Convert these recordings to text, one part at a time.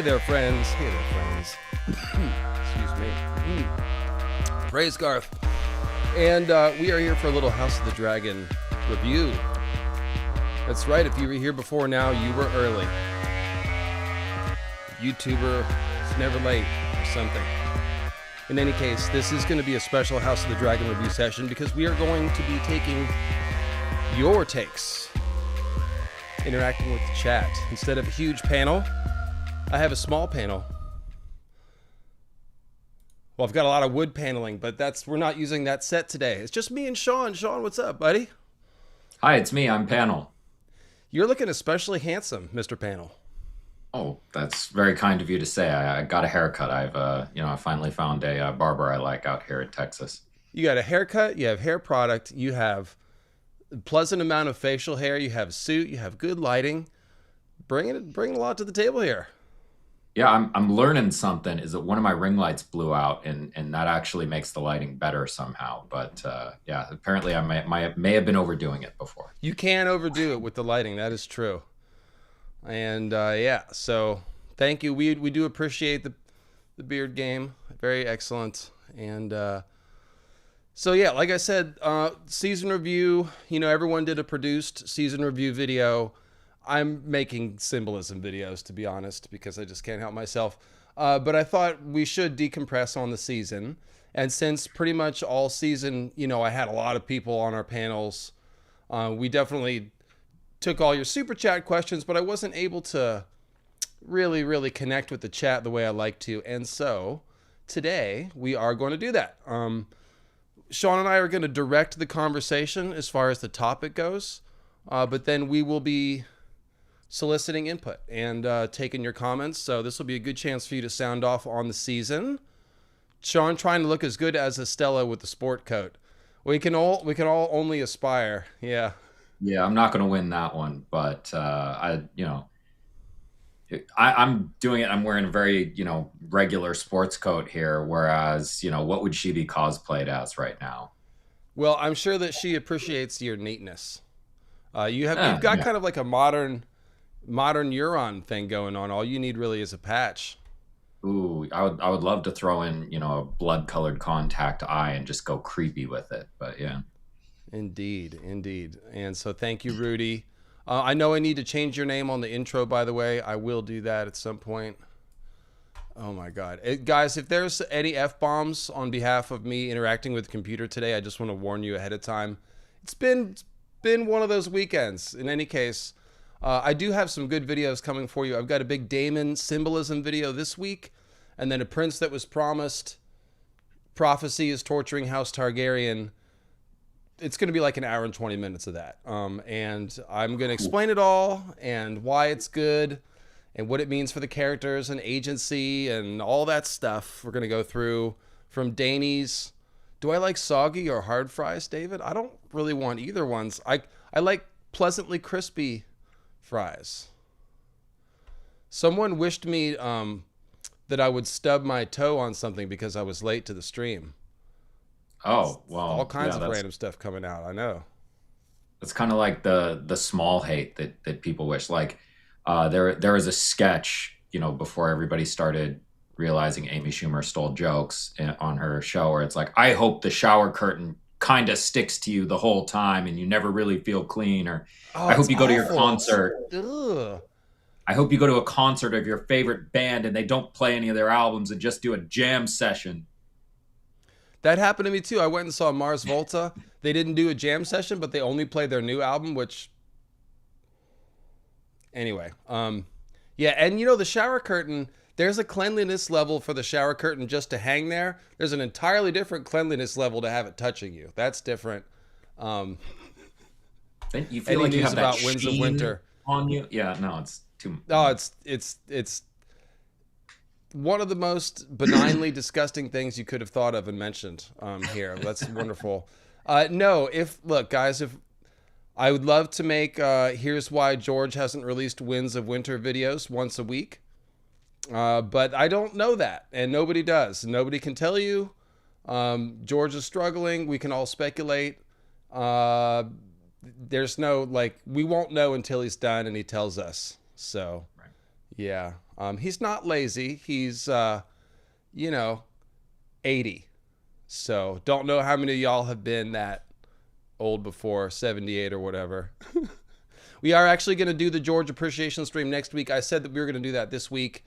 Hey there, friends. Hey there, friends. Excuse me. Praise Garth. And we are here for a little House of the Dragon review. That's right. If you were here before now, you were early. YouTuber is never late or something. In any case, this is going to be a special House of the Dragon review session because we are going to be taking your takes, interacting with the chat. Instead of a huge panel, I have a small panel. Well, I've got a lot of wood paneling, but we're not using that set today. It's just me and Sean. Sean, what's up, buddy? Hi, it's me. I'm Panel. You're looking especially handsome, Mr. Panel. Oh, that's very kind of you to say. I got a haircut. I finally found a barber I like out here in Texas. You got a haircut, you have hair product, you have a pleasant amount of facial hair, you have a suit, you have good lighting. Bringing a lot to the table here. Yeah, I'm learning something. Is that one of my ring lights blew out, and that actually makes the lighting better somehow. But yeah, apparently I may have been overdoing it before. You can overdo it with the lighting. That is true. And yeah, so thank you. We do appreciate the beard game. Very excellent. And so yeah, like I said, season review. You know, everyone did a produced season review video. I'm making symbolism videos, to be honest, because I just can't help myself. But I thought we should decompress on the season. And since pretty much all season, you know, I had a lot of people on our panels, we definitely took all your super chat questions, but I wasn't able to really connect with the chat the way I like to. And so today we are going to do that. Sean and I are going to direct the conversation as far as the topic goes, but then we will be soliciting input and taking your comments. So this will be a good chance for you to sound off on the season. Sean trying to look as good as Estella with the sport coat. We can all only aspire. Yeah. Yeah, I'm not going to win that one, but I'm doing it. I'm wearing a very, regular sports coat here, whereas, what would she be cosplayed as right now? Well, I'm sure that she appreciates your neatness. You've got kind of like a modern Euron thing going on. All you need really is a patch. Ooh, I would love to throw in, a blood-colored contact eye and just go creepy with it, but yeah. Indeed. And so thank you, Rudy. I know I need to change your name on the intro, by the way. I will do that at some point. Oh my God. Guys, if there's any F-bombs on behalf of me interacting with the computer today, I just want to warn you ahead of time. It's been one of those weekends. In any case, I do have some good videos coming for you. I've got a big Daemon symbolism video this week, and then a Prince That Was Promised. Prophecy is torturing House Targaryen. It's going to be like an hour and 20 minutes of that. And I'm going to explain it all and why it's good and what it means for the characters and agency and all that stuff. We're going to go through from Dany's. Do I like soggy or hard fries, David? I don't really want either ones. I like pleasantly crispy fries. Someone wished me that I would stub my toe on something because I was late to the stream. Oh, well, all kinds of random stuff coming out. I know. It's kind of like the small hate that people wish. Like there was a sketch, before everybody started realizing Amy Schumer stole jokes on her show, where it's like, I hope the shower curtain kind of sticks to you the whole time and you never really feel clean. Or I hope you go to your concert. Ugh. I hope you go to a concert of your favorite band and they don't play any of their albums and just do a jam session. That happened to me too. I went and saw Mars Volta. They didn't do a jam session, but they only played their new album, which anyway. Yeah, and the shower curtain, there's a cleanliness level for the shower curtain just to hang there. There's an entirely different cleanliness level to have it touching you. That's different. Then you feel like you have that Winds of Winter on you. Yeah, no, it's too. Oh, it's one of the most benignly disgusting things you could have thought of and mentioned here. That's wonderful. No, look, guys, if I would love to make here's why George hasn't released Winds of Winter videos once a week. But I don't know that, and nobody does. Nobody can tell you. George is struggling. We can all speculate. There's no, we won't know until he's done and he tells us. So, right. Yeah. He's not lazy. He's you know 80. So don't know how many of y'all have been that old before 78 or whatever. We are actually going to do the George Appreciation stream next week. I said that we were going to do that this week,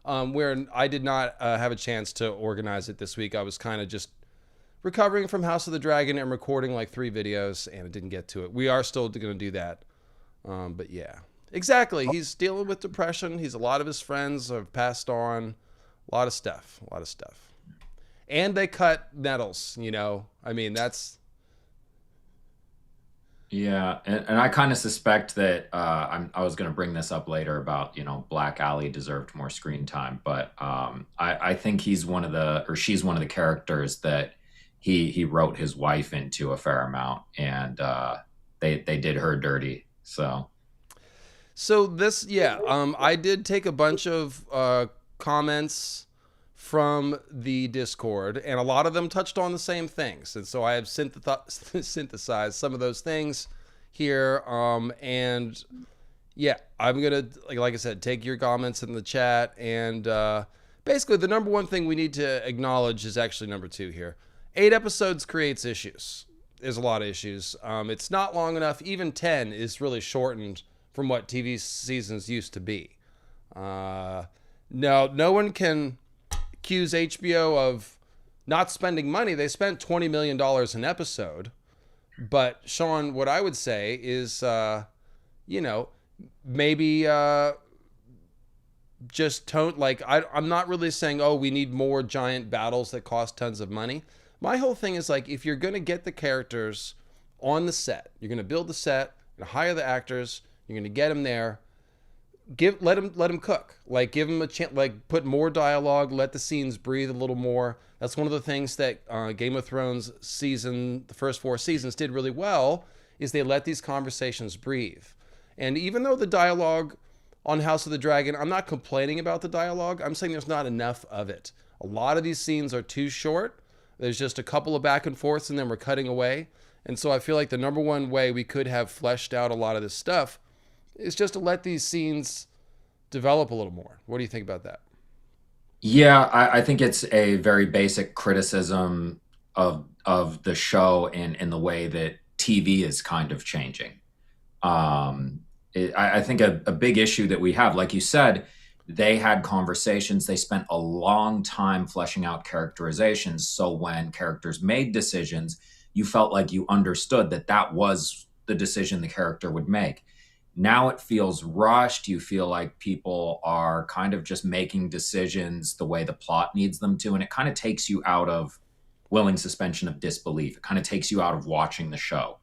where I did not have a chance to organize it this week. I was kind of just recovering from House of the Dragon and recording like 3 videos, and I didn't get to it. We are still going to do that. But yeah, exactly. He's dealing with depression. A lot of his friends have passed on. A lot of stuff. And they cut nettles, I mean, that's... Yeah, and I kind of suspect that I was going to bring this up later about Black Alley deserved more screen time, but I think she's one of the characters that he wrote his wife into a fair amount, and they did her dirty. So this, yeah, I did take a bunch of comments from the Discord, and a lot of them touched on the same things, and so I have synthesized some of those things here, and yeah, I'm gonna, like I said, take your comments in the chat, and basically the number one thing we need to acknowledge is actually number 2 here. 8 episodes creates issues. There's a lot of issues. It's not long enough. Even 10 is really shortened from what TV seasons used to be. No one can accuse HBO of not spending money. They spent $20 million an episode. But Sean, what I would say is, maybe just tone, like, I'm not really saying, oh, we need more giant battles that cost tons of money. My whole thing is, like, if you're going to get the characters on the set, you're going to build the set, you're going to hire the actors, you're going to get them there, let them cook. Like, give them a chance, like, put more dialogue, let the scenes breathe a little more. That's one of the things that Game of Thrones the first 4 seasons did really well, is they let these conversations breathe. And even though the dialogue on House of the Dragon, I'm not complaining about the dialogue, I'm saying there's not enough of it. A lot of these scenes are too short. There's just a couple of back and forths, and then we're cutting away. And so I feel like the number one way we could have fleshed out a lot of this stuff is just to let these scenes develop a little more. What do you think about that? yeah, I think it's a very basic criticism of the show in the way that TV is kind of changing. I think a big issue that we have, like you said, they had conversations. They spent a long time fleshing out characterizations. So when characters made decisions, you felt like you understood that that was the decision the character would make. Now it feels rushed. You feel like people are kind of just making decisions the way the plot needs them to. And it kind of takes you out of willing suspension of disbelief. It kind of takes you out of watching the show.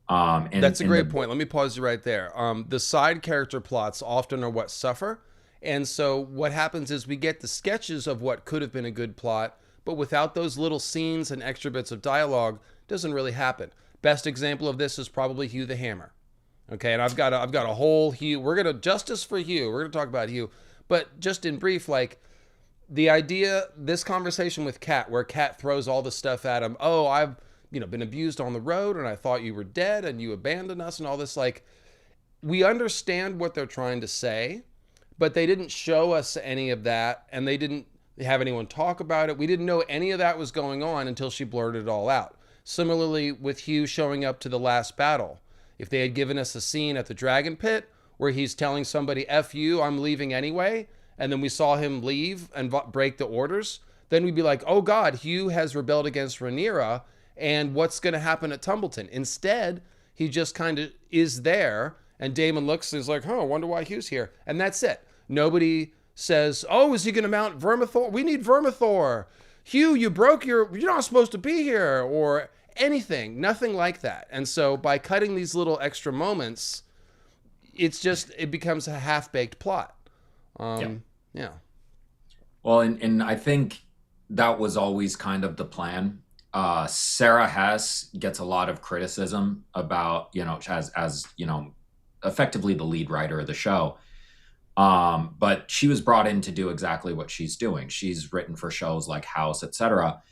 That's a great point. Let me pause you right there. The side character plots often are what suffer. And so what happens is we get the sketches of what could have been a good plot, but without those little scenes and extra bits of dialogue, it doesn't really happen. Best example of this is probably Hugh the Hammer. Okay, and I've got a whole Hugh. We're gonna justice for Hugh. We're gonna talk about Hugh, but just in brief, like the idea, this conversation with Kat, where Kat throws all the stuff at him. Oh, I've been abused on the road, and I thought you were dead, and you abandoned us, and all this. Like, we understand what they're trying to say, but they didn't show us any of that, and they didn't have anyone talk about it. We didn't know any of that was going on until she blurted it all out. Similarly, with Hugh showing up to the last battle. If they had given us a scene at the Dragon Pit where he's telling somebody, F you, I'm leaving anyway, and then we saw him leave and break the orders, then we'd be like, oh God, Hugh has rebelled against Rhaenyra, and what's going to happen at Tumbleton? Instead, he just kind of is there, and Daemon looks and is like, I wonder why Hugh's here. And that's it. Nobody says, oh, is he going to mount Vermithor? We need Vermithor. Hugh, you're not supposed to be here, or anything, nothing like that. And so by cutting these little extra moments, it becomes a half-baked plot. Yeah. Well, and I think that was always kind of the plan. Sarah Hess gets a lot of criticism about, as effectively the lead writer of the show. But she was brought in to do exactly what she's doing. She's written for shows like House, etc.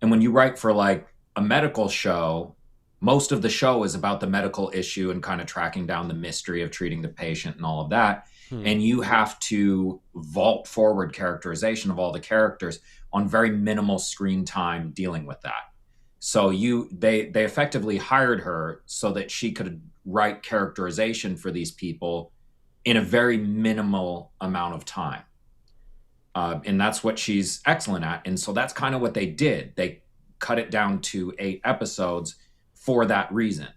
And when you write for like a medical show, most of the show is about the medical issue and kind of tracking down the mystery of treating the patient and all of that. and you have to vault forward characterization of all the characters on very minimal screen time dealing with that. So they effectively hired her so that she could write characterization for these people in a very minimal amount of time. And that's what she's excellent at. And so that's kind of what they did. They cut it down to 8 episodes for that reason.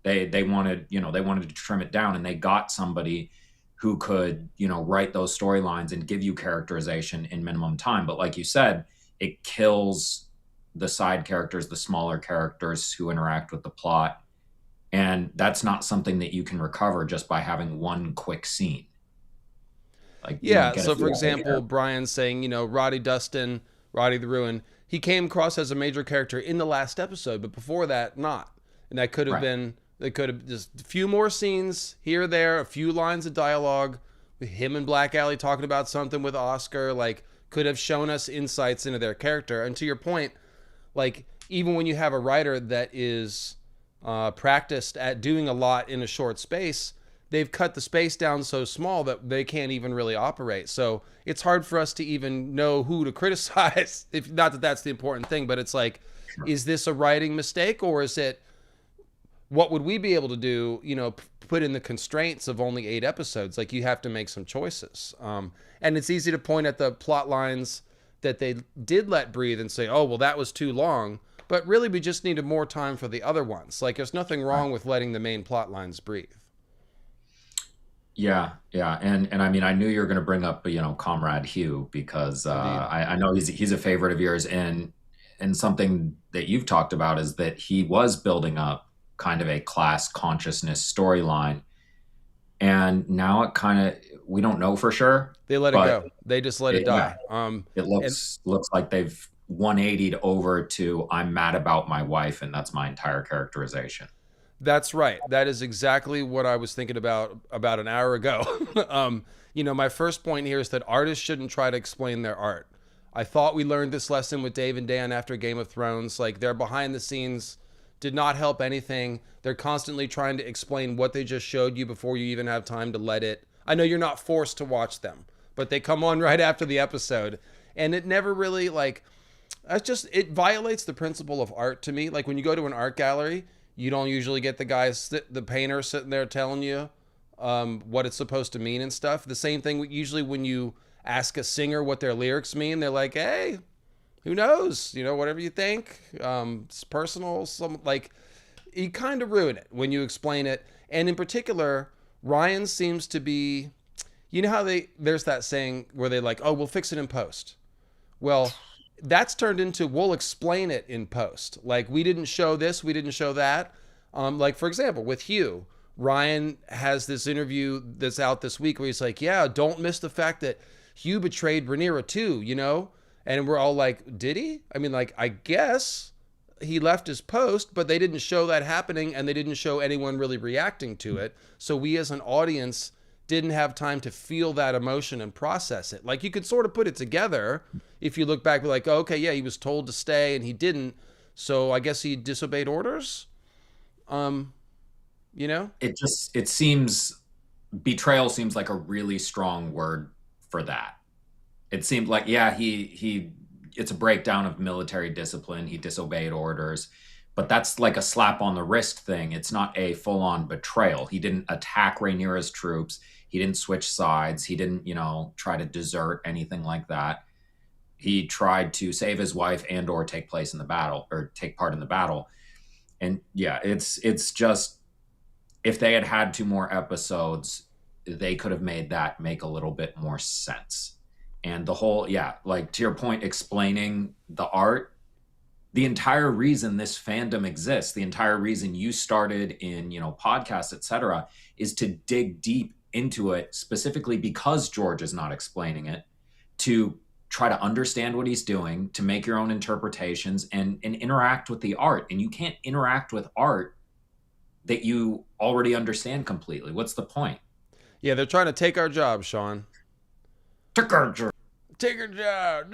They wanted, they wanted to trim it down, and they got somebody who could, write those storylines and give you characterization in minimum time. But like you said, it kills the side characters, the smaller characters who interact with the plot. And that's not something that you can recover just by having one quick scene. Like, Yeah, so for example, Brian's saying, Roddy Dustin, Roddy the Ruin, he came across as a major character in the last episode, but before that, not. And that could have been, they could have just a few more scenes here or there, a few lines of dialogue with him and Black Alley talking about something with Oscar, like, could have shown us insights into their character. And to your point, like, even when you have a writer that is practiced at doing a lot in a short space, they've cut the space down so small that they can't even really operate. So it's hard for us to even know who to criticize. If not that that's the important thing, but it's like, is this a writing mistake, or is it, what would we be able to do, put in the constraints of only 8 episodes? Like, you have to make some choices. And it's easy to point at the plot lines that they did let breathe and say, oh, well, that was too long. But really, we just needed more time for the other ones. Like, there's nothing wrong with letting the main plot lines breathe. Yeah, yeah, and I mean, I knew you were going to bring up, Comrade Hugh, because I know he's a favorite of yours, and something that you've talked about is that he was building up kind of a class consciousness storyline, and now it kind of, we don't know for sure. They let it go. They just let it die. It looks like they've 180'd over to, I'm mad about my wife, and that's my entire characterization. That's right. That is exactly what I was thinking about an hour ago. My first point here is that artists shouldn't try to explain their art. I thought we learned this lesson with Dave and Dan after Game of Thrones. Like, their behind the scenes did not help anything. They're constantly trying to explain what they just showed you before you even have time to let it. I know you're not forced to watch them, but they come on right after the episode. And it never really, it violates the principle of art to me. Like, when you go to an art gallery, you don't usually get the painter sitting there telling you what it's supposed to mean and stuff. The same thing usually when you ask a singer what their lyrics mean, they're like, hey, who knows? Whatever you think. It's personal. You kind of ruin it when you explain it. And in particular, Ryan seems to be, how there's that saying where they like, oh, we'll fix it in post. Well, that's turned into, we'll explain it in post. Like, we didn't show this, we didn't show that. Like, for example, with Hugh, Ryan has this interview that's out this week where he's like, yeah, don't miss the fact that Hugh betrayed Rhaenyra too, And we're all like, did he? I mean, like, I guess he left his post, but they didn't show that happening, and they didn't show anyone really reacting to it. So we as an audience didn't have time to feel that emotion and process it. Like, you could sort of put it together if you look back, like, oh, okay, yeah, he was told to stay and he didn't, so I guess he disobeyed orders. It seems, betrayal seems like a really strong word for that. It seemed like, yeah, he it's a breakdown of military discipline. He disobeyed orders, but that's like a slap on the wrist thing. It's not a full-on betrayal. He didn't attack Rhaenyra's troops. He didn't switch sides. He didn't, try to desert, anything like that. He tried to save his wife and or take part in the battle. And yeah, it's just, if they had had 2 more episodes, they could have made that make a little bit more sense. And the whole, like, to your point, explaining the art, the entire reason this fandom exists, the entire reason you started in, podcasts, etc., is to dig deep into it, specifically because George is not explaining it, to try to understand what he's doing, to make your own interpretations and interact with the art. And you can't interact with art that you already understand completely. What's the point? Yeah, they're trying to take our job, Sean. Take our job. Take her job.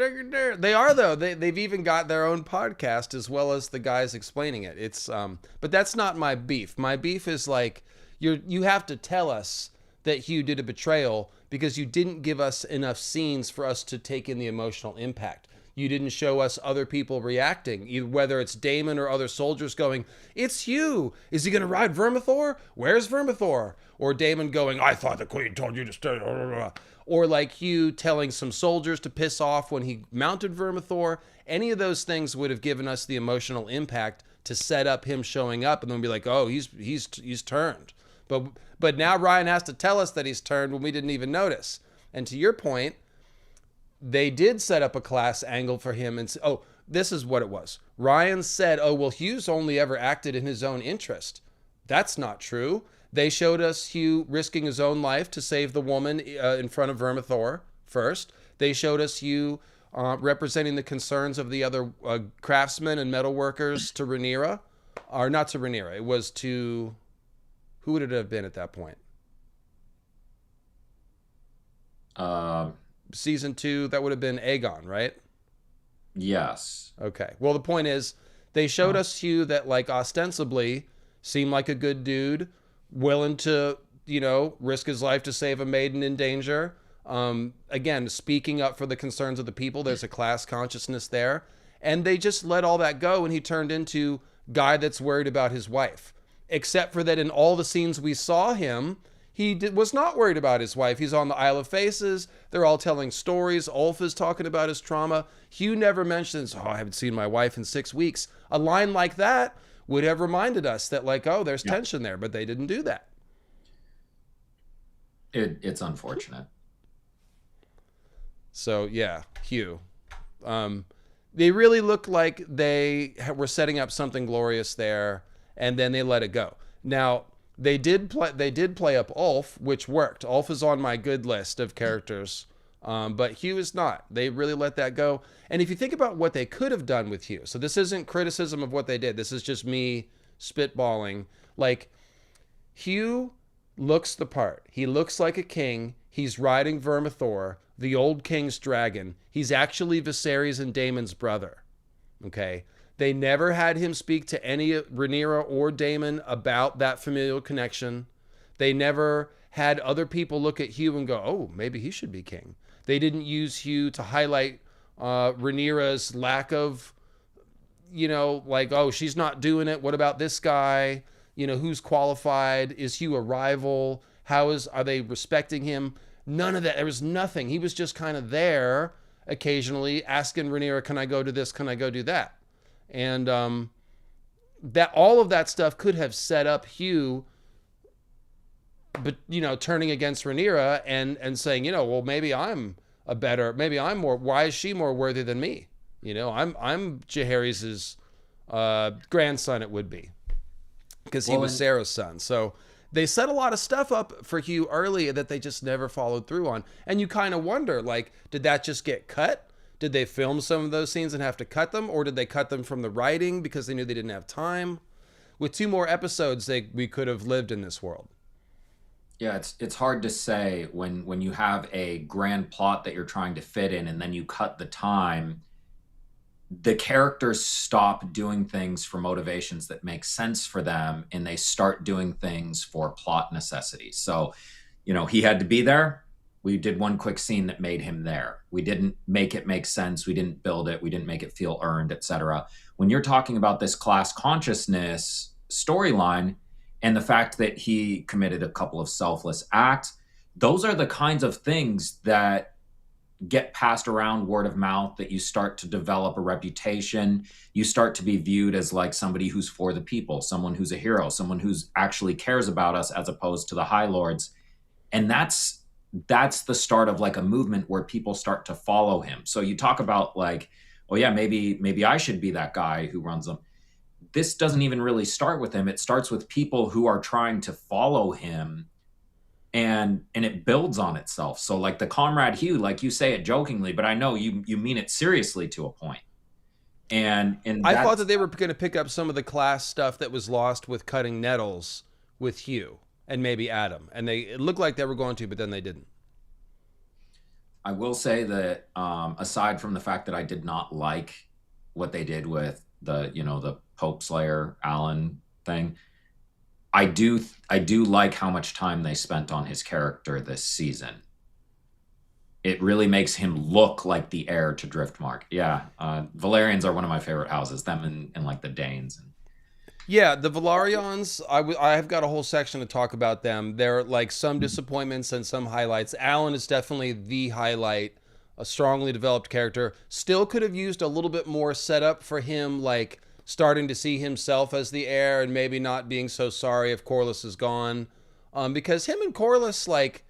They are, though. They've even got their own podcast as well as the guys explaining it. It's but that's not my beef. My beef is like, you have to tell us that Hugh did a betrayal because you didn't give us enough scenes for us to take in the emotional impact. You didn't show us other people reacting, whether it's Daemon or other soldiers going, "It's Hugh. Is he going to ride Vermithor? Where's Vermithor?" Or Daemon going, "I thought the queen told you to stay." Or like Hugh telling some soldiers to piss off when he mounted Vermithor. Any of those things would have given us the emotional impact to set up him showing up and then be like, "Oh, he's turned." But now Ryan has to tell us that he's turned when we didn't even notice. And to your point, they did set up a class angle for him and oh, this is what it was. Ryan said, "Oh, well, Hugh's only ever acted in his own interest." That's not true. They showed us Hugh risking his own life to save the woman in front of Vermithor first. They showed us Hugh representing the concerns of the other craftsmen and metalworkers to Rhaenyra. Or not to Rhaenyra. It was to... Who would it have been at that point? Season 2, that would have been Aegon, right? Yes. Okay. Well, the point is, they showed us Hugh that, like, ostensibly seemed like a good dude, willing to, risk his life to save a maiden in danger. Again, speaking up for the concerns of the people. There's a class consciousness there. And they just let all that go, and he turned into guy that's worried about his wife. Except for that in all the scenes we saw him, he was not worried about his wife. He's on the Isle of Faces. They're all telling stories. Ulf is talking about his trauma. Hugh never mentions, "Oh, I haven't seen my wife in 6 weeks." A line like that would have reminded us that, like, oh, there's tension there, but they didn't do that. It's unfortunate. So, yeah, Hugh. They really looked like they were setting up something glorious there, and then they let it go. Now, they did play up Ulf, which worked. Ulf is on my good list of characters, but Hugh is not. They really let that go. And if you think about what they could have done with Hugh, so this isn't criticism of what they did. This is just me spitballing. Like, Hugh looks the part. He looks like a king. He's riding Vermithor, the old king's dragon. He's actually Viserys and Daemon's brother. Okay? They never had him speak to any Rhaenyra or Daemon about that familial connection. They never had other people look at Hugh and go, "Oh, maybe he should be king." They didn't use Hugh to highlight Rhaenyra's lack of, like, "Oh, she's not doing it. What about this guy? Who's qualified? Is Hugh a rival? Are they respecting him?" None of that. There was nothing. He was just kind of there occasionally asking Rhaenyra, "Can I go do this? Can I go do that?" And that all of that stuff could have set up Hugh, but turning against Rhaenyra and saying, well, maybe I'm more. Why is she more worthy than me? I'm Jaehaerys' grandson. It would be because he was Sarah's son. So they set a lot of stuff up for Hugh early that they just never followed through on. And you kind of wonder, like, did that just get cut? Did they film some of those scenes and have to cut them? Or did they cut them from the writing because they knew they didn't have time? With 2 more episodes, we could have lived in this world. Yeah, it's hard to say when you have a grand plot that you're trying to fit in and then you cut the time. The characters stop doing things for motivations that make sense for them, and they start doing things for plot necessity. So, he had to be there. We did one quick scene that made him there. We didn't make it make sense. We didn't build it. We didn't make it feel earned, etc. When you're talking about this class consciousness storyline and the fact that he committed a couple of selfless acts, those are the kinds of things that get passed around word of mouth, that you start to develop a reputation. You start to be viewed as like somebody who's for the people, someone who's a hero, someone who's actually cares about us as opposed to the High Lords. And that's the start of like a movement where people start to follow him. So you talk about like, oh yeah, maybe I should be that guy who runs them. This doesn't even really start with him. It starts with people who are trying to follow him, and it builds on itself. So like the Comrade Hugh, like you say it jokingly, but I know you mean it seriously to a point. And I thought that they were going to pick up some of the class stuff that was lost with cutting nettles with Hugh and maybe Adam, and it looked like they were going to, but then they didn't. I will say that aside from the fact that I did not like what they did with the Pope Slayer Alan thing, I do like how much time they spent on his character this season. It really makes him look like the heir to Driftmark. Yeah, Valerians are one of my favorite houses. Them and like the Danes. And Yeah, the Valarians, I have got a whole section to talk about them. There are like some disappointments and some highlights. Alan is definitely the highlight, a strongly developed character. Still could have used a little bit more setup for him, like starting to see himself as the heir and maybe not being so sorry if Corlys is gone. Because him and Corlys, like,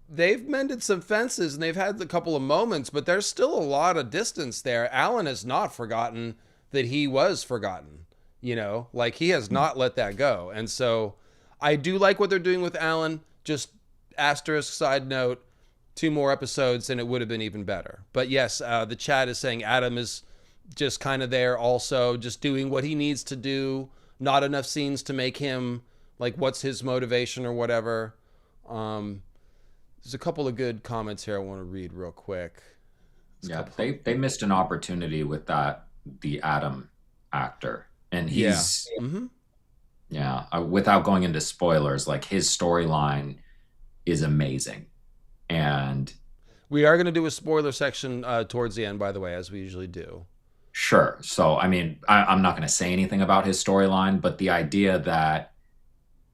they've mended some fences and they've had a couple of moments, but there's still a lot of distance there. Alan has not forgotten that he was forgotten. Like he has not let that go. And so I do like what they're doing with Alan. Just asterisk side note, 2 more episodes and it would have been even better. But yes, the chat is saying Adam is just kind of there also, just doing what he needs to do. Not enough scenes to make him like, what's his motivation or whatever. There's a couple of good comments here I want to read real quick. yeah, they missed an opportunity with the Adam actor, and Yeah. he's Mm-hmm. yeah. Without going into spoilers, like his storyline is amazing, and We are going to do a spoiler section towards the end, by the way, as we usually do. sure. So I mean, I'm not going to say anything about his storyline, but the idea that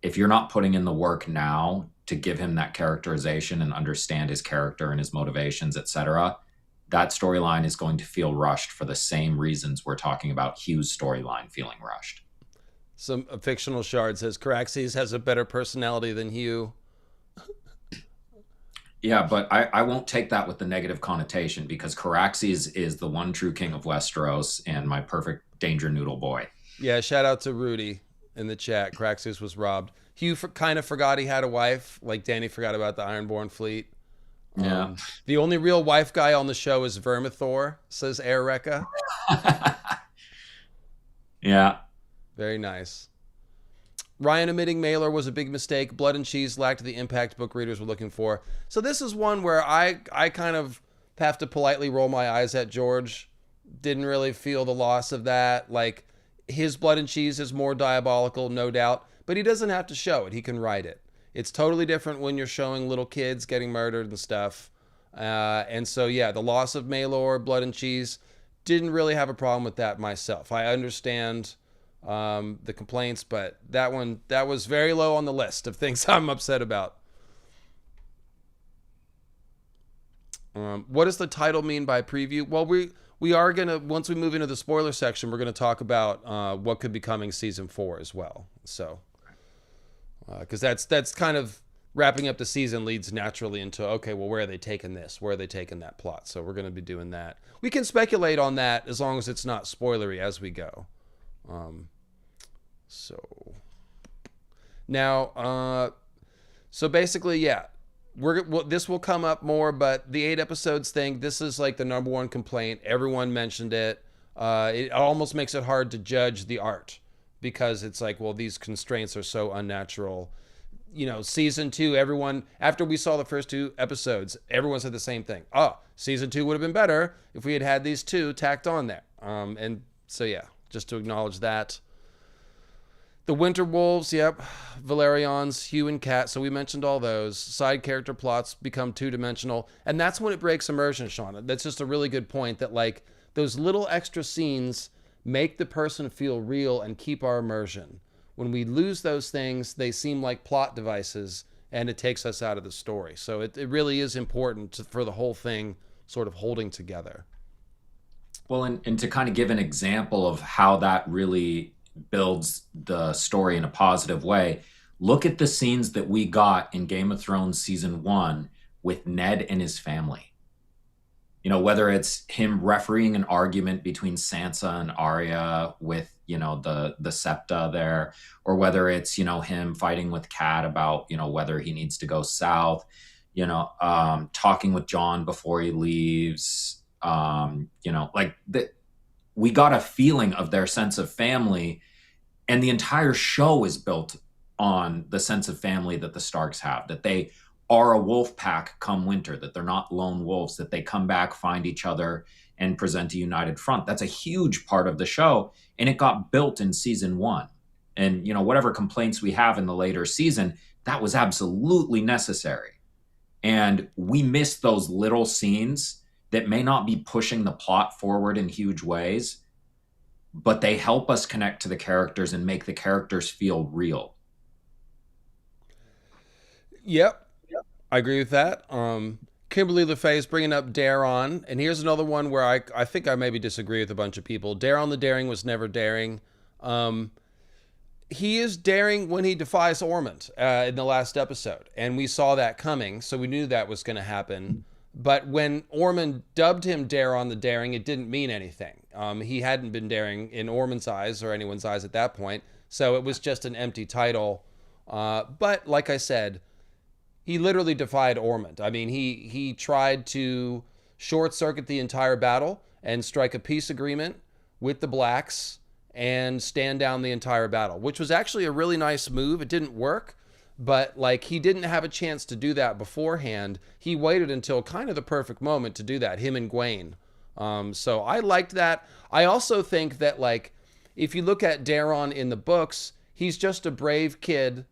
if you're not putting in the work now to give him that characterization and understand his character and his motivations, etc., that storyline is going to feel rushed for the same reasons we're talking about Hugh's storyline feeling rushed. Some fictional shard says Caraxes has a better personality than Hugh. Yeah, but I won't take that with the negative connotation because Caraxes is the one true king of Westeros and my perfect danger noodle boy. Yeah, shout out to Rudy in the chat. Caraxes was robbed. Hugh kind of forgot he had a wife, like Danny forgot about the Ironborn fleet. Yeah. The only real wife guy on the show is Vermithor, says Aireka. Yeah. Very nice. Ryan omitting Mailer was a big mistake. Blood and Cheese lacked the impact book readers were looking for. So this is one where I kind of have to politely roll my eyes at George. Didn't really feel the loss of that. Like, his Blood and Cheese is more diabolical, no doubt, but he doesn't have to show it. He can write it. It's totally different when you're showing little kids getting murdered and stuff. And so, yeah, the loss of Maelor, Blood and Cheese, didn't really have a problem with that myself. I understand the complaints, but that was very low on the list of things I'm upset about. What does the title mean by preview? Well, we are gonna, once we move into the spoiler section, we're gonna talk about what could be coming season 4 as well. So, because that's kind of wrapping up the season leads naturally into, okay, well, where are they taking this? Where are they taking that plot? So we're gonna be doing that. We can speculate on that as long as it's not spoilery as we go. So now, so basically, yeah, this will come up more, but the 8 episodes thing, this is like the number one complaint. Everyone mentioned it. It almost makes it hard to judge the art because it's like, well, these constraints are so unnatural. Season 2, everyone, after we saw the first 2 episodes, everyone said the same thing. Oh, season 2 would have been better if we had these 2 tacked on there. And so, yeah, just to acknowledge that. The Winter Wolves, yep. Valerians, Hugh and Cat. So we mentioned all those. Side character plots become 2-dimensional. And that's when it breaks immersion, Sean. That's just a really good point that, like, those little extra scenes make the person feel real and keep our immersion. When we lose those things, they seem like plot devices and it takes us out of the story. So it really is important for the whole thing sort of holding together. Well, and to kind of give an example of how that really builds the story in a positive way, look at the scenes that we got in Game of Thrones season 1 with Ned and his family. Whether it's him refereeing an argument between Sansa and Arya with, the septa there, or whether it's, him fighting with Cat about, whether he needs to go south, talking with Jon before he leaves, like that. We got a feeling of their sense of family, and the entire show is built on the sense of family that the Starks have, that they are a wolf pack come winter, that they're not lone wolves, that they come back, find each other, and present a united front. That's a huge part of the show, and it got built in season 1. And, whatever complaints we have in the later season, that was absolutely necessary. And we miss those little scenes that may not be pushing the plot forward in huge ways, but they help us connect to the characters and make the characters feel real. Yep, I agree with that. Kimberly LaFay's bringing up Daron, and here's another one where I think I maybe disagree with a bunch of people. Daron the Daring was never daring. Um, he is daring when he defies Ormond in the last episode, and we saw that coming, so we knew that was going to happen. But when Ormond dubbed him Daron the Daring, it didn't mean anything. He hadn't been daring in Ormond's eyes or anyone's eyes at that point, so it was just an empty title. But like I said, he literally defied Ormond. I mean, he tried to short circuit the entire battle and strike a peace agreement with the blacks and stand down the entire battle, which was actually a really nice move. It didn't work, but like he didn't have a chance to do that beforehand. He waited until kind of the perfect moment to do that, him and Gwaine. So I liked that. I also think that like if you look at Daron in the books, he's just a brave kid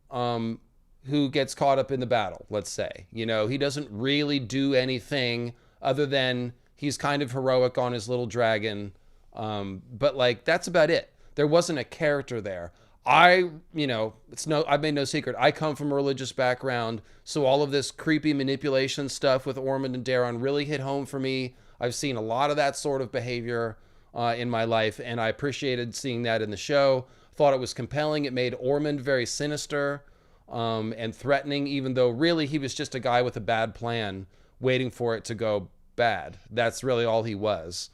who gets caught up in the battle, let's say. He doesn't really do anything other than he's kind of heroic on his little dragon. But like, that's about it. There wasn't a character there. I've made no secret. I come from a religious background, so all of this creepy manipulation stuff with Ormond and Daron really hit home for me. I've seen a lot of that sort of behavior in my life, and I appreciated seeing that in the show. Thought it was compelling. It made Ormond very sinister and threatening, even though really he was just a guy with a bad plan waiting for it to go bad. That's really all he was.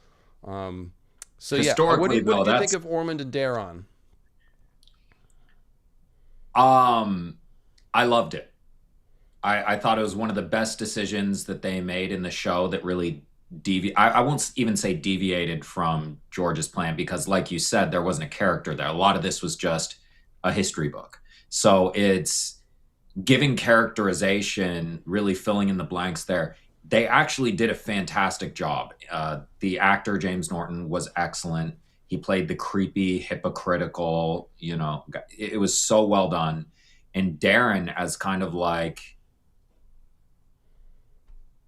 So yeah, what did you think of Ormond and Daron? I loved it. I thought it was one of the best decisions that they made in the show that really I won't even say deviated from George's plan, because like you said, there wasn't a character there. A lot of this was just a history book. So it's giving characterization, really filling in the blanks there. They actually did a fantastic job. The actor, James Norton, was excellent. He played the creepy, hypocritical, it was so well done. And Darren as kind of like,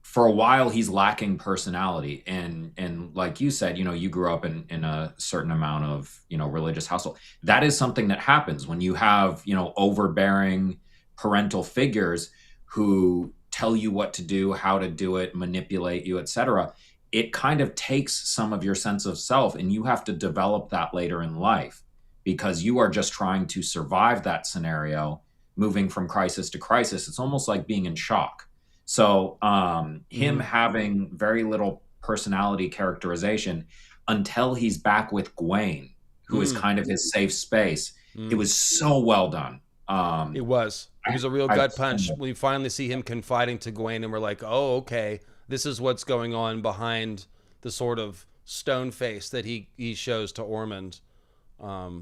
for a while, he's lacking personality. And like you said, you grew up in a certain amount of, religious household. That is something that happens when you have, overbearing parental figures who tell you what to do, how to do it, manipulate you, etc. It kind of takes some of your sense of self, and you have to develop that later in life because you are just trying to survive that scenario, moving from crisis to crisis. It's almost like being in shock. So him having very little personality characterization until he's back with Gwaine, who is kind of his safe space. It was so well done. It was a real gut punch. We finally see him confiding to Gwaine, and we're like, oh, okay, this is what's going on behind the sort of stone face that he shows to Ormond,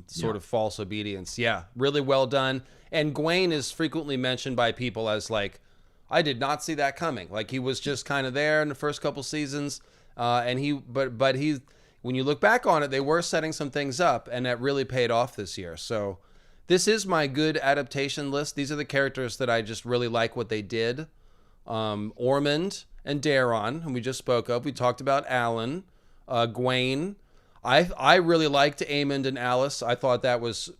sort of false obedience. Yeah, really well done. And Gwaine is frequently mentioned by people as like, I did not see that coming. Like he was just kind of there in the first couple seasons, and but he, when you look back on it, they were setting some things up, and that really paid off this year. So this is my good adaptation list. These are the characters that I just really like what they did. Ormond and Daron, whom we just spoke of. We talked about Alan, Gwaine. I really liked Aemond and Alice. I thought that was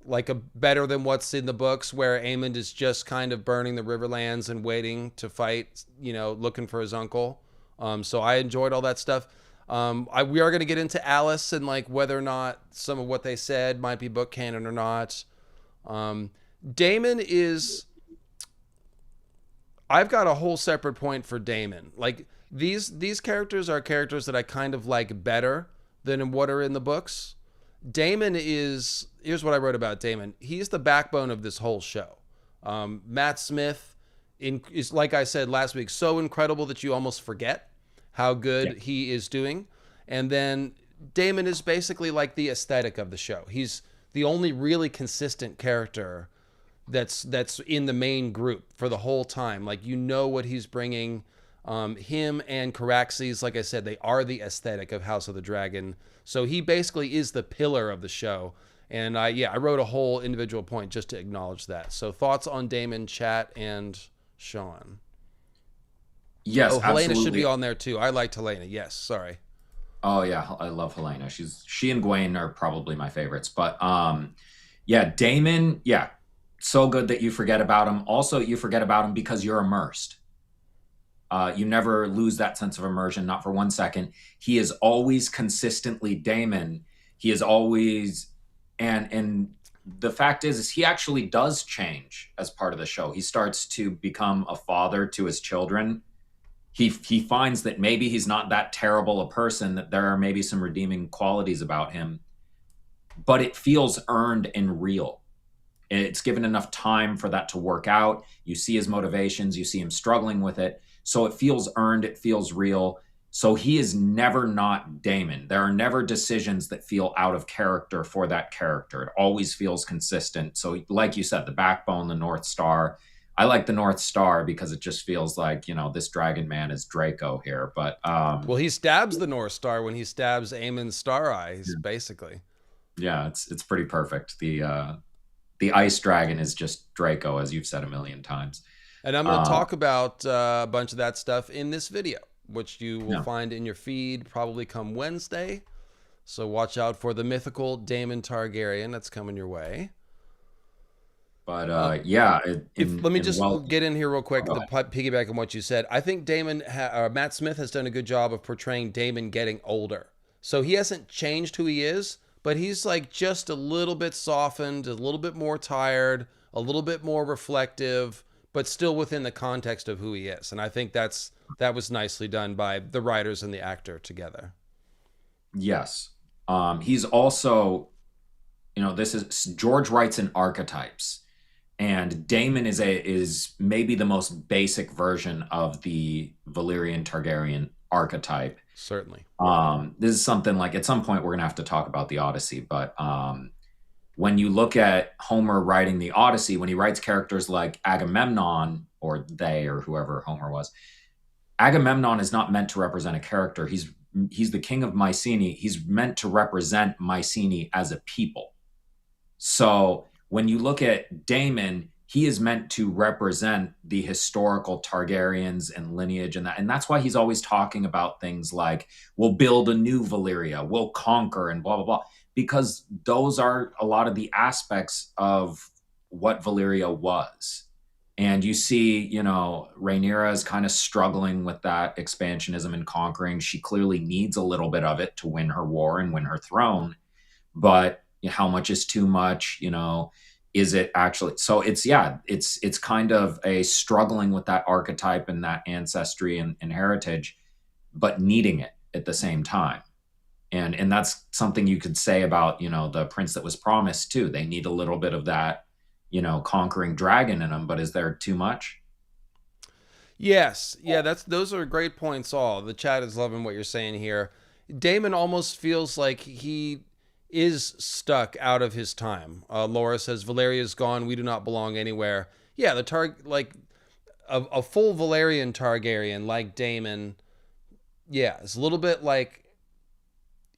like a better than what's in the books, where Aemond is just kind of burning the Riverlands and waiting to fight, looking for his uncle. So I enjoyed all that stuff. We are going to get into Alice and like whether or not some of what they said might be book canon or not. Daemon is, I've got a whole separate point for Daemon. Like these characters are characters that I kind of like better than what are in the books. Daemon is, here's what I wrote about Daemon. He's the backbone of this whole show. Matt Smith is, like I said last week, so incredible that you almost forget how good he is doing. And then Daemon is basically like the aesthetic of the show. He's the only really consistent character that's in the main group for the whole time. Like, what he's bringing. Him and Caraxes, like I said, they are the aesthetic of House of the Dragon. So he basically is the pillar of the show. And I wrote a whole individual point just to acknowledge that. So thoughts on Damon, chat, and Sean. Yes, Oh, Helena should be absolutely. on there too. I liked Helena. Yes, sorry. Oh yeah, I love Helena. She and Gwen are probably my favorites. But yeah, Damon, yeah, so good that you forget about him. Also, you forget about him because you're immersed. You never lose that sense of immersion, not for 1 second. He is always consistently Damon. He is always, and the fact is he actually does change as part of the show. He starts to become a father to his children. He finds that maybe he's not that terrible a person, that there are maybe some redeeming qualities about him, but it feels earned and real. It's given enough time for that to work out. You see his motivations, you see him struggling with it. So it feels earned, it feels real. So he is never not Damon. There are never decisions that feel out of character for that character. It always feels consistent. So, like you said, the backbone, the North Star. I like the North Star because it just feels like, this Dragon Man is Draco here. But Well, he stabs the North Star when he stabs Aemon's Star Eyes, yeah, basically. yeah, it's pretty perfect. The Ice Dragon is just Draco, as you've said a million times. And I'm going to Uh, talk about a bunch of that stuff in this video, which you will yeah. find in your feed probably come Wednesday. So watch out for the mythical Daemon Targaryen that's coming your way. But Uh, yeah, if let me in just well, get in here real quick, go the ahead. piggyback on what you said. I think Matt Smith has done a good job of portraying Daemon getting older. So he hasn't changed who he is, but he's like just a little bit softened, a little bit more tired, a little bit more reflective, but still within the context of who he is. And I think that was nicely done by the writers and the actor together. Yes. He's also, this is George writes in archetypes, and Damon is maybe the most basic version of the Valyrian Targaryen archetype. Certainly. This is something like at some point we're gonna have to talk about the Odyssey, but when you look at Homer writing the Odyssey, when he writes characters like Agamemnon or they or whoever Homer was, Agamemnon is not meant to represent a character. He's the king of Mycenae. He's meant to represent Mycenae as a people. So when you look at Damon, he is meant to represent the historical Targaryens and lineage and that's why he's always talking about things like we'll build a new Valyria, we'll conquer and blah blah blah, because those are a lot of the aspects of what Valyria was. And you see, Rhaenyra is kind of struggling with that expansionism and conquering. She clearly needs a little bit of it to win her war and win her throne, but how much is too much? Is it actually? So it's kind of a struggling with that archetype and that ancestry and heritage, but needing it at the same time. And that's something you could say about the Prince that was promised too. They need a little bit of that conquering dragon in them, but is there too much? Yes, yeah, those are great points. All the chat is loving what you're saying here. Damon almost feels like he is stuck out of his time. Laura says Valeria is gone. We do not belong anywhere. Yeah, like a full Valerian Targaryen like Damon. Yeah, it's a little bit like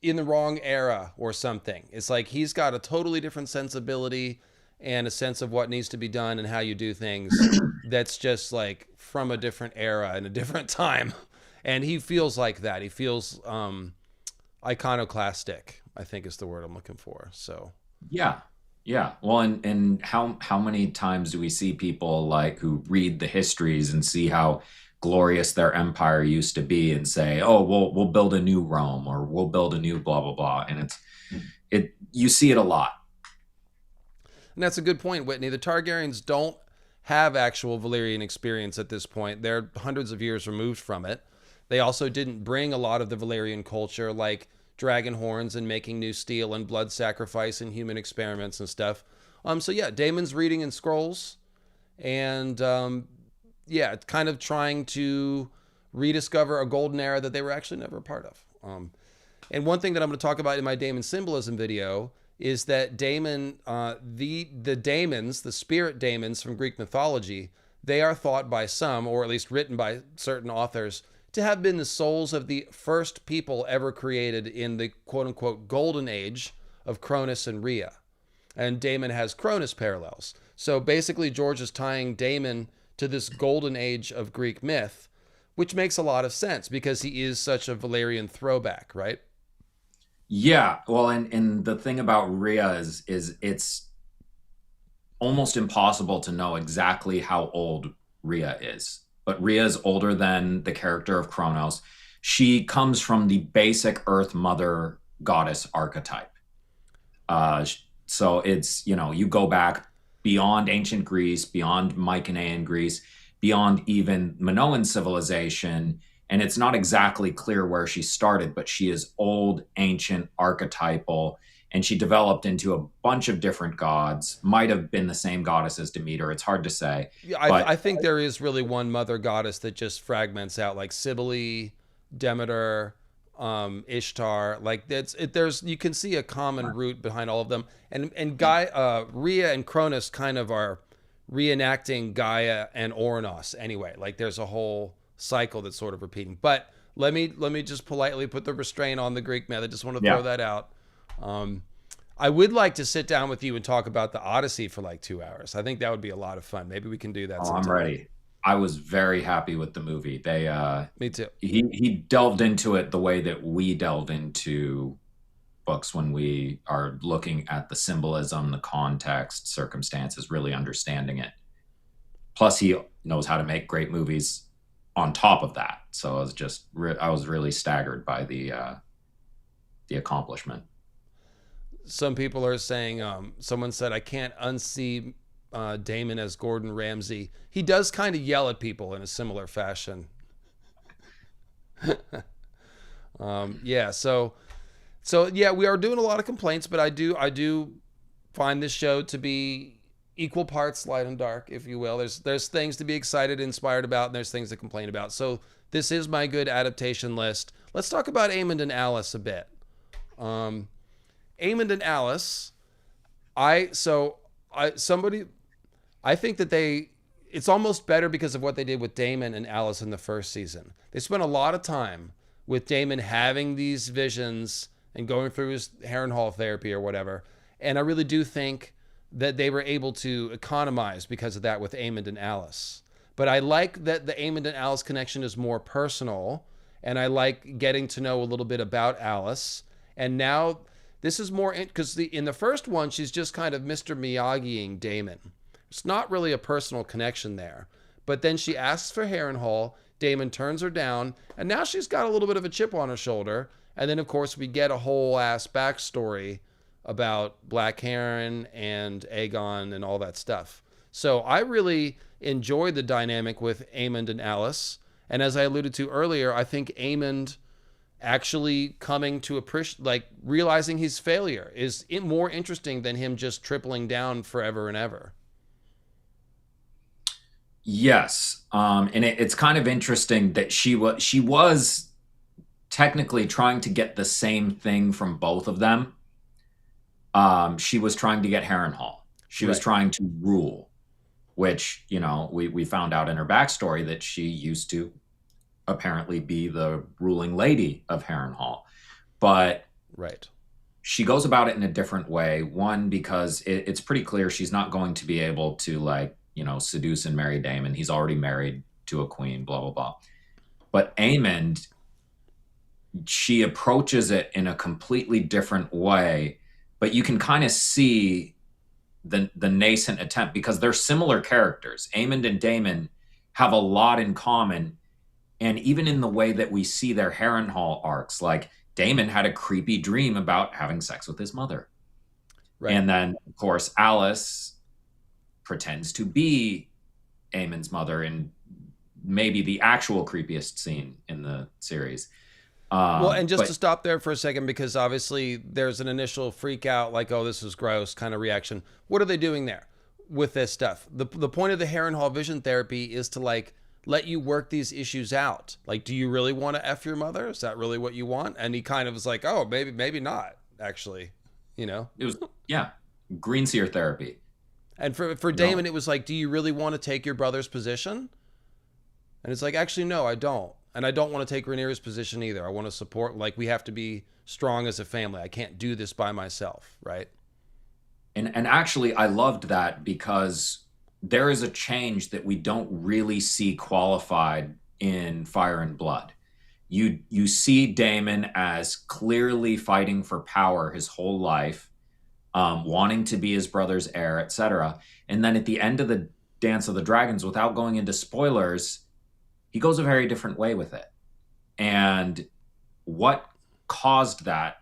in the wrong era or something. It's like he's got a totally different sensibility and a sense of what needs to be done and how you do things that's just like from a different era and a different time. And he feels like that. He feels iconoclastic, I think is the word I'm looking for. So Yeah. Yeah. Well, and how many times do we see people like who read the histories and see how glorious their empire used to be and say, "Oh, we'll build a new Rome or we'll build a new blah blah blah." And it you see it a lot. and that's a good point, Whitney. The Targaryens don't have actual Valyrian experience at this point. They're hundreds of years removed from it. They also didn't bring a lot of the Valyrian culture, like dragon horns and making new steel and blood sacrifice and human experiments and stuff. So yeah, Damon's reading in scrolls, and yeah, kind of trying to rediscover a golden era that they were actually never a part of. And one thing that I'm going to talk about in my Daemon symbolism video is that Daemon, the daemons, the spirit daemons from Greek mythology, they are thought by some, or at least written by certain authors, to have been the souls of the first people ever created in the quote unquote golden age of Cronus and Rhea. and Damon has Cronus parallels. So basically, George is tying Damon to this golden age of Greek myth, which makes a lot of sense because he is such a Valerian throwback, right? Yeah, well, and the thing about Rhea is it's almost impossible to know exactly how old Rhea is. But Rhea is older than the character of Kronos. She comes from the basic Earth Mother goddess archetype. Uh, so it's, you go back beyond ancient Greece, beyond Mycenaean Greece, beyond even Minoan civilization. And it's not exactly clear where she started, but she is old, ancient, archetypal, and she developed into a bunch of different gods. Might have been the same goddess as Demeter. It's hard to say. Yeah, I But think there is really one mother goddess that just fragments out, like Cybele, Demeter, Ishtar. Like there's you can see a common root behind all of them. And Rhea and Cronus kind of are reenacting Gaia and Oranos anyway. Like there's a whole cycle that's sort of repeating. But let me just politely put the restraint on the Greek myth. I just want to yeah, throw that out. Um, I would like to sit down with you and talk about the Odyssey for like 2 hours. I think that would be a lot of fun. Maybe we can do that oh, I'm sometime. ready. I was very happy with the movie. Me too. He delved into it the way that we delved into books when we are looking at the symbolism, the context, circumstances, really understanding it. Plus, he knows how to make great movies on top of that. So I was really staggered by the accomplishment. Some people are saying, someone said, I can't unsee Damon as Gordon Ramsay. He does kind of yell at people in a similar fashion. Yeah, so yeah, we are doing a lot of complaints, but I do find this show to be equal parts light and dark, if you will. There's things to be excited, inspired about, and there's things to complain about. So this is my good adaptation list. Let's talk about Aemond and Alice a bit. Um, Aemond and Alice, somebody I think that it's almost better because of what they did with Damon and Alice in the first season. They spent a lot of time with Damon having these visions and going through his Harrenhal therapy or whatever. And I really do think that they were able to economize because of that with Aemond and Alice. But I like that the Aemond and Alice connection is more personal, and I like getting to know a little bit about Alice. And now this is more because in the first one, she's just kind of Mr. Miyagiing Damon. It's not really a personal connection there. But then she asks for Harrenhal. Damon turns her down, and now she's got a little bit of a chip on her shoulder. And then, of course, we get a whole ass backstory about Black Heron and Aegon and all that stuff. So I really enjoyed the dynamic with Aemond and Alice. And as I alluded to earlier, I think Aemond actually coming to appreciate, like realizing his failure is more interesting than him just tripling down forever and ever. Yes, and it's kind of interesting that she was technically trying to get the same thing from both of them. She was trying to get Harrenhal. She was Right. trying to rule, which we found out in her backstory that she used to apparently be the ruling lady of Harrenhal, but Right. she goes about it in a different way. One, because it's pretty clear she's not going to be able to seduce and marry Daemon. He's already married to a queen, blah, blah, blah. But Aemond, she approaches it in a completely different way, but you can kind of see the nascent attempt because they're similar characters. Aemond and Daemon have a lot in common. And even in the way that we see their Harrenhal arcs, like Daemon had a creepy dream about having sex with his mother. Right. And then, of course, Alice pretends to be Aemon's mother in maybe the actual creepiest scene in the series. Well, and just But to stop there for a second, because obviously there's an initial freak out, like, oh, this is gross kind of reaction. What are they doing there with this stuff? The point of the Harrenhal vision therapy is to like let you work these issues out. Like, do you really want to F your mother? Is that really what you want? And he kind of was like, oh, maybe not, actually, you know? it was, yeah, green seer therapy. And for No, Damon, it was like, do you really want to take your brother's position? And it's like, actually, no, I don't. And I don't want to take Rhaenyra's position either. I want to support, like, we have to be strong as a family. I can't do this by myself, right? And actually, I loved that because there is a change that we don't really see qualified in Fire and Blood. You see Damon as clearly fighting for power his whole life, wanting to be his brother's heir, etc. And then at the end of the Dance of the Dragons, without going into spoilers, he goes a very different way with it. And what caused that,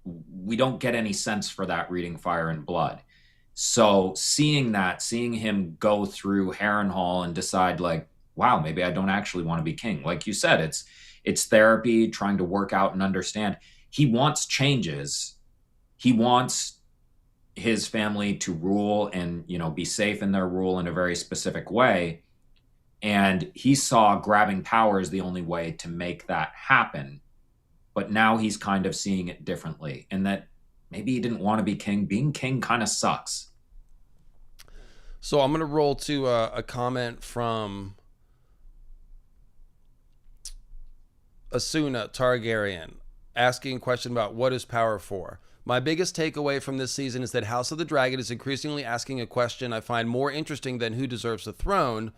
we don't get any sense for that reading Fire and Blood. So seeing that, seeing him go through Harrenhal and decide like, wow, maybe I don't actually want to be king. Like you said, it's therapy, trying to work out and understand. He wants changes. He wants his family to rule and, be safe in their rule in a very specific way. And he saw grabbing power as the only way to make that happen. But now he's kind of seeing it differently, and that maybe he didn't want to be king. Being king kind of sucks. So I'm going to roll to a comment from Asuna Targaryen asking a question about what is power for. My biggest takeaway from this season is that House of the Dragon is increasingly asking a question I find more interesting than who deserves the throne.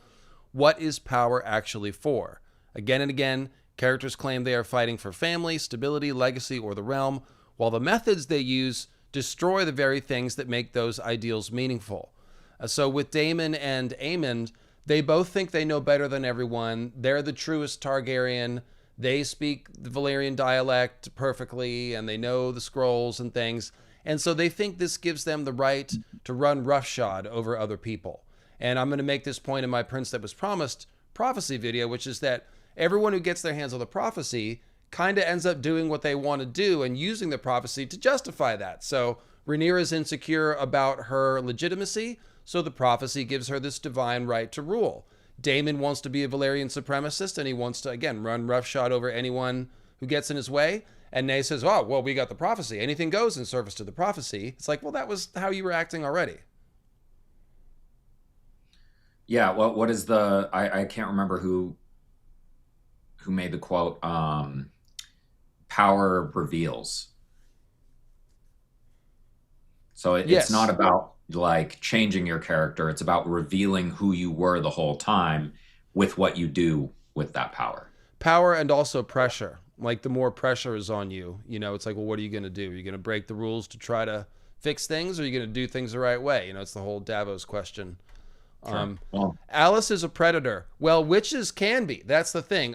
What is power actually for? Again and again, characters claim they are fighting for family, stability, legacy, or the realm, while the methods they use destroy the very things that make those ideals meaningful. So with Daemon and Aemond, they both think they know better than everyone. They're the truest Targaryen. They speak the Valyrian dialect perfectly, and they know the scrolls and things. And so they think this gives them the right to run roughshod over other people. And I'm going to make this point in my Prince That Was Promised prophecy video, which is that everyone who gets their hands on the prophecy kind of ends up doing what they want to do and using the prophecy to justify that. So Rhaenyra is insecure about her legitimacy, so the prophecy gives her this divine right to rule. Daemon wants to be a Valyrian supremacist, and he wants to, again, run roughshod over anyone who gets in his way. And Nay says, oh, well, we got the prophecy. Anything goes in service to the prophecy. It's like, well, that was how you were acting already. Yeah. Well, what is the? I can't remember who made the quote. Power reveals. So it's not Yes. about like changing your character. It's about revealing who you were the whole time with what you do with that power. Power and also pressure. Like the more pressure is on you, it's like, well, what are you going to do? Are you going to break the rules to try to fix things, or are you going to do things the right way? It's the whole Davos question. Sure. Well, Alice is a predator. Well, witches can be. That's the thing.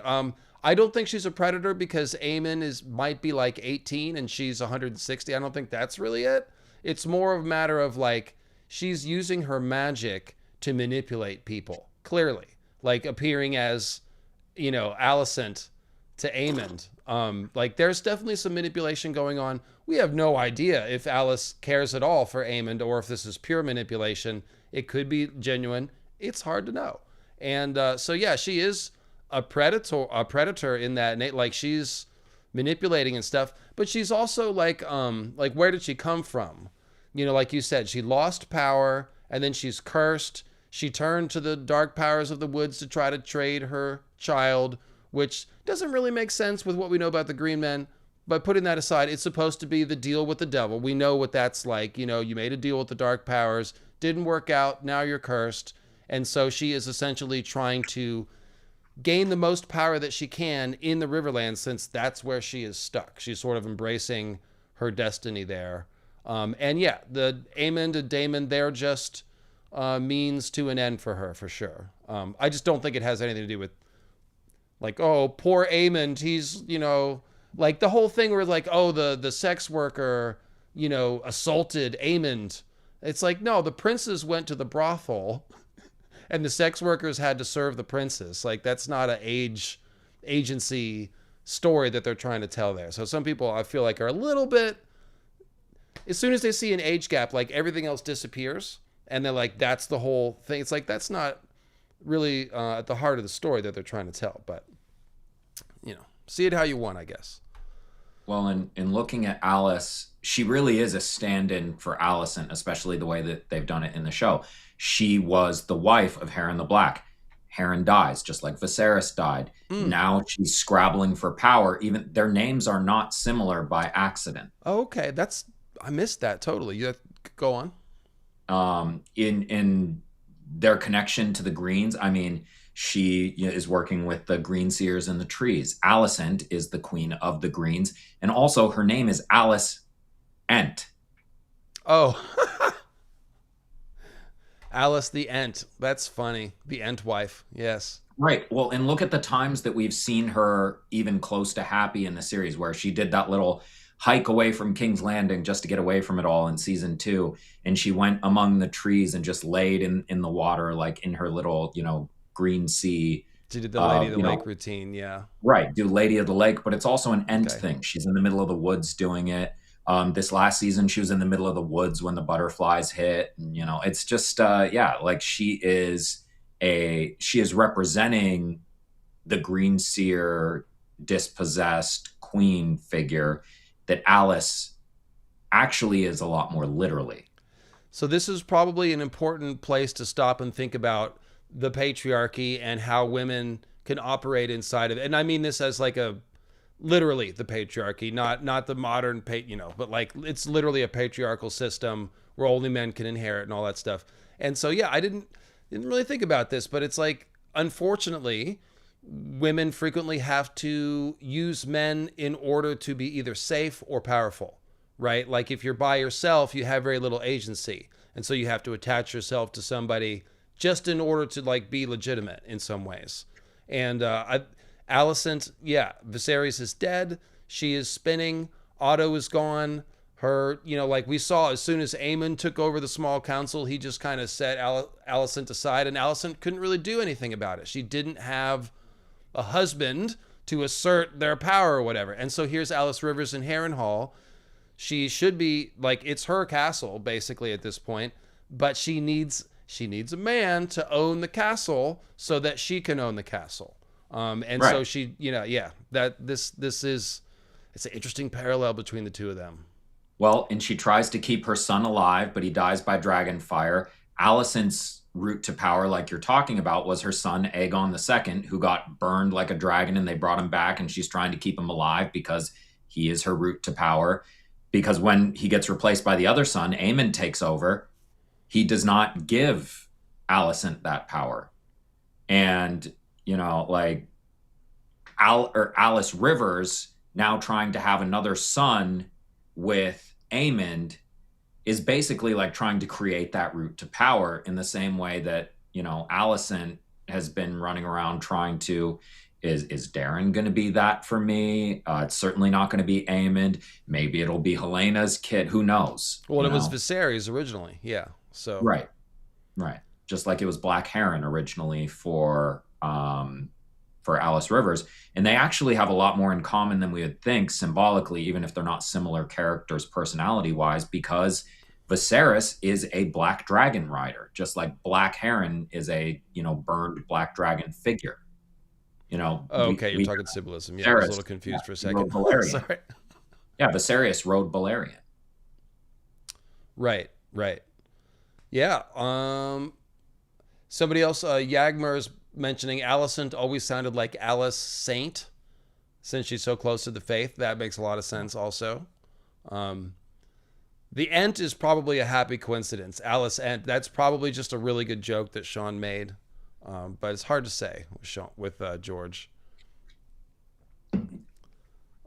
I don't think she's a predator because Aemon might be like 18 and she's 160. I don't think that's really it. It's more of a matter of like she's using her magic to manipulate people. Clearly, like appearing as, Alicent to Aemond. Like there's definitely some manipulation going on. We have no idea if Alice cares at all for Aemond or if this is pure manipulation. It could be genuine. It's hard to know. And so yeah, she is a predator in that, like she's manipulating and stuff. But she's also like where did she come from? Like you said, she lost power and then she's cursed. She turned to the dark powers of the woods to try to trade her child, which doesn't really make sense with what we know about the Green Men. But putting that aside, it's supposed to be the deal with the devil. We know what that's like. You made a deal with the dark powers, didn't work out, now you're cursed. And so she is essentially trying to gain the most power that she can in the Riverlands, since that's where she is stuck. She's sort of embracing her destiny there. And yeah, the Aemond and Daemon, they're just means to an end for her, for sure. I just don't think it has anything to do with like, oh, poor Aemond, he's, like the whole thing where like, oh, the sex worker, assaulted Aemond. It's like, no, the princes went to the brothel and the sex workers had to serve the princes. Like that's not an agency story that they're trying to tell there. So some people I feel like are a little bit, as soon as they see an age gap, like everything else disappears. And they're like, that's the whole thing. It's like, that's not really at the heart of the story that they're trying to tell. But, see it how you want, I guess. well, in looking at Alice, she really is a stand-in for Alicent, especially the way that they've done it in the show. She was the wife of Harren the Black. Harren dies, just like Viserys died. Mm. Now she's scrabbling for power. Even their names are not similar by accident. Oh, okay. I missed that totally. You go on. In their connection to the greens. I mean, she is working with the green seers and the trees. Alicent is the queen of the greens, and also her name is Alice Ent. Oh, Alice the Ent. That's funny. The Ent wife. Yes. Right. Well, and look at the times that we've seen her even close to happy in the series, where she did that little hike away from King's Landing just to get away from it all in season 2, and she went among the trees and just laid in the water, like in her little green sea. She did the Lady of the You Lake know, routine. Yeah. right, do Lady of the Lake, but it's also an Ent Okay. thing. She's in the middle of the woods doing it. This last season, she was in the middle of the woods when the butterflies hit. And, it's just, yeah, like she is representing the green seer, dispossessed queen figure that Alice actually is a lot more literally. So this is probably an important place to stop and think about the patriarchy and how women can operate inside of it. And I mean this as like a literally the patriarchy, not the modern but like it's literally a patriarchal system where only men can inherit and all that stuff. And so yeah, I didn't really think about this, but it's like unfortunately women frequently have to use men in order to be either safe or powerful, right? Like if you're by yourself, you have very little agency. And so you have to attach yourself to somebody just in order to like be legitimate in some ways. And Alicent, yeah, Viserys is dead. She is spinning. Otto is gone. Her, like we saw as soon as Aemon took over the small council, he just kind of set Alicent aside, and Alicent couldn't really do anything about it. She didn't have a husband to assert their power or whatever. And so here's Alice Rivers in Harrenhal. She should be like it's her castle basically at this point, but she needs a man to own the castle so that she can own the castle. And Right. so she, yeah, that this is it's an interesting parallel between the two of them. Well, and she tries to keep her son alive, but he dies by dragon fire. Alicent's route to power, like you're talking about, was her son Aegon II, who got burned like a dragon, and they brought him back, and she's trying to keep him alive because he is her route to power. Because when he gets replaced by the other son, Aemon takes over. He does not give Alicent that power, and like Alice Rivers now trying to have another son with Aemond is basically like trying to create that route to power in the same way that Alicent has been running around trying to. Is Darren going to be that for me? It's certainly not going to be Aemond. Maybe it'll be Helena's kid. Who knows? Well, it was Viserys originally, yeah. So Right, right. Just like it was Black Heron originally for Alice Rivers, and they actually have a lot more in common than we would think symbolically, even if they're not similar characters personality wise, because Viserys is a black dragon rider, just like Black Heron is a burned black dragon figure. oh, okay, you're We talking symbolism. Yeah, I was a Viserys, little confused for a he rode second. Valerian. Sorry. Yeah, Viserys rode Valerian. Right, right. Yeah. Somebody else, Yagmar's mentioning Alicent always sounded like Alice Saint, since she's so close to the faith. That makes a lot of sense. Also, the Ent is probably a happy coincidence. Alice Ent. That's probably just a really good joke that Sean made, but it's hard to say with George.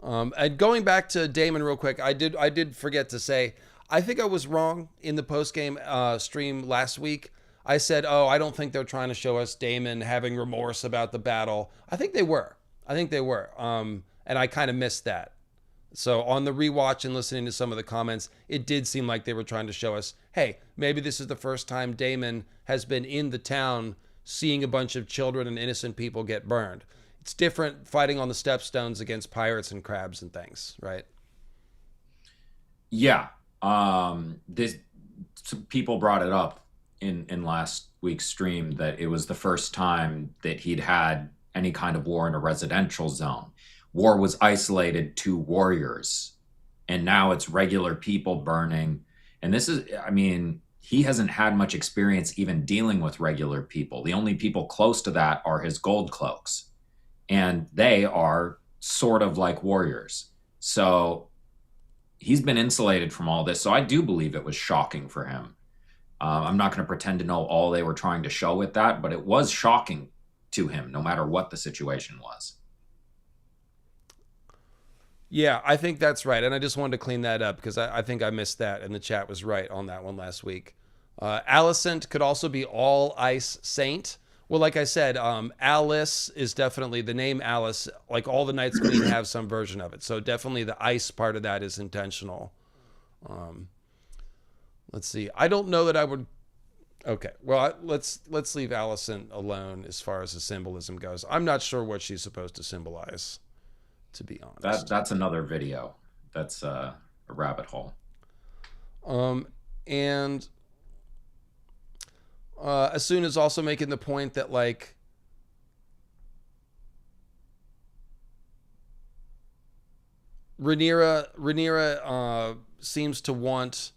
And going back to Damon real quick, I did forget to say I think I was wrong in the post game stream last week. I said, "Oh, I don't think they're trying to show us Damon having remorse about the battle." I think they were. I think they were. And I kind of missed that. So on the rewatch and listening to some of the comments, it did seem like they were trying to show us, "Hey, maybe this is the first time Damon has been in the town, seeing a bunch of children and innocent people get burned." It's different fighting on the stepstones against pirates and crabs and things, right? Yeah. This some people brought it up in last week's stream that it was the first time that he'd had any kind of war in a residential zone. War was isolated to warriors, and now it's regular people burning. And this is, I mean, he hasn't had much experience even dealing with regular people. The only people close to that are his gold cloaks, and they are sort of like warriors. So he's been insulated from all this. So I do believe it was shocking for him I'm not going to pretend to know all they were trying to show with that, but it was shocking to him, no matter what the situation was. Yeah, I think that's right. And I just wanted to clean that up because I think I missed that, and the chat was right on that one last week. Alicent could also be All Ice Saint. Well, like I said, Alice is definitely the name Alice. Like all the Night's Queen have some version of it. So definitely the ice part of that is intentional. Um, let's see. I don't know that I would. Okay, well, let's leave Alicent alone as far as the symbolism goes. I'm not sure what she's supposed to symbolize, to be honest. That's another video. That's a rabbit hole. And Asuna is also making the point that like Rhaenyra seems to want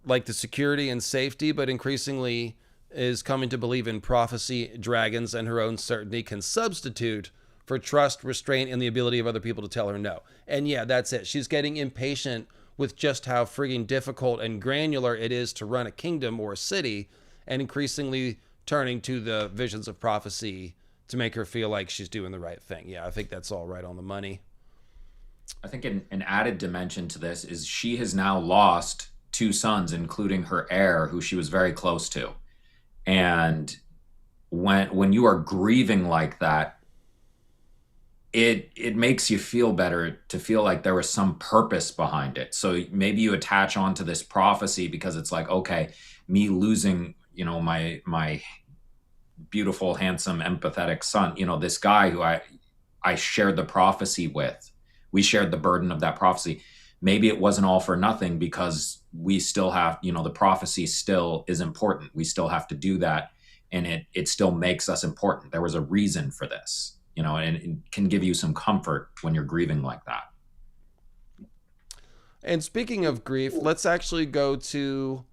like the security and safety, but increasingly is coming to believe in prophecy, dragons, and her own certainty can substitute for trust, restraint, and the ability of other people to tell her no. And yeah, that's it. She's getting impatient with just how frigging difficult and granular it is to run a kingdom or a city, and increasingly turning to the visions of prophecy to make her feel like she's doing the right thing. Yeah, I think that's all right on the money. I think an added dimension to this is she has now lost two sons, including her heir, who she was very close to. And when you are grieving like that, it makes you feel better to feel like there was some purpose behind it. So maybe you attach onto this prophecy because it's like, okay, me losing, my beautiful, handsome, empathetic son, this guy who I shared the prophecy with. We shared the burden of that prophecy. Maybe it wasn't all for nothing because we still have, the prophecy still is important. We still have to do that. And it still makes us important. There was a reason for this, and it can give you some comfort when you're grieving like that. And speaking of grief, let's actually go to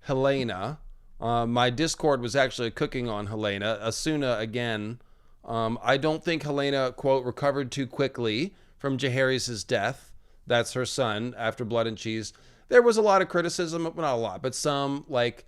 Helena. My Discord was actually cooking on Helena. Asuna again. I don't think Helena, quote, recovered too quickly from Jaehaerys' death. That's her son after Blood and Cheese. There was a lot of criticism, well, not a lot, but some, like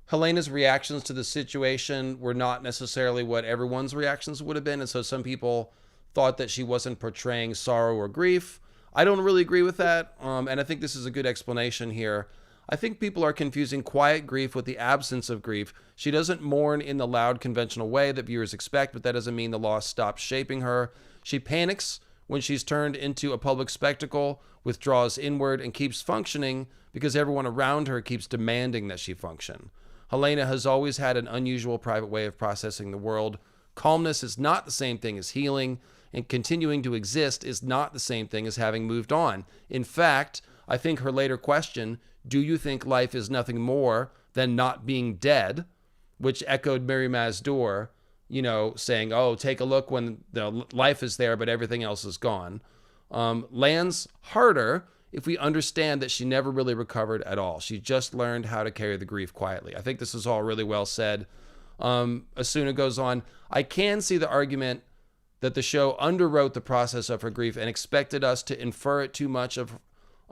Helena's reactions to the situation were not necessarily what everyone's reactions would have been. And so some people thought that she wasn't portraying sorrow or grief. I don't really agree with that. And I think this is a good explanation here. I think people are confusing quiet grief with the absence of grief. She doesn't mourn in the loud, conventional way that viewers expect, but that doesn't mean the loss stops shaping her. She panics when she's turned into a public spectacle, withdraws inward, and keeps functioning because everyone around her keeps demanding that she function. Helena has always had an unusual private way of processing the world. Calmness is not the same thing as healing, and continuing to exist is not the same thing as having moved on. In fact, I think her later question, do you think life is nothing more than not being dead, which echoed Mary Mazdoor, saying, oh, take a look when the life is there, but everything else is gone, lands harder if we understand that she never really recovered at all. She just learned how to carry the grief quietly. I think this is all really well said. Asuna goes on, I can see the argument that the show underwrote the process of her grief and expected us to infer too much of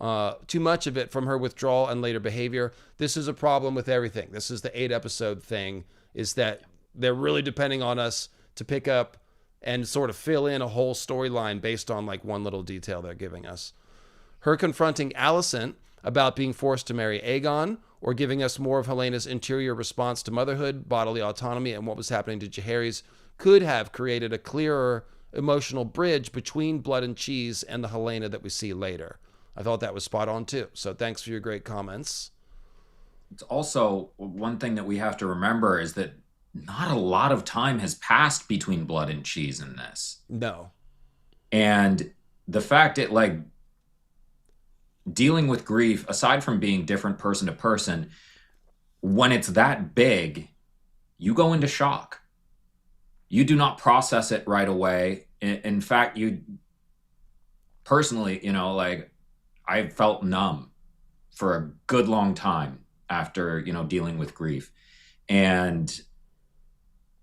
it from her withdrawal and later behavior. This is a problem with everything. This is the 8-episode thing, is that they're really depending on us to pick up and sort of fill in a whole storyline based on like one little detail they're giving us. Her confronting Alicent about being forced to marry Aegon, or giving us more of Helena's interior response to motherhood, bodily autonomy, and what was happening to Jaehaerys, could have created a clearer emotional bridge between Blood and Cheese and the Helena that we see later. I thought that was spot on too. So thanks for your great comments. It's also one thing that we have to remember is that not a lot of time has passed between Blood and Cheese in this. No. And the fact that like dealing with grief, aside from being different person to person, when it's that big, you go into shock. You do not process it right away. In fact, you personally, like I felt numb for a good long time after, dealing with grief. And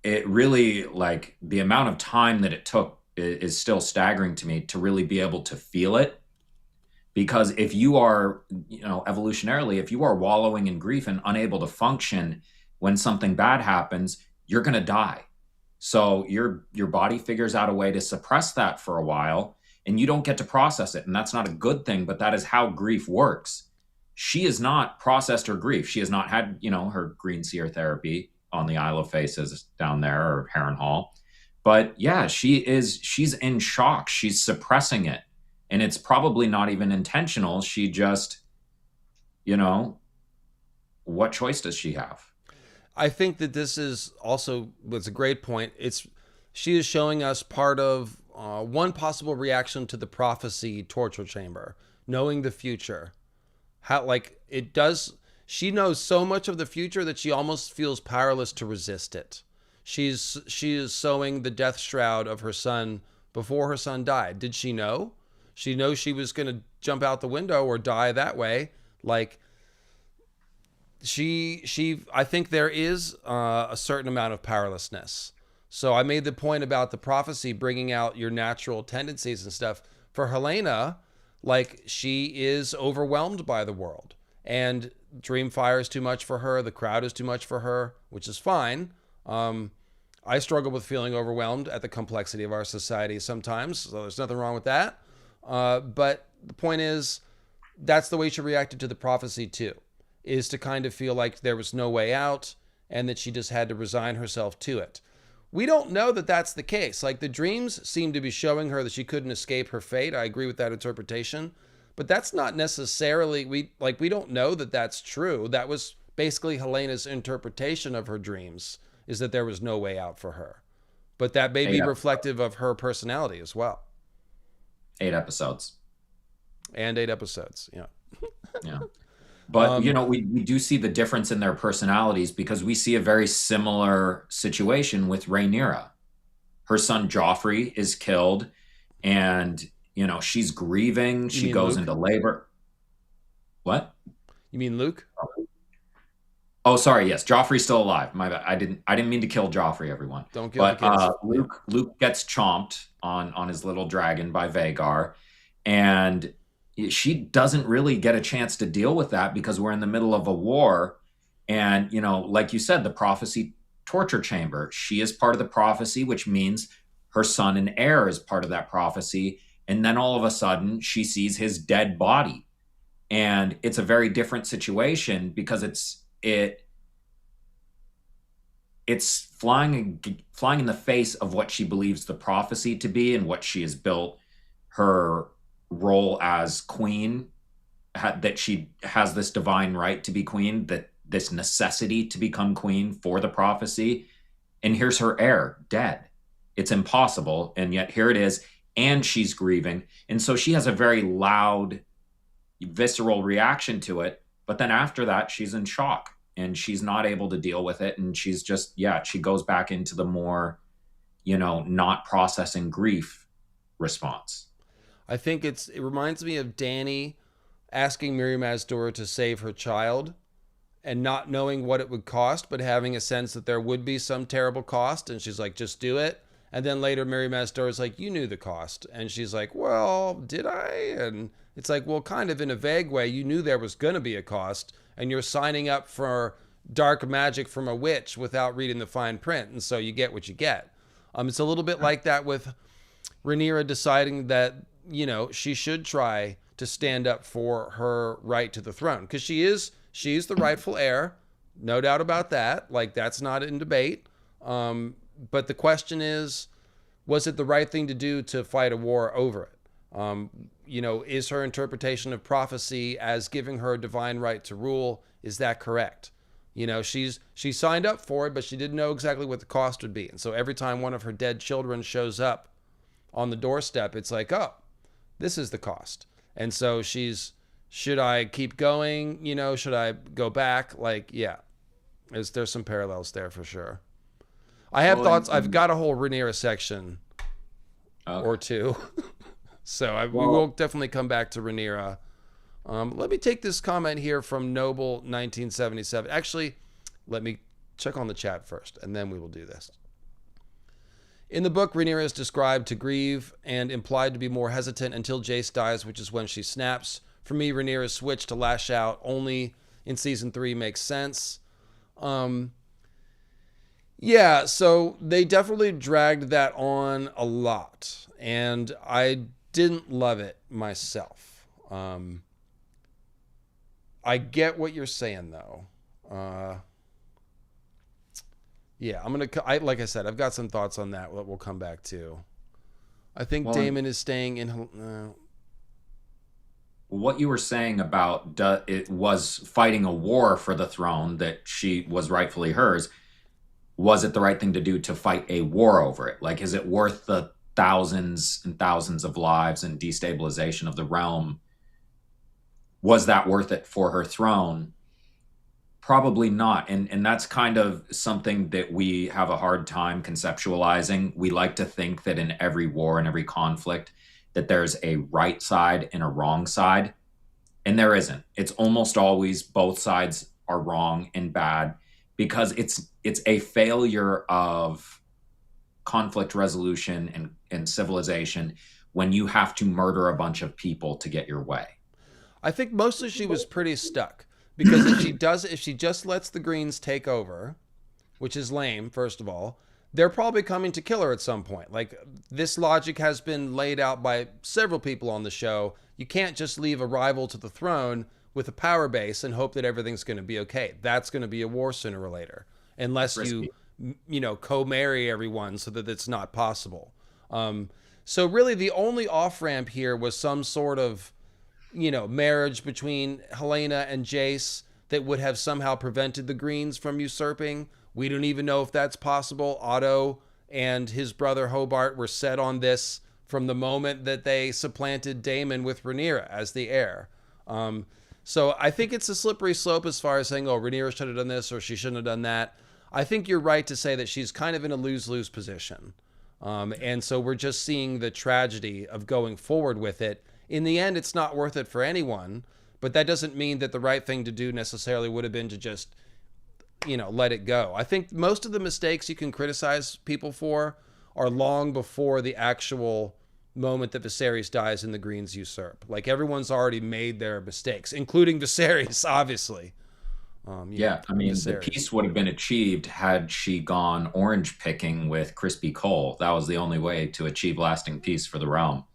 it really, like, the amount of time that it took is still staggering to me to really be able to feel it. Because if you are, evolutionarily, if you are wallowing in grief and unable to function when something bad happens, you're going to die. So your body figures out a way to suppress that for a while, and you don't get to process it. And that's not a good thing, but that is how grief works. She has not processed her grief. She has not had, her green seer therapy on the Isle of Faces down there, or Harrenhal. But yeah, she's in shock. She's suppressing it. And it's probably not even intentional. She just, you know, what choice does she have? I think that this is also was a great point. She is showing us part of one possible reaction to the prophecy torture chamber, knowing the future. How like it does. She knows so much of the future that she almost feels powerless to resist it. She is sowing the death shroud of her son before her son died. Did she know? She knows she was going to jump out the window or die that way. Like I think there is a certain amount of powerlessness. So I made the point about the prophecy bringing out your natural tendencies and stuff. For Helena, like she is overwhelmed by the world, and Dreamfire is too much for her. The crowd is too much for her, which is fine. I struggle with feeling overwhelmed at the complexity of our society sometimes, so there's nothing wrong with that. But the point is, that's the way she reacted to the prophecy too, is to kind of feel like there was no way out and that she just had to resign herself to it. We don't know that that's the case. Like the dreams seem to be showing her that she couldn't escape her fate. I agree with that interpretation, but that's not necessarily, we don't know that that's true. That was basically Helena's interpretation of her dreams, is that there was no way out for her. But that may be reflective of her personality as well. 8 episodes. And 8 episodes, yeah. Yeah. But, we do see the difference in their personalities, because we see a very similar situation with Rhaenyra. Her son Joffrey is killed, and, she's grieving. She goes into labor. What? You mean Luke? Oh, sorry. Yes, Joffrey's still alive. My bad. I didn't mean to kill Joffrey, everyone. Don't kill the kids. Luke gets chomped on his little dragon by Vhagar, and she doesn't really get a chance to deal with that because we're in the middle of a war. And, like you said, the prophecy torture chamber, she is part of the prophecy, which means her son and heir is part of that prophecy. And then all of a sudden she sees his dead body. And it's a very different situation because it's flying in the face of what she believes the prophecy to be and what she has built her role as queen, that she has this divine right to be queen, that this necessity to become queen for the prophecy. And here's her heir dead. It's impossible. And yet here it is. And she's grieving. And so she has a very loud, visceral reaction to it. But then after that, she's in shock and she's not able to deal with it. And she's just, she goes back into the more, not processing grief response. I think it reminds me of Dany asking Miriam Azdor to save her child and not knowing what it would cost, but having a sense that there would be some terrible cost. And she's like, just do it. And then later Miriam Azdor is like, you knew the cost. And she's like, well, did I? And it's like, well, kind of in a vague way, you knew there was going to be a cost and you're signing up for dark magic from a witch without reading the fine print. And so you get what you get. It's a little bit like that with Rhaenyra deciding that, she should try to stand up for her right to the throne, because she's the rightful heir, no doubt about that. Like, that's not in debate. But the question is, was it the right thing to do to fight a war over it? Is her interpretation of prophecy as giving her a divine right to rule, is that correct? She signed up for it, but she didn't know exactly what the cost would be. And so every time one of her dead children shows up on the doorstep, it's like, oh, this is the cost. And so should I keep going? Should I go back? Like, yeah, there's some parallels there for sure. I have thoughts. I've got a whole Rhaenyra section or two. So we will definitely come back to Rhaenyra. Let me take this comment here from Noble1977. Actually, let me check on the chat first, and then we will do this. In the book, Rhaenyra is described to grieve and implied to be more hesitant until Jace dies, which is when she snaps. For me, Rhaenyra's switch to lash out only in season 3 makes sense. Yeah, so they definitely dragged that on a lot, and I didn't love it myself. I get what you're saying, though. Yeah, like I said, I've got some thoughts on that we'll come back to. I think Well, Daemon is staying in. what you were saying about it was fighting a war for the throne that she was rightfully hers. Was it the right thing to do to fight a war over it? Like, is it worth the thousands and thousands of lives and destabilization of the realm? Was that worth it for her throne? Probably not. And that's kind of something that we have a hard time conceptualizing. We like to think that in every war and every conflict that there's a right side and a wrong side, and there isn't. It's almost always both sides are wrong and bad, because it's a failure of conflict resolution and civilization when you have to murder a bunch of people to get your way. I think mostly she was pretty stuck, because if she just lets the Greens take over, which is lame, first of all, they're probably coming to kill her at some point. Like, this logic has been laid out by several people on the show. You can't just leave a rival to the throne with a power base and hope that everything's going to be okay. That's going to be a war sooner or later, unless Risky. you co-marry everyone so that it's not possible. So really the only off-ramp here was some sort of, marriage between Helena and Jace that would have somehow prevented the Greens from usurping. We don't even know if that's possible. Otto and his brother Hobart were set on this from the moment that they supplanted Daemon with Rhaenyra as the heir. So I think it's a slippery slope as far as saying, oh, Rhaenyra should have done this or she shouldn't have done that. I think you're right to say that she's kind of in a lose-lose position. And so we're just seeing the tragedy of going forward with it. In the end, it's not worth it for anyone, but that doesn't mean that the right thing to do necessarily would have been to just, let it go. I think most of the mistakes you can criticize people for are long before the actual moment that Viserys dies and the Greens usurp. Like, everyone's already made their mistakes, including Viserys, obviously. Yeah, I mean, the Viserys. peace would have been achieved had she gone orange picking with Crispy Cole. That was the only way to achieve lasting peace for the realm.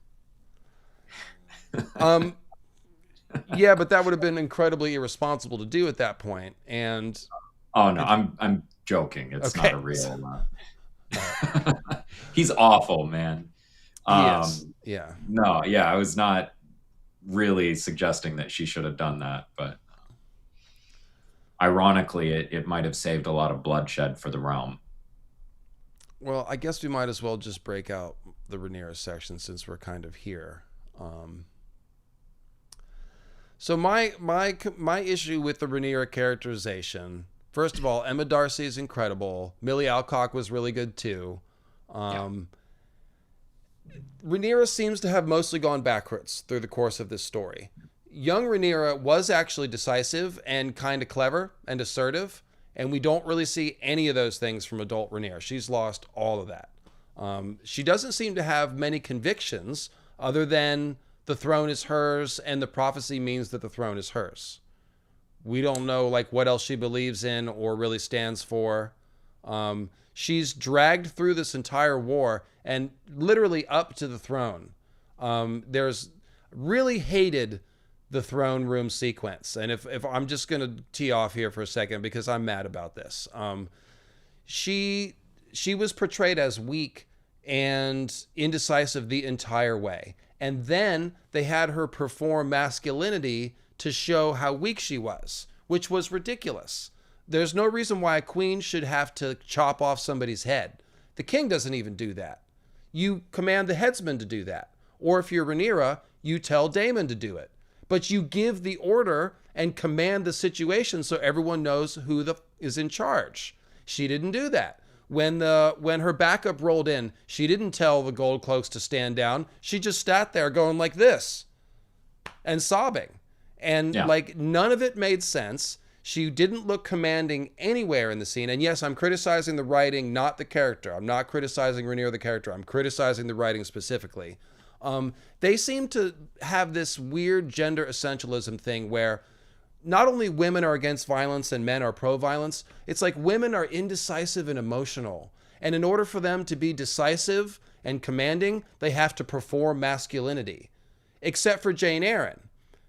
Yeah, but that would have been incredibly irresponsible to do at that point. And Oh no, I'm joking. It's okay, not a real. He's awful, man. he is. Yeah. No, yeah, I was not really suggesting that she should have done that, but ironically, it might have saved a lot of bloodshed for the realm. Well, I guess we might as well just break out the Rhaenyra section since we're kind of here. So my issue with the Rhaenyra characterization, first of all, Emma Darcy is incredible. Millie Alcock was really good too. Rhaenyra seems to have mostly gone backwards through the course of this story. Young Rhaenyra was actually decisive and kind of clever and assertive, and we don't really see any of those things from adult Rhaenyra. She's lost all of that. She doesn't seem to have many convictions other than the throne is hers and the prophecy means that the throne is hers. We don't know what else she believes in or really stands for. She's dragged through this entire war and literally up to the throne. There's really hated the throne room sequence. And if I'm just going to tee off here for a second because I'm mad about this. She was portrayed as weak and indecisive the entire way. And then they had her perform masculinity to show how weak she was, which was ridiculous. There's no reason why a queen should have to chop off somebody's head. The king doesn't even do that. You command the headsman to do that. Or if you're Rhaenyra, you tell Daemon to do it. But you give the order and command the situation so everyone knows who is in charge. She didn't do that. When her backup rolled in, she didn't tell the gold cloaks to stand down. She just sat there going like this and sobbing. And none of it made sense. She didn't look commanding anywhere in the scene. And yes, I'm criticizing the writing, not the character. I'm not criticizing Rhaenyra the character. I'm criticizing the writing specifically. They seem to have this weird gender essentialism thing where not only women are against violence and men are pro violence, it's like women are indecisive and emotional. And in order for them to be decisive and commanding, they have to perform masculinity. Except for Jane Eyre.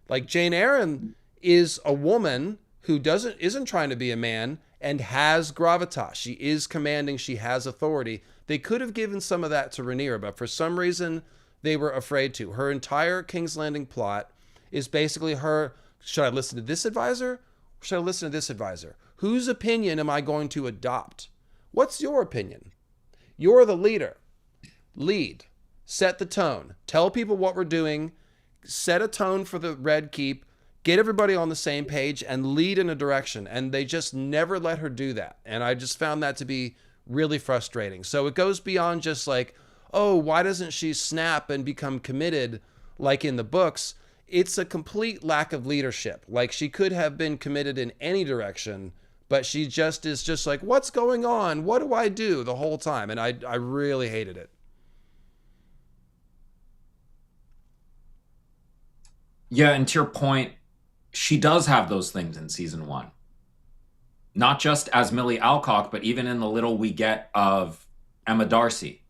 Like Jane Eyre is a woman who isn't trying to be a man and has gravitas. She is commanding, she has authority. They could have given some of that to Rhaenyra, but for some reason they were afraid to. Her entire King's Landing plot is basically her, should I listen to this advisor? Or should I listen to this advisor? Whose opinion am I going to adopt? What's your opinion? You're the leader. Lead. Set the tone. Tell people what we're doing. Set a tone for the Red Keep. Get everybody on the same page and lead in a direction. And they just never let her do that. And I just found that to be really frustrating. So it goes beyond just like, oh, why doesn't she snap and become committed like in the books? It's a complete lack of leadership. Like she could have been committed in any direction, but she just is just like, what's going on? What do I do the whole time? And I really hated it. Yeah, and to your point, she does have those things in season one. Not just as Millie Alcock, but even in the little we get of Emma Darcy.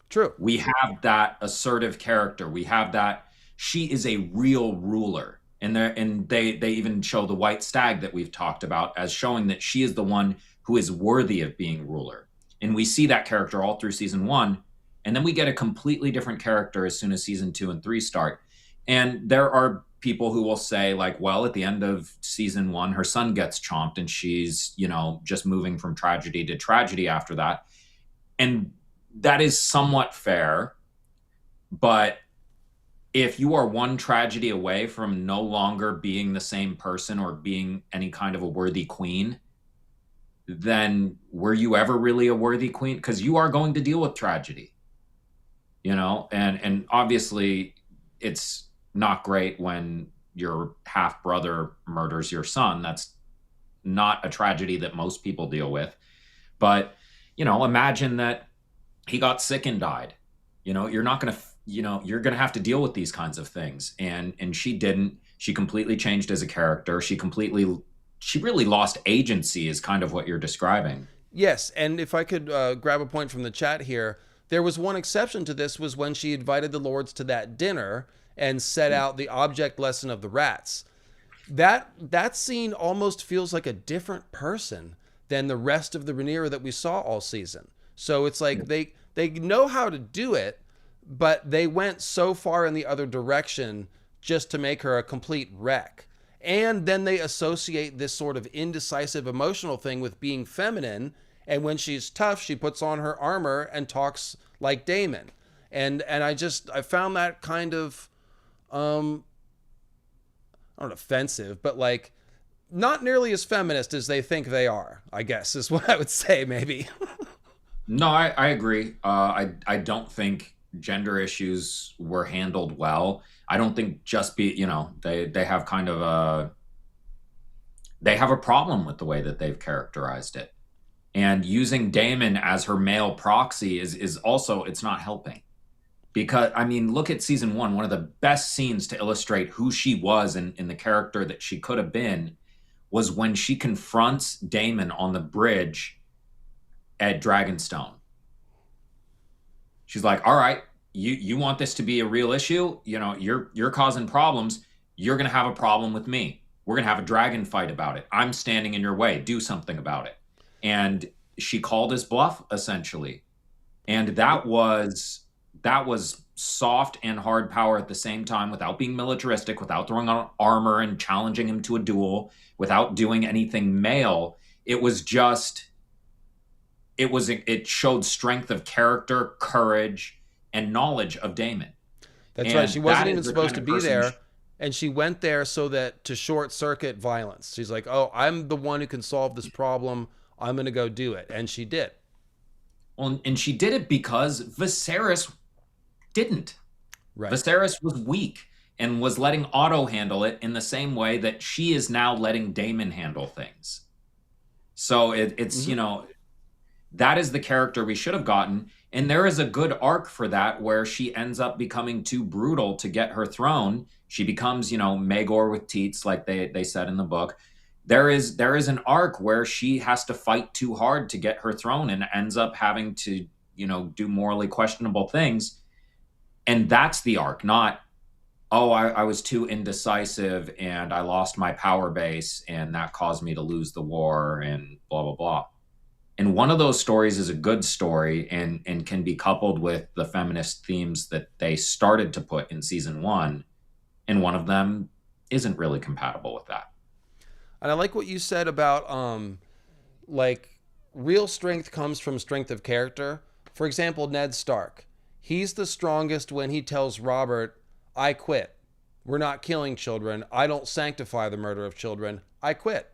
True. We have that assertive character. We have that she is a real ruler. And they even show the white stag that we've talked about as showing that she is the one who is worthy of being ruler. And we see that character all through season one. And then we get a completely different character as soon as season 2 and 3 start. And there are people who will say, like, well, at the end of season 1, her son gets chomped and she's, just moving from tragedy to tragedy after that. And that is somewhat fair. But if you are one tragedy away from no longer being the same person or being any kind of a worthy queen, then were you ever really a worthy queen? Because you are going to deal with tragedy, and obviously it's not great when your half brother murders your son. That's not a tragedy that most people deal with. But, imagine that he got sick and died. You're not going to, you're going to have to deal with these kinds of things. And she didn't. She completely changed as a character. She really lost agency is kind of what you're describing. Yes, and if I could grab a point from the chat here, there was one exception to this was when she invited the lords to that dinner and set out the object lesson of the rats. That scene almost feels like a different person than the rest of the Rhaenyra that we saw all season. So it's like they know how to do it, but they went so far in the other direction just to make her a complete wreck. And then they associate this sort of indecisive emotional thing with being feminine. And when she's tough, she puts on her armor and talks like Daemon. And I found that kind of, I don't know, offensive, but like not nearly as feminist as they think they are, I guess is what I would say maybe. No, I agree. I don't think gender issues were handled well. I don't think they have kind of they have a problem with the way that they've characterized it. And using Daemon as her male proxy is also, it's not helping. Because, look at season 1, one of the best scenes to illustrate who she was and the character that she could have been was when she confronts Daemon on the bridge at Dragonstone. She's like, all right, you want this to be a real issue? You're causing problems. You're going to have a problem with me. We're going to have a dragon fight about it. I'm standing in your way. Do something about it. And she called his bluff, essentially. And that was soft and hard power at the same time, without being militaristic, without throwing on armor and challenging him to a duel, without doing anything male. It showed strength of character, courage, and knowledge of Daemon. That's right. She wasn't even supposed to be there. And she went there to short circuit violence. She's like, oh, I'm the one who can solve this problem. I'm going to go do it. And she did. Well, and she did it because Viserys didn't. Right. Viserys was weak. and was letting Otto handle it in the same way that she is now letting Damon handle things. So it's, Mm-hmm. that is the character we should have gotten. And there is a good arc for that where she ends up becoming too brutal to get her throne. She becomes, Magor with teats, like they said in the book. There is an arc where she has to fight too hard to get her throne and ends up having to, do morally questionable things. And that's the arc, not, oh, I was too indecisive and I lost my power base and that caused me to lose the war and blah, blah, blah. And one of those stories is a good story and can be coupled with the feminist themes that they started to put in season one. And one of them isn't really compatible with that. And I like what you said about like real strength comes from strength of character. For example, Ned Stark. He's the strongest when he tells Robert, "I quit. We're not killing children. I don't sanctify the murder of children. I quit.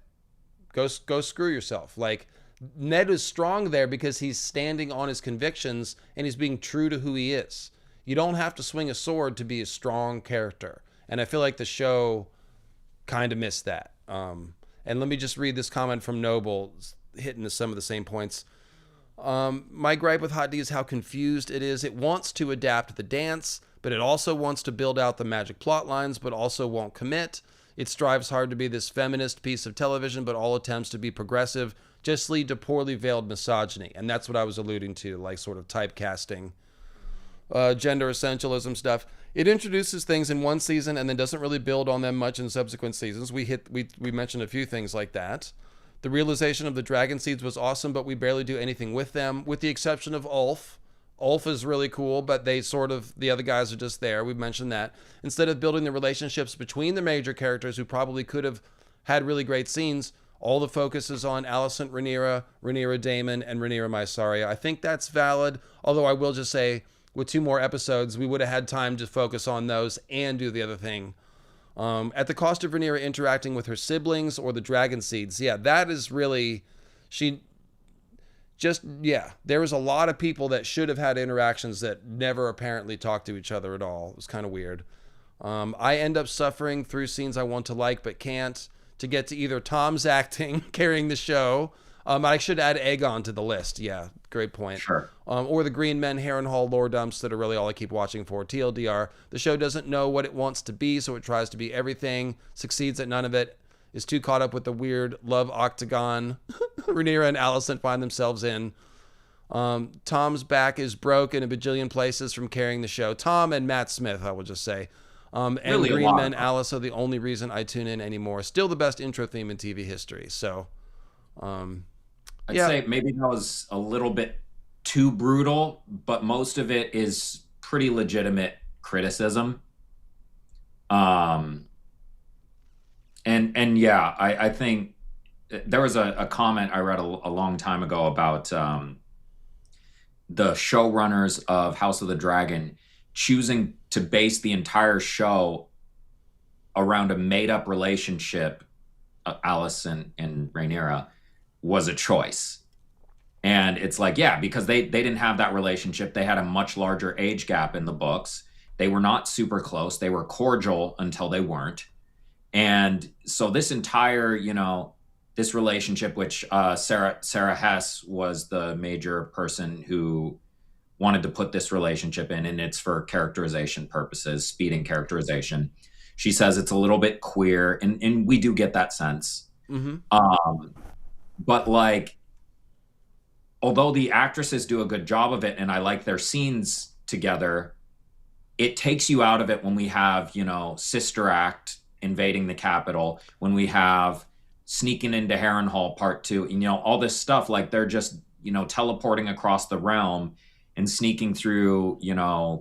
Go screw yourself." Like Ned is strong there because he's standing on his convictions and he's being true to who he is. You don't have to swing a sword to be a strong character. And I feel like the show kind of missed that. And let me just read this comment from Noble, hitting some of the same points. My gripe with Hot D is how confused it is. It wants to adapt the dance, but it also wants to build out the magic plot lines, but also won't commit. It strives hard to be this feminist piece of television, but all attempts to be progressive just lead to poorly veiled misogyny. And that's what I was alluding to, like sort of typecasting, gender essentialism stuff. It introduces things in one season and then doesn't really build on them much in subsequent seasons. We mentioned a few things like that. The realization of the dragon seeds was awesome, but we barely do anything with them, with the exception of Ulf. Ulf is really cool, but the other guys are just there. We've mentioned that. Instead of building the relationships between the major characters who probably could have had really great scenes, all the focus is on Alicent, Rhaenyra Daemon, and Rhaenyra Mysaria. I think that's valid, although I will just say, with 2 more episodes, we would have had time to focus on those and do the other thing. At the cost of Rhaenyra interacting with her siblings or the dragon seeds. Yeah, that is really... there was a lot of people that should have had interactions that never apparently talked to each other at all. It was kind of weird. I end up suffering through scenes I want to like but can't to get to either Tom's acting carrying the show. I should add Aegon to the list. Yeah, great point. Sure. Or the Green Men, Harrenhal lore dumps that are really all I keep watching for. TLDR, the show doesn't know what it wants to be, so it tries to be everything, succeeds at none of it, is too caught up with the weird love octagon Rhaenyra and Alicent find themselves in. Tom's back is broke in a bajillion places from carrying the show. Tom and Matt Smith, I will just say. And Really Green Men, Alice are the only reason I tune in anymore. Still the best intro theme in TV history. So, I'd say maybe that was a little bit too brutal, but most of it is pretty legitimate criticism. And yeah, I think there was a comment I read a long time ago about the showrunners of House of the Dragon choosing to base the entire show around a made-up relationship, Alicent and Rhaenyra, was a choice. And it's like, yeah, because they didn't have that relationship. They had a much larger age gap in the books. They were not super close. They were cordial until they weren't. And so this entire, this relationship, which Sarah Hess was the major person who wanted to put this relationship in, and it's for characterization purposes, speeding characterization. She says it's a little bit queer, and we do get that sense. Mm-hmm. But like, although the actresses do a good job of it, and I like their scenes together, it takes you out of it when we have, Sister Act invading the Capitol, when we have sneaking into Harrenhal Part 2, all this stuff, like they're just, teleporting across the realm and sneaking through,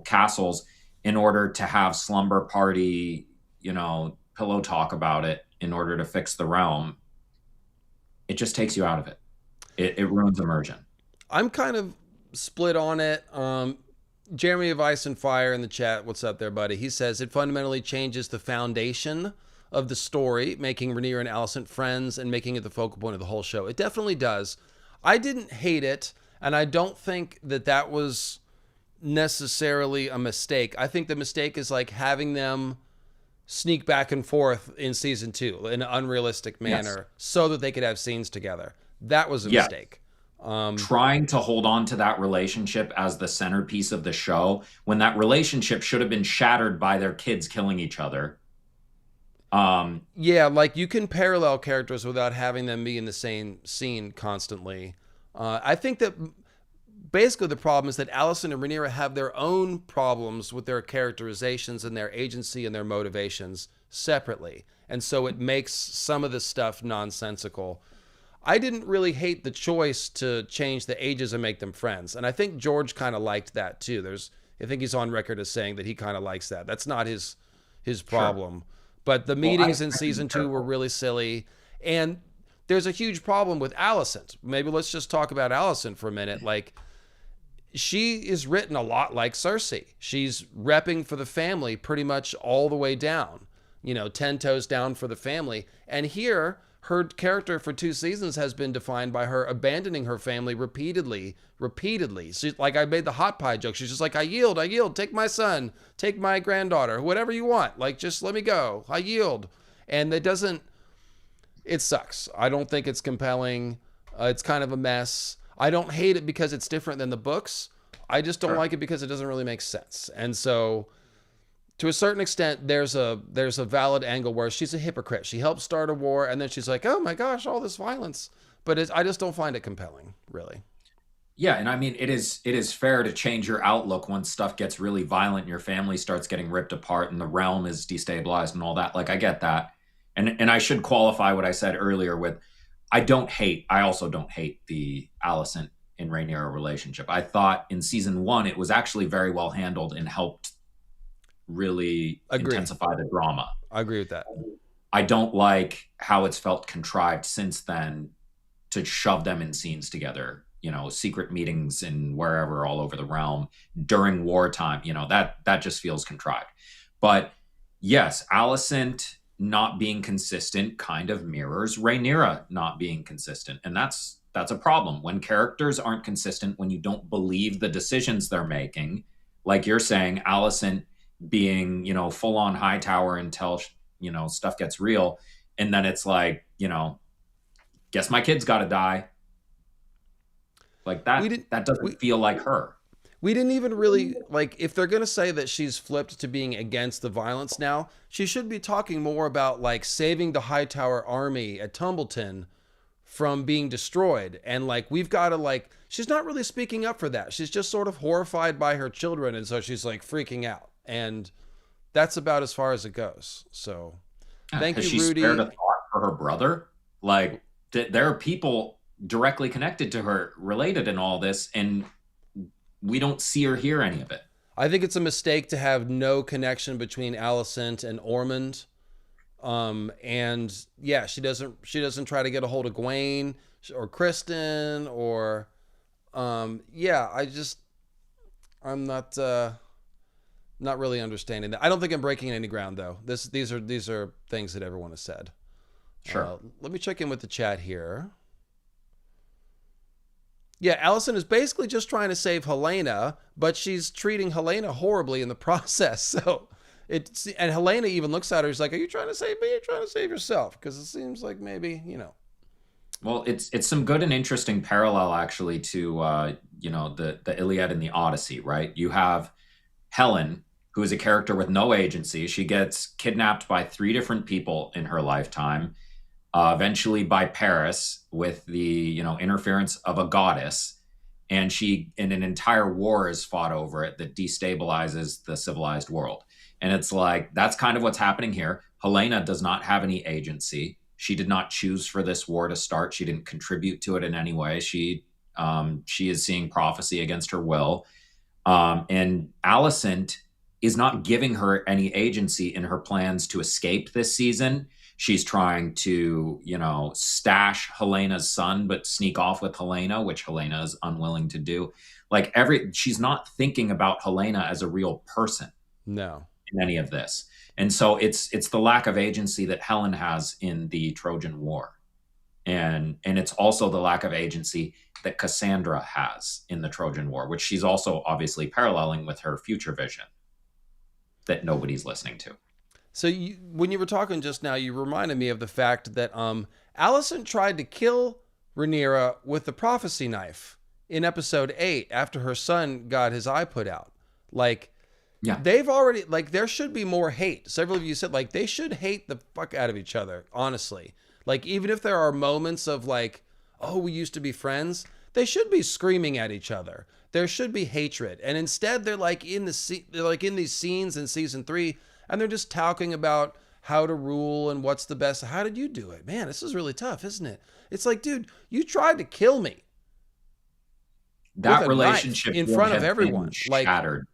castles in order to have slumber party, pillow talk about it in order to fix the realm. It just takes you out of it. It ruins immersion. I'm kind of split on it. Jeremy of Ice and Fire in the chat, what's up there, buddy? He says it fundamentally changes the foundation of the story, making Rhaenyra and Alicent friends and making it the focal point of the whole show. It definitely does. I didn't hate it, and I don't think that was necessarily a mistake. I think the mistake is like having them sneak back and forth in season 2 in an unrealistic Yes. manner so that they could have scenes together. That was a Yeah. mistake. Um, Trying to hold on to that relationship as the centerpiece of the show when that relationship should have been shattered by their kids killing each other. Um, yeah, like you can parallel characters without having them be in the same scene constantly. I think that basically the problem is that Allison and Rhaenyra have their own problems with their characterizations and their agency and their motivations separately. And so it makes some of the stuff nonsensical. I didn't really hate the choice to change the ages and make them friends. And I think George kind of liked that too. I think he's on record as saying that he kind of likes that. That's not his sure. problem. But the Well, meetings in I season 2 were concur. really silly. And there's a huge problem with Allison. Maybe let's just talk about Allison for a minute. Like, she is written a lot like Cersei. She's repping for the family pretty much all the way down, 10 toes down for the family. And here, her character for 2 seasons has been defined by her abandoning her family repeatedly, repeatedly. She's like, I made the hot pie joke. She's just like, I yield, take my son, take my granddaughter, whatever you want. Like, just let me go. I yield. And it sucks. I don't think it's compelling. It's kind of a mess. I don't hate it because it's different than the books. I just don't Sure. like it because it doesn't really make sense. And so, to a certain extent, there's a valid angle where she's a hypocrite. She helped start a war, and then she's like, "Oh my gosh, all this violence," but I just don't find it compelling, really. Yeah, and I mean it is fair to change your outlook when stuff gets really violent and your family starts getting ripped apart and the realm is destabilized and all that. Like I get that. And I should qualify what I said earlier with I also don't hate the Alicent and Rhaenyra relationship. I thought in season 1 it was actually very well handled and helped really Agree. intensify the drama. I agree with that. I don't like how it's felt contrived since then to shove them in scenes together, secret meetings and wherever all over the realm during wartime, that just feels contrived. But yes, Alicent not being consistent kind of mirrors Rhaenyra not being consistent. And that's a problem. When characters aren't consistent, when you don't believe the decisions they're making, like you're saying, Alicent being, full on high tower until stuff gets real. And then it's like, guess my kid's got to die. Like We that didn't. that We doesn't feel like her. we didn't even really like if they're going to say that she's flipped to being against the violence now, she should be talking more about like saving the Hightower army at Tumbleton from being destroyed. And like we've got to like she's not really speaking up for that. She's just sort of horrified by her children and so she's like freaking out. And that's about as far as it goes. So, Yeah, thank has you, she spared a Rudy. thought for her brother? Like there are people directly connected to her related in all this and we don't see or hear any of it. I think it's a mistake to have no connection between Alicent and Ormond. And yeah, she doesn't try to get a hold of Gwaine or Kristen or yeah, I'm not really understanding that. I don't think I'm breaking any ground though. These are things that everyone has said. Sure. Let me check in with the chat here. Yeah, Allison is basically just trying to save Helena, but she's treating Helena horribly in the process. So and Helena even looks at her. She's like, "Are you trying to save me? Or are you trying to save yourself?" Because it seems like maybe. Well, it's some good and interesting parallel actually to the Iliad and the Odyssey, right? You have Helen, who is a character with no agency. She gets kidnapped by 3 different people in her lifetime, eventually by Paris with the interference of a goddess, and an entire war is fought over it that destabilizes the civilized world. And it's like that's kind of what's happening here. Helena does not have any agency. She did not choose for this war to start. She didn't contribute to it in any way. She is seeing prophecy against her will. And Alicent is not giving her any agency in her plans to escape this season. She's trying to, stash Helena's son, but sneak off with Helena, which Helena is unwilling to do. Like she's not thinking about Helena as a real person No. in any of this. And so it's the lack of agency that Helen has in the Trojan War. And it's also the lack of agency that Cassandra has in the Trojan War, which she's also obviously paralleling with her future vision that nobody's listening to. So when you were talking just now, you reminded me of the fact that Allison tried to kill Rhaenyra with the prophecy knife in episode 8 after her son got his eye put out. Like, Yeah. they've already, like, there should be more hate. Several of you said, like, they should hate the fuck out of each other, honestly. Like, even if there are moments of, like, oh, we used to be friends, they should be screaming at each other. There should be hatred. And instead, they're like they're like in these scenes in season 3, and they're just talking about how to rule and what's the best. How did you do it? Man, this is really tough, isn't it? It's like, dude, you tried to kill me with That a knife relationship in would front of have been everyone. Like, shattered.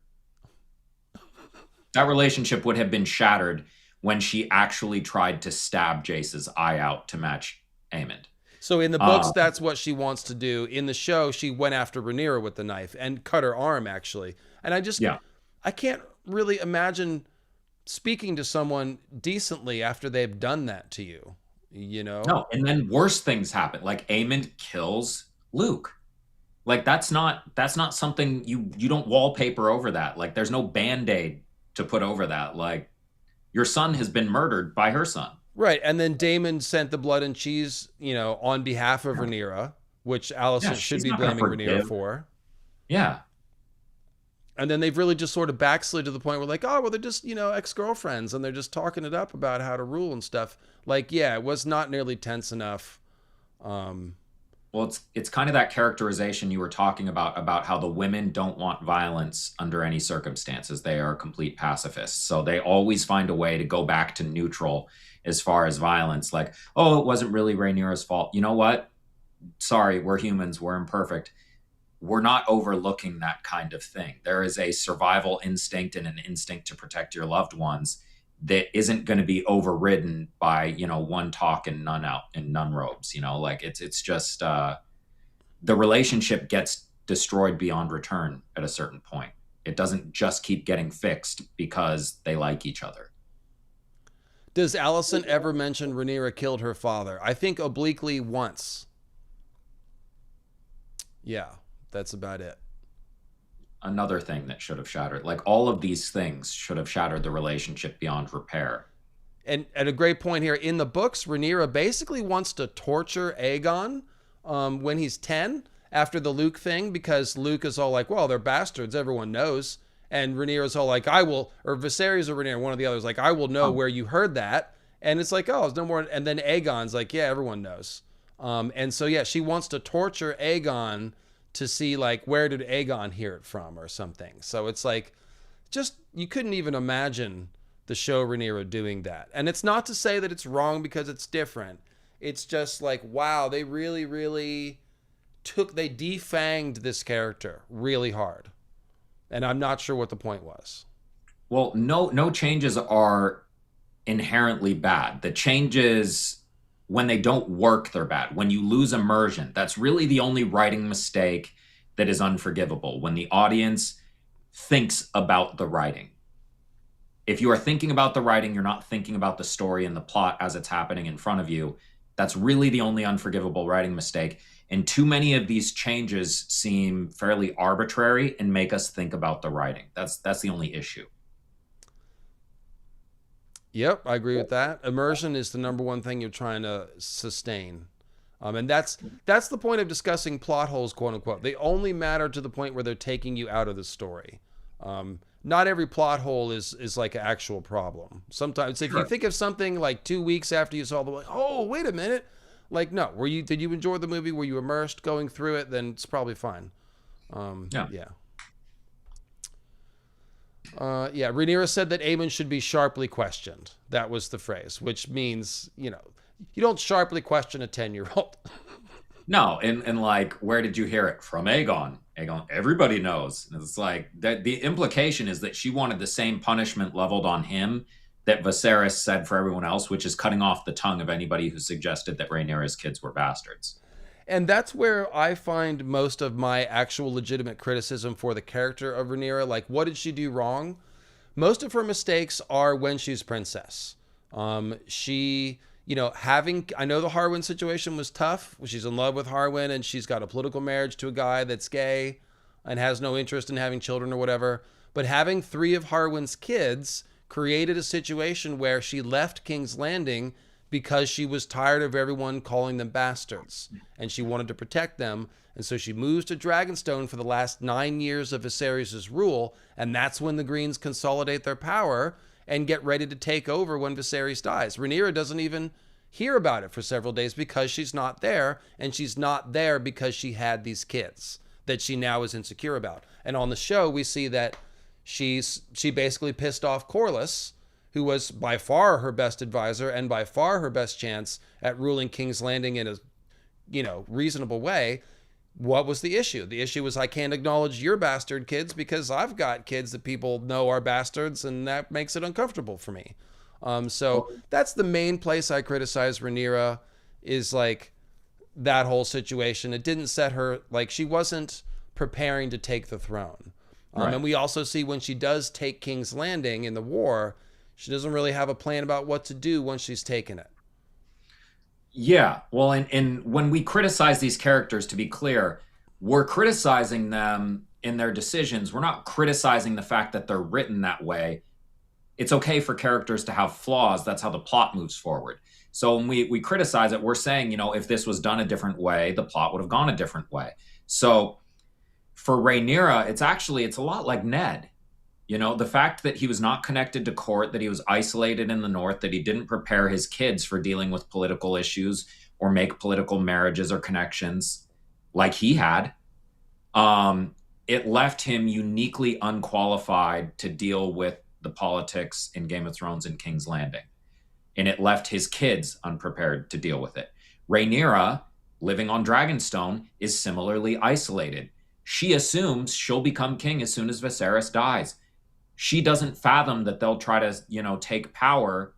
That relationship would have been shattered when she actually tried to stab Jace's eye out to match Aemond. so in the books, Uh, that's what she wants to do. In the show, she went after Rhaenyra with the knife and cut her arm, actually. And yeah. I can't really imagine speaking to someone decently after they've done that to you, you know? No, and then worse things happen. Like Aemond kills Luke. Like that's not something you don't wallpaper over that. Like there's no band-aid to put over that. Like your son has been murdered by her son. Right. And then Damon sent the blood and cheese, on behalf of Yeah, Rhaenyra, which yeah, Allison should she's be not gonna blaming Rhaenyra forgive. for. Yeah. And then they've really just sort of backslid to the point where, like, oh, well, they're just, ex-girlfriends and they're just talking it up about how to rule and stuff. Like, yeah, it was not nearly tense enough. Um, Well, it's kind of that characterization you were talking about how the women don't want violence under any circumstances. They are complete pacifists. So they always find a way to go back to neutral as far as violence. Like, oh, it wasn't really Rhaenyra's fault. You know what? Sorry, we're humans. We're imperfect. We're not overlooking that kind of thing. There is a survival instinct and an instinct to protect your loved ones that isn't going to be overridden by one talk and none out and none robes. Like it's just the relationship gets destroyed beyond return at a certain point. It doesn't just keep getting fixed because they like each other. does Allison ever mention Rhaenyra killed her father? I think obliquely once. Yeah, that's about it. Another thing that should have shattered, like all of these things should have shattered the relationship beyond repair. And at a great point here, in the books, Rhaenyra basically wants to torture Aegon when he's 10 after the Luke thing, because Luke is all like, well, they're bastards, everyone knows. And Rhaenyra's all like, I will, or Viserys or Rhaenyra, one of the others, like, I will know Oh, where you heard that. And it's like, oh, there's no more. And then Aegon's like, yeah, everyone knows. And so, yeah, she wants to torture Aegon to see, like, where did Aegon hear it from or something. So it's like, just, you couldn't even imagine the show Rhaenyra doing that. And it's not to say that it's wrong because it's different. It's just like, wow, they really, really they defanged this character really hard. And I'm not sure what the point was. well, no changes are inherently bad. The changes, when they don't work, they're bad. When you lose immersion, that's really the only writing mistake that is unforgivable. When the audience thinks about the writing. If you are thinking about the writing, you're not thinking about the story and the plot as it's happening in front of you. That's really the only unforgivable writing mistake. And too many of these changes seem fairly arbitrary and make us think about the writing. That's the only issue. Yep, I agree with that. Immersion is the number one thing you're trying to sustain. And that's the point of discussing plot holes, quote unquote. They only matter to the point where they're taking you out of the story. Not every plot hole is like an actual problem. Sometimes if you Sure. think of something like 2 weeks after you saw the, like, oh, wait a minute. Like, no, did you enjoy the movie? Were you immersed going through it? Then it's probably fine. Yeah. Yeah. Yeah, Rhaenyra said that Aemon should be sharply questioned. That was the phrase, which means, you don't sharply question a 10-year-old. No, and like, where did you hear it from? Aegon. Aegon, everybody knows. And it's like that. The implication is that she wanted the same punishment leveled on him that Viserys said for everyone else, which is cutting off the tongue of anybody who suggested that Rhaenyra's kids were bastards. And that's where I find most of my actual legitimate criticism for the character of Rhaenyra. Like, what did she do wrong? Most of her mistakes are when she's princess. She, I know the Harwin situation was tough. She's in love with Harwin and she's got a political marriage to a guy that's gay and has no interest in having children or whatever. But having 3 of Harwin's kids created a situation where she left King's Landing because she was tired of everyone calling them bastards and she wanted to protect them. And so she moves to Dragonstone for the last 9 years of Viserys' rule. And that's when the Greens consolidate their power and get ready to take over when Viserys dies. Rhaenyra doesn't even hear about it for several days because she's not there. And she's not there because she had these kids that she now is insecure about. And on the show, we see that she basically pissed off Corlys, who was by far her best advisor and by far her best chance at ruling King's Landing in a, reasonable way. What was the issue? The issue was, I can't acknowledge your bastard kids because I've got kids that people know are bastards, and that makes it uncomfortable for me. So that's the main place I criticize Rhaenyra, is like that whole situation. It didn't set her, like, she wasn't preparing to take the throne. Right. And we also see when she does take King's Landing in the war, she doesn't really have a plan about what to do once she's taken it. Yeah, well, and when we criticize these characters, to be clear, we're criticizing them in their decisions. We're not criticizing the fact that they're written that way. It's okay for characters to have flaws. That's how the plot moves forward. So when we criticize it, we're saying, if this was done a different way, the plot would have gone a different way. So for Rhaenyra, it's a lot like Ned. The fact that he was not connected to court, that he was isolated in the north, that he didn't prepare his kids for dealing with political issues or make political marriages or connections like he had, it left him uniquely unqualified to deal with the politics in Game of Thrones and King's Landing. And it left his kids unprepared to deal with it. Rhaenyra, living on Dragonstone, is similarly isolated. She assumes she'll become king as soon as Viserys dies. She doesn't fathom that they'll try to, take power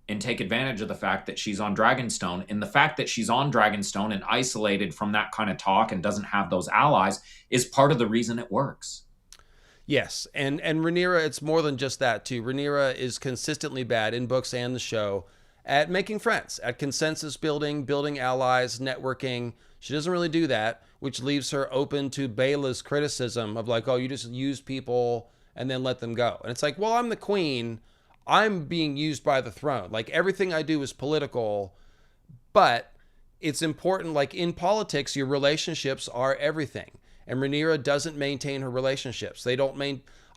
and take advantage of the fact that she's on Dragonstone. And the fact that she's on Dragonstone and isolated from that kind of talk and doesn't have those allies is part of the reason it works. Yes, and Rhaenyra, it's more than just that too. Rhaenyra is consistently bad in books and the show at making friends, at consensus building allies, networking. She doesn't really do that, which leaves her open to Baela's criticism of like, oh, you just use people and then let them go. And it's like, well, I'm the queen. I'm being used by the throne. Like, everything I do is political, but it's important. Like, in politics, your relationships are everything. And Rhaenyra doesn't maintain her relationships.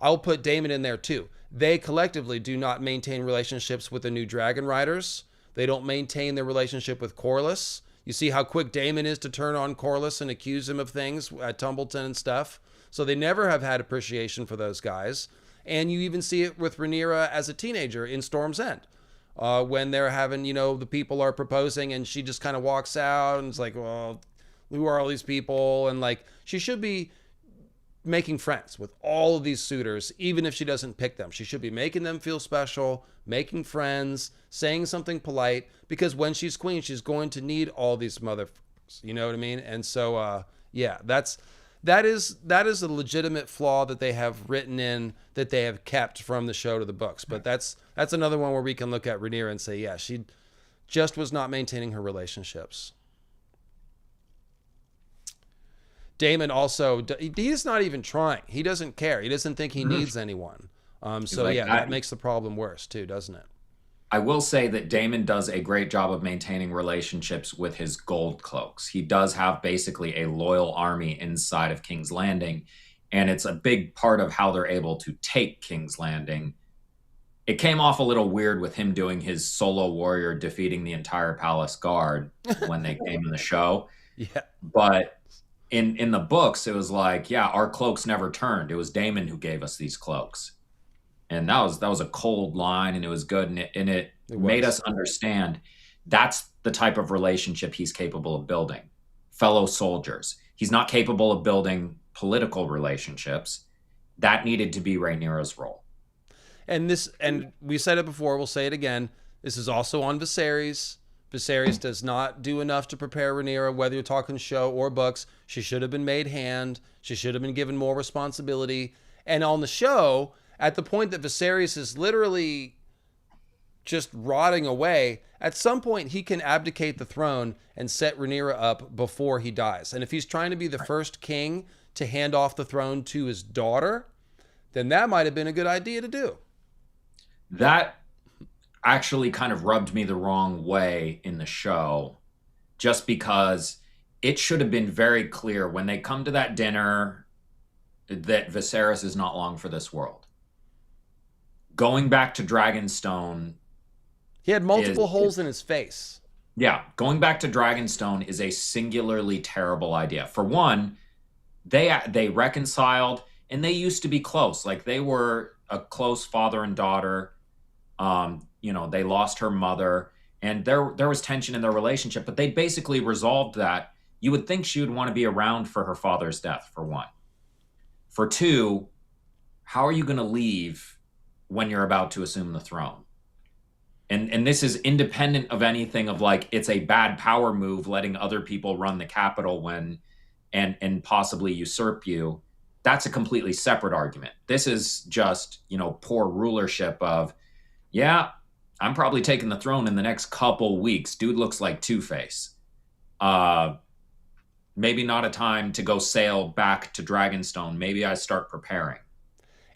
I'll put Daemon in there too. They collectively do not maintain relationships with the new Dragon Riders. They don't maintain their relationship with Corlys. You see how quick Daemon is to turn on Corlys and accuse him of things at Tumbleton and stuff. So they never have had appreciation for those guys. And you even see it with Rhaenyra as a teenager in Storm's End. When they're having, the people are proposing and she just kind of walks out and it's like, well, who are all these people? And like, she should be making friends with all of these suitors, even if she doesn't pick them. She should be making them feel special, making friends, saying something polite, because when she's queen, she's going to need all these motherfuckers. You know what I mean? And so, that is a legitimate flaw that they have written in, that they have kept from the show to the books. But that's another one where we can look at Rhaenyra and say, yeah, she just was not maintaining her relationships. Daemon also, he's not even trying. He doesn't care. He doesn't think he needs anyone. That makes the problem worse too, doesn't it? I will say that Daemon does a great job of maintaining relationships with his gold cloaks. He does have basically a loyal army inside of King's Landing, and it's a big part of how they're able to take King's Landing. It came off a little weird with him doing his solo warrior defeating the entire palace guard when they came in the show. Yeah. But in the books, it was like, yeah, our cloaks never turned. It was Daemon who gave us these cloaks. And that was a cold line, and it was good, and it made us understand that's the type of relationship he's capable of building. Fellow soldiers. He's not capable of building political relationships. That needed to be Rhaenyra's role. And we said it before, we'll say it again. This is also on Viserys. Viserys does not do enough to prepare Rhaenyra, whether you're talking show or books. She should have been made hand. She should have been given more responsibility. And on the show, at the point that Viserys is literally just rotting away, at some point he can abdicate the throne and set Rhaenyra up before he dies. And if he's trying to be the first king to hand off the throne to his daughter, then that might have been a good idea to do. That actually kind of rubbed me the wrong way in the show, just because it should have been very clear when they come to that dinner that Viserys is not long for this world. Going back to Dragonstone He had is, multiple holes in his face. yeah, going back to Dragonstone is a singularly terrible idea. For one, they reconciled and they used to be close. Like they were a close father and daughter. They lost her mother, and there was tension in their relationship, but they basically resolved that. You would think she would want to be around for her father's death, for one. For two, how are you going to leave when you're about to assume the throne? And this is independent of anything of like it's a bad power move letting other people run the capital when and possibly usurp you. That's a completely separate argument. This is just, poor rulership of, yeah, I'm probably taking the throne in the next couple weeks. Dude looks like Two-Face. Maybe not a time to go sail back to Dragonstone. Maybe I start preparing.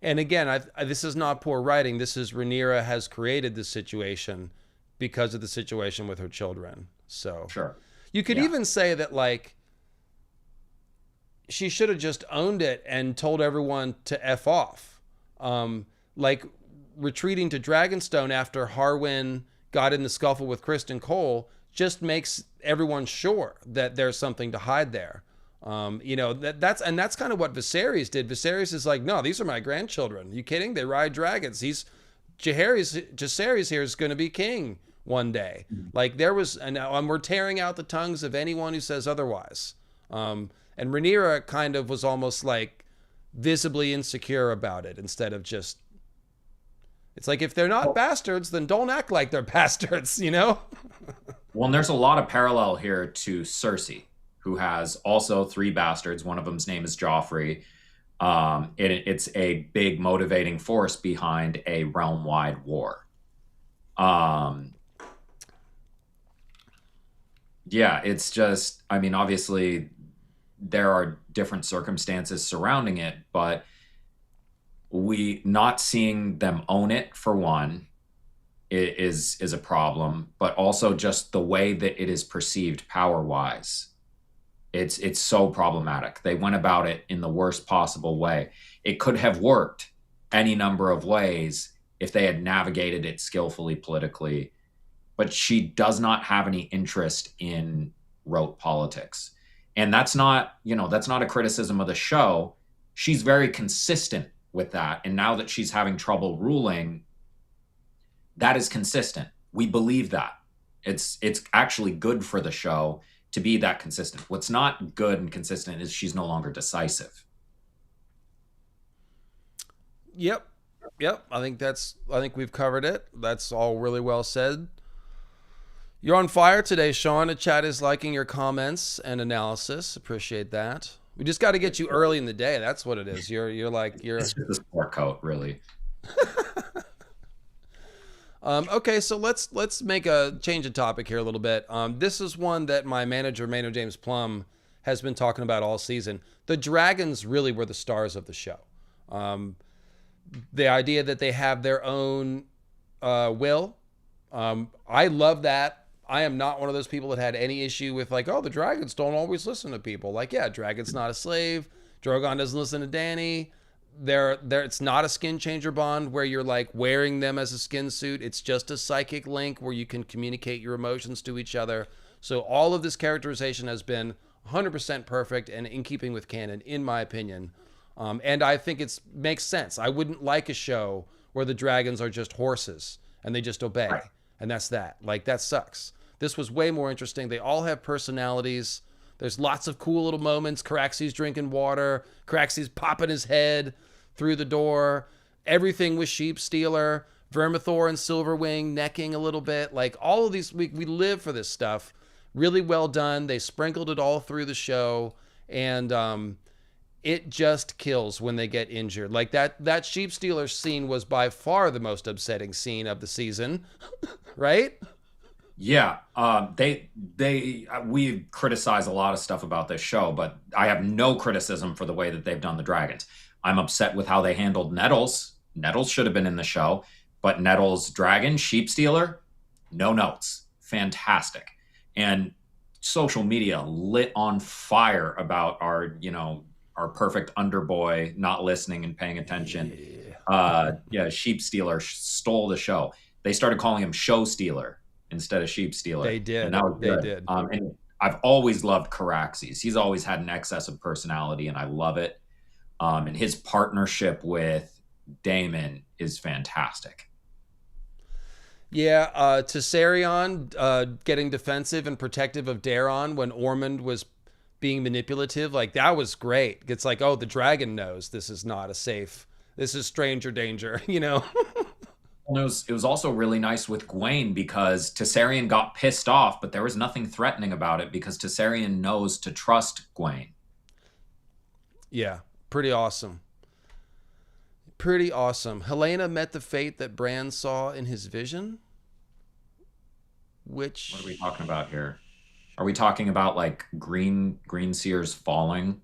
And again, this is not poor writing. This is Rhaenyra has created this situation because of the situation with her children. So Sure. you could Yeah. even say that, like, she should have just owned it and told everyone to F off. Like retreating to Dragonstone after Harwin got in the scuffle with Kristen Cole just makes everyone sure that there's something to hide there. That's kind of what Viserys did. Viserys is like, no, these are my grandchildren. You kidding? They ride dragons. Jacaerys here is going to be king one day. Like there was, and we're tearing out the tongues of anyone who says otherwise. And Rhaenyra kind of was almost like visibly insecure about it instead of just. It's like if they're not bastards, then don't act like they're bastards. Well, and there's a lot of parallel here to Cersei, who has also three bastards. One of them's name is Joffrey. It's a big motivating force behind a realm-wide war. Yeah, it's just, obviously there are different circumstances surrounding it, but we not seeing them own it, for one, is a problem, but also just the way that it is perceived power-wise. It's so problematic. They went about it in the worst possible way. It could have worked any number of ways if they had navigated it skillfully politically, but she does not have any interest in rote politics. And that's not a criticism of the show. She's very consistent with that. And now that she's having trouble ruling, that is consistent. We believe that. It's actually good for the show to be that consistent. What's not good and consistent is she's no longer decisive. Yep. I think we've covered it. That's all really well said. You're on fire today, Sean. The chat is liking your comments and analysis. Appreciate that. We just got to get you early in the day. That's what it is. You're It's just a sport coat, really. Okay, so let's make a change of topic here a little bit. This is one that my manager, Maynard James Plum, has been talking about all season. The dragons really were the stars of the show. The idea that they have their own will. I love that. I am not one of those people that had any issue with like, oh, the dragons don't always listen to people. Like, yeah, dragon's not a slave. Drogon doesn't listen to Dany. It's not a skin changer bond where you're like wearing them as a skin suit. It's just a psychic link where you can communicate your emotions to each other. So all of this characterization has been 100% perfect and in keeping with canon, in my opinion. And I think it makes sense. I wouldn't like a show where the dragons are just horses and they just obey. Right. And that's that. Like, that sucks. This was way more interesting. They all have personalities. There's lots of cool little moments. Caraxes drinking water. Caraxes popping his head through the door. Everything with Sheep Stealer. Vermithor and Silverwing necking a little bit. Like, all of these, we live for this stuff. Really well done. They sprinkled it all through the show. And it just kills when they get injured. Like, that Sheep Stealer scene was by far the most upsetting scene of the season. Right? Yeah, we criticize a lot of stuff about this show, but I have no criticism for the way that they've done the dragons. I'm upset with how they handled Nettles. Nettles should have been in the show. But Nettles dragon, sheep stealer, no notes. Fantastic. And social media lit on fire about our perfect underboy not listening and paying attention. Yeah. Yeah, sheep stealer stole the show. They started calling him show stealer instead of sheep stealer, They and did. that was They good. did. And I've always loved Caraxes. He's always had an excess of personality, and I love it. And his partnership with Damon is fantastic. Yeah, Tessarion getting defensive and protective of Daron when Ormond was being manipulative, like that was great. It's like, oh, the dragon knows this is not a safe, this is stranger danger, you know? And it was also really nice with Gwaine because Tessarion got pissed off, but there was nothing threatening about it because Tessarion knows to trust Gwaine. Yeah, pretty awesome. Pretty awesome. Helena met the fate that Bran saw in his vision, What are we which talking about here? Are we talking about like green seers falling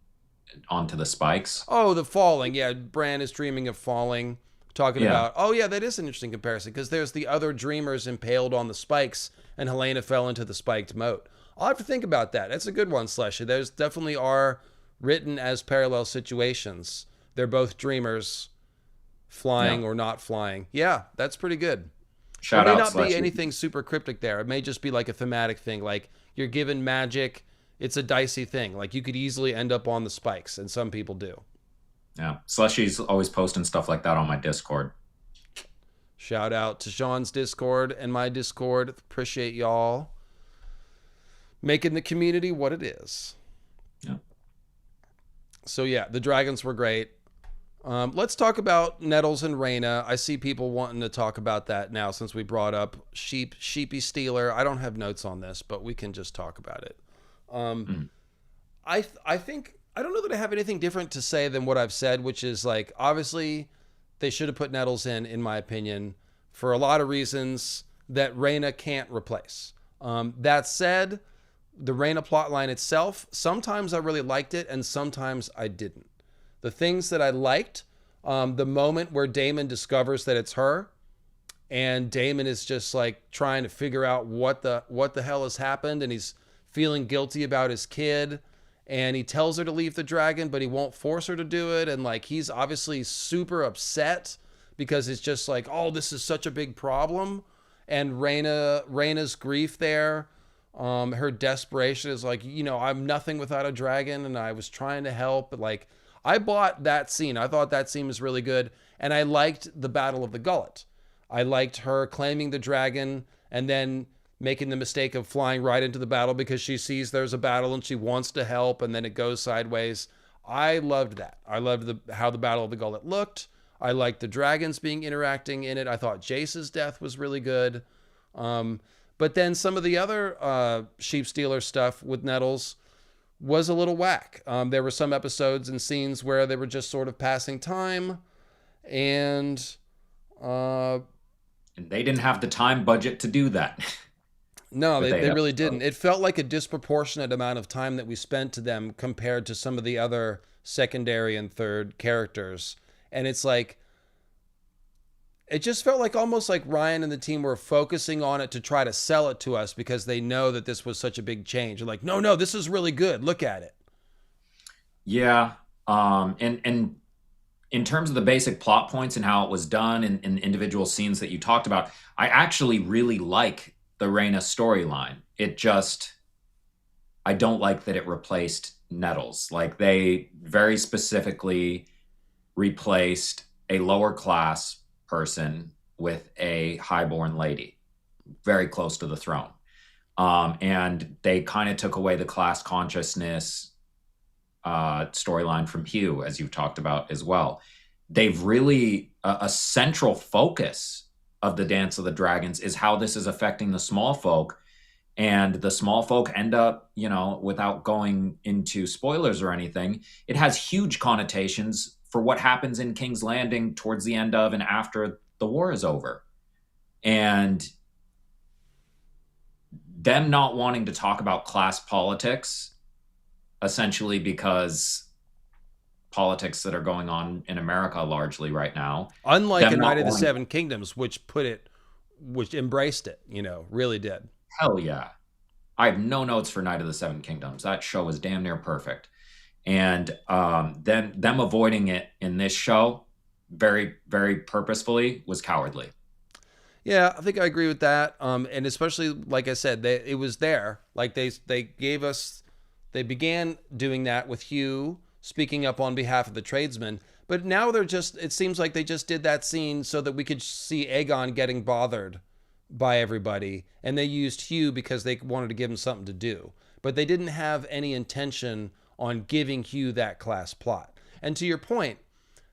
onto the spikes? oh, the falling. Yeah, Bran is dreaming of falling. Talking Yeah. about, oh yeah, that is an interesting comparison because there's the other dreamers impaled on the spikes, and Helena fell into the spiked moat. I'll have to think about that. That's a good one, Slushy. There's definitely are written as parallel situations. They're both dreamers Yeah. flying or not flying. Yeah, that's pretty good. There Shout may out not be Slushy. anything super cryptic there. It may just be like a thematic thing. Like you're given magic, it's a dicey thing. Like you could easily end up on the spikes, and some people do. Yeah. Slushy's always posting stuff like that on my Discord. Shout out to Sean's Discord and my Discord. Appreciate y'all making the community what it is. Yeah. So yeah, the dragons were great. Let's talk about Nettles and Reyna. I see people wanting to talk about that now since we brought up Sheepy Stealer. I don't have notes on this, but we can just talk about it. Mm. I think I don't know that I have anything different to say than what I've said, which is like obviously they should have put Nettles in my opinion, for a lot of reasons that Reyna can't replace. That said, the Reyna plotline itself, sometimes I really liked it and sometimes I didn't. The things that I liked, the moment where Daemon discovers that it's her, and Daemon is just like trying to figure out what the hell has happened, and he's feeling guilty about his kid, and he tells her to leave the dragon, but he won't force her to do it, and like he's obviously super upset because it's just like, oh, this is such a big problem, and Reyna's grief there. Her desperation is like, you know, I'm nothing without a dragon, and I was trying to help, but like I bought that scene. I thought that scene was really good. And I liked the Battle of the Gullet. I liked her claiming the dragon and then making the mistake of flying right into the battle because she sees there's a battle and she wants to help and then it goes sideways. I loved that. I loved how the Battle of the Gullet looked. I liked the dragons being interacting in it. I thought Jace's death was really good. But then some of the other Sheep Stealer stuff with Nettles was a little whack. There were some episodes and scenes where they were just sort of passing time, and And they didn't have the time budget to do that. no, But they they really didn't. It felt like a disproportionate amount of time that we spent to them compared to some of the other secondary and third characters. And it's like, it just felt like almost like Ryan and the team were focusing on it to try to sell it to us because they know that this was such a big change. They're like, no, this is really good. Look at it. Yeah. And in terms of the basic plot points and how it was done and individual scenes that you talked about, I actually really like the Reyna storyline. I don't like that it replaced Nettles. Like they very specifically replaced a lower class person with a highborn lady, very close to the throne. And they kind of took away the class consciousness storyline from Hugh, as you've talked about as well. They've really a central focus of the Dance of the Dragons is how this is affecting the small folk. And the small folk end up, without going into spoilers or anything, it has huge connotations for what happens in King's Landing towards the end of and after the war is over. And them not wanting to talk about class politics, essentially because politics that are going on in America largely right now. Unlike a Them not Knight of the wanting, Seven Kingdoms, which embraced it, really did. hell yeah. I have no notes for Night of the Seven Kingdoms. That show was damn near perfect. And then them avoiding it in this show very, very purposefully was cowardly. Yeah, I think I agree with that. And especially like I said, it was there. Like they gave us, they began doing that with Hugh speaking up on behalf of the tradesmen. But now it seems like they just did that scene so that we could see Aegon getting bothered by everybody. And they used Hugh because they wanted to give him something to do. But they didn't have any intention on giving Hugh that class plot. And to your point,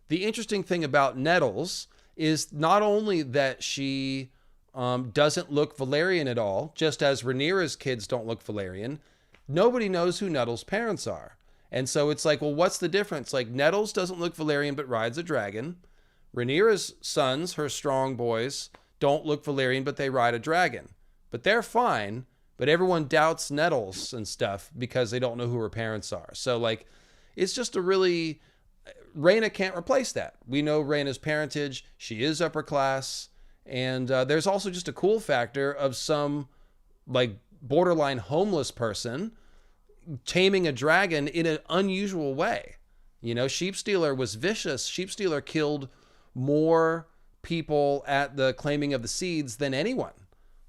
the interesting thing about Nettles is not only that she doesn't look Valerian at all, just as Rhaenyra's kids don't look Valerian, nobody knows who Nettles' parents are. And so it's like, well, what's the difference? Like, Nettles doesn't look Valerian but rides a dragon. Rhaenyra's sons, her strong boys, don't look Valerian but they ride a dragon. But they're fine, but everyone doubts Nettles and stuff because they don't know who her parents are. So, like, it's just a really... Rhaena can't replace that. We know Rhaena's parentage. She is upper class. And there's also just a cool factor of some like borderline homeless person taming a dragon in an unusual way. Sheepstealer was vicious. Sheepstealer killed more people at the claiming of the seeds than anyone.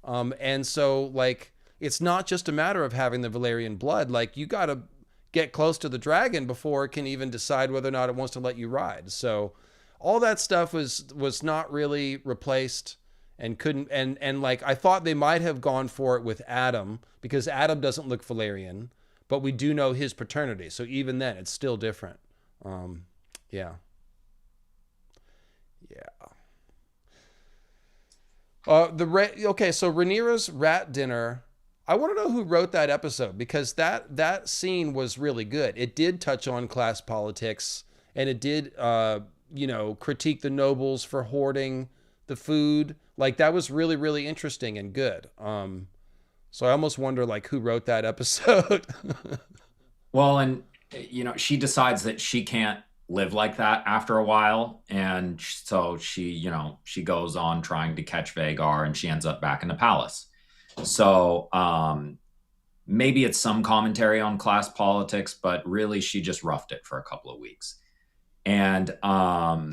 And so, like, it's not just a matter of having the Valerian blood. Like, you got to get close to the dragon before it can even decide whether or not it wants to let you ride. So all that stuff was not really replaced and couldn't and like I thought they might have gone for it with Adam because Adam doesn't look Valerian, but we do know his paternity. So even then it's still different. Yeah. Yeah. Okay, so Rhaenyra's rat dinner. I want to know who wrote that episode because that scene was really good. It did touch on class politics and it did, critique the nobles for hoarding the food. Like that was really, really interesting and good. So I almost wonder like who wrote that episode. Well, and she decides that she can't live like that after a while, and so she goes on trying to catch Vagar, and she ends up back in the palace. So maybe it's some commentary on class politics, but really she just roughed it for a couple of weeks. And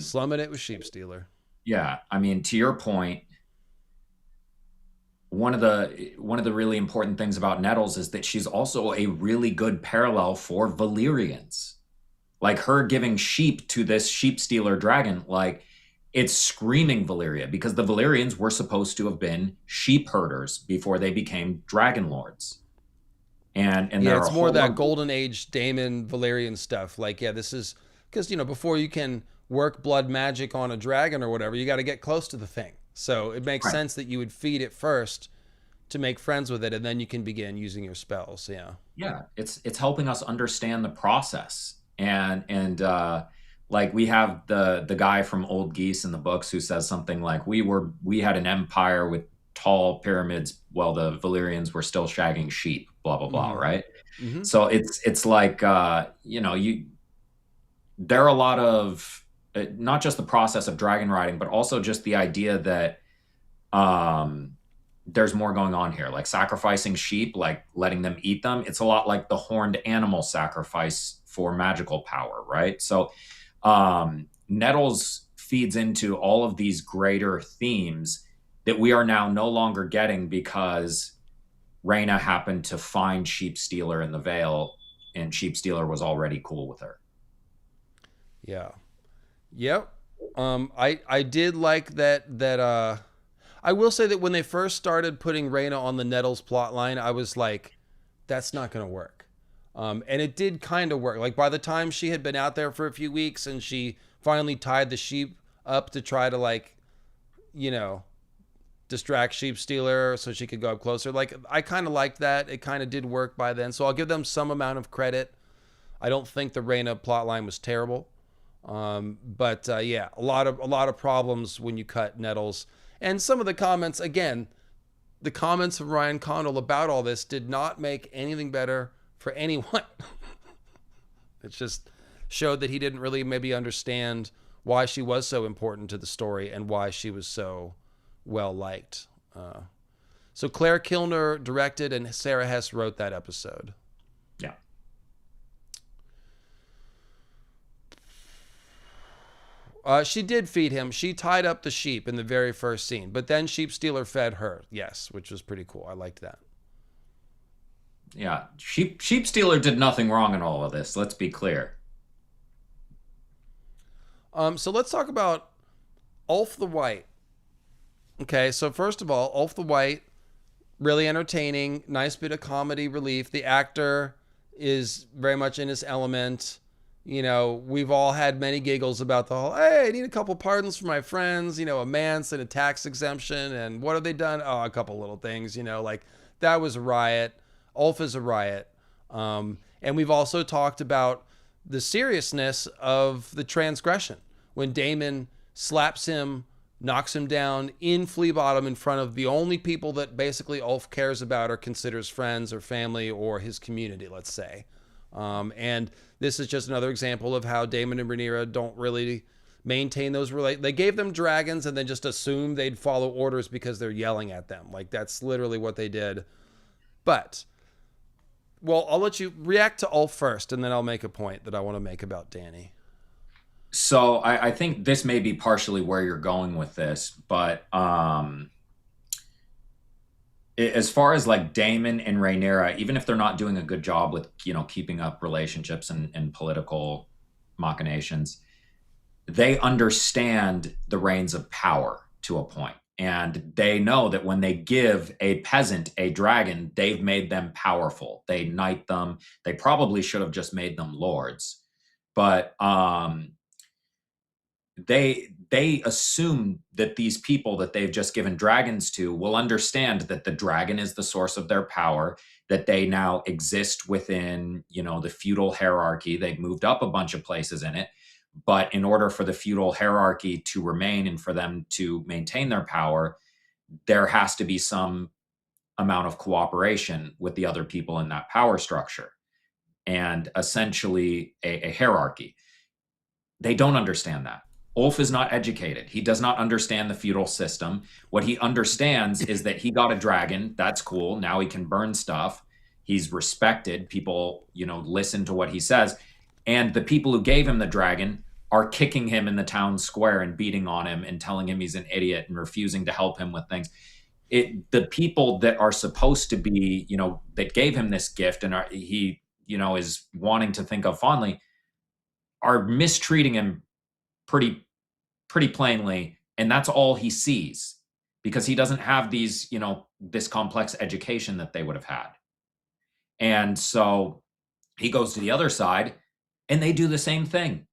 slumming it with Sheepstealer. Yeah, I mean, to your point, one of the really important things about Nettles is that she's also a really good parallel for Valyrians. Like her giving sheep to this sheep stealer dragon, like it's screaming Valyria because the Valyrians were supposed to have been sheep herders before they became dragon lords. And yeah, it's more that golden age Daemon Valyrian stuff. Like, yeah, this is because before you can work blood magic on a dragon or whatever, you got to get close to the thing. So it makes sense that you would feed it first to make friends with it, and then you can begin using your spells. Yeah, it's helping us understand the process. And like we have the guy from Old Geese in the books who says something like we had an empire with tall pyramids while the Valyrians were still shagging sheep, blah blah blah, right? Mm-hmm. So it's like there are a lot of not just the process of dragon riding, but also just the idea that there's more going on here, like sacrificing sheep, like letting them eat them. It's a lot like the horned animal sacrifice for magical power, right? So Nettles feeds into all of these greater themes that we are now no longer getting because Rhaena happened to find Sheepstealer in the Vale, and Sheepstealer was already cool with her. Yeah. Yep. I did like that. I will say that when they first started putting Rhaena on the Nettles plotline, I was like, that's not going to work. And it did kind of work. Like by the time she had been out there for a few weeks and she finally tied the sheep up to try to distract Sheepstealer so she could go up closer. Like I kind of liked that. It kind of did work by then. So I'll give them some amount of credit. I don't think the Rhaena plotline was terrible. But yeah, a lot of problems when you cut Nettles. And some of the comments, again, the comments of Ryan Condal about all this did not make anything better for anyone. It's just, showed that he didn't really maybe understand why she was so important to the story and why she was so well liked. So Claire Kilner directed and Sarah Hess wrote that episode. Yeah. She did feed him. She tied up the sheep in the very first scene, but then Sheep Stealer fed her. Yes, which was pretty cool. I liked that. Yeah. Sheep Stealer did nothing wrong in all of this. Let's be clear. So let's talk about Ulf the White. Okay, so first of all, Ulf the White, really entertaining, nice bit of comedy relief. The actor is very much in his element. You know, we've all had many giggles about the whole, hey, I need a couple pardons for my friends, you know, a manse and a tax exemption. And what have they done? Oh, a couple little things, you know, like that was a riot. Ulf is a riot. And we've also talked about the seriousness of the transgression. When Damon slaps him, knocks him down in Flea Bottom in front of the only people that basically Ulf cares about or considers friends or family or his community, let's say. And this is just another example of how Damon and Rhaenyra don't really maintain those They gave them dragons and then just assumed they'd follow orders because they're yelling at them. Like, that's literally what they did. But, well, I'll let you react to Ulf first, and then I'll make a point that I want to make about Dany. So I think this may be partially where you're going with this, but as far as like Damon and Rhaenyra, even if they're not doing a good job with, you know, keeping up relationships and political machinations, they understand the reins of power to a point. And they know that when they give a peasant a dragon, they've made them powerful. They knight them. They probably should have just made them lords. But they assume that these people that they've just given dragons to will understand that the dragon is the source of their power, that they now exist within, you know, the feudal hierarchy. They've moved up a bunch of places in it. But in order for the feudal hierarchy to remain and for them to maintain their power, there has to be some amount of cooperation with the other people in that power structure, and essentially a hierarchy. They don't understand that. Ulf is not educated. He does not understand the feudal system. What he understands is that he got a dragon. That's cool. Now he can burn stuff. He's respected. People, you know, listen to what he says. And the people who gave him the dragon are kicking him in the town square and beating on him and telling him he's an idiot and refusing to help him with things. The people that are supposed to be, you know, that gave him this gift and he, you know, is wanting to think of fondly, are mistreating him pretty plainly, and that's all he sees because he doesn't have these, you know, this complex education that they would have had. And so he goes to the other side and they do the same thing.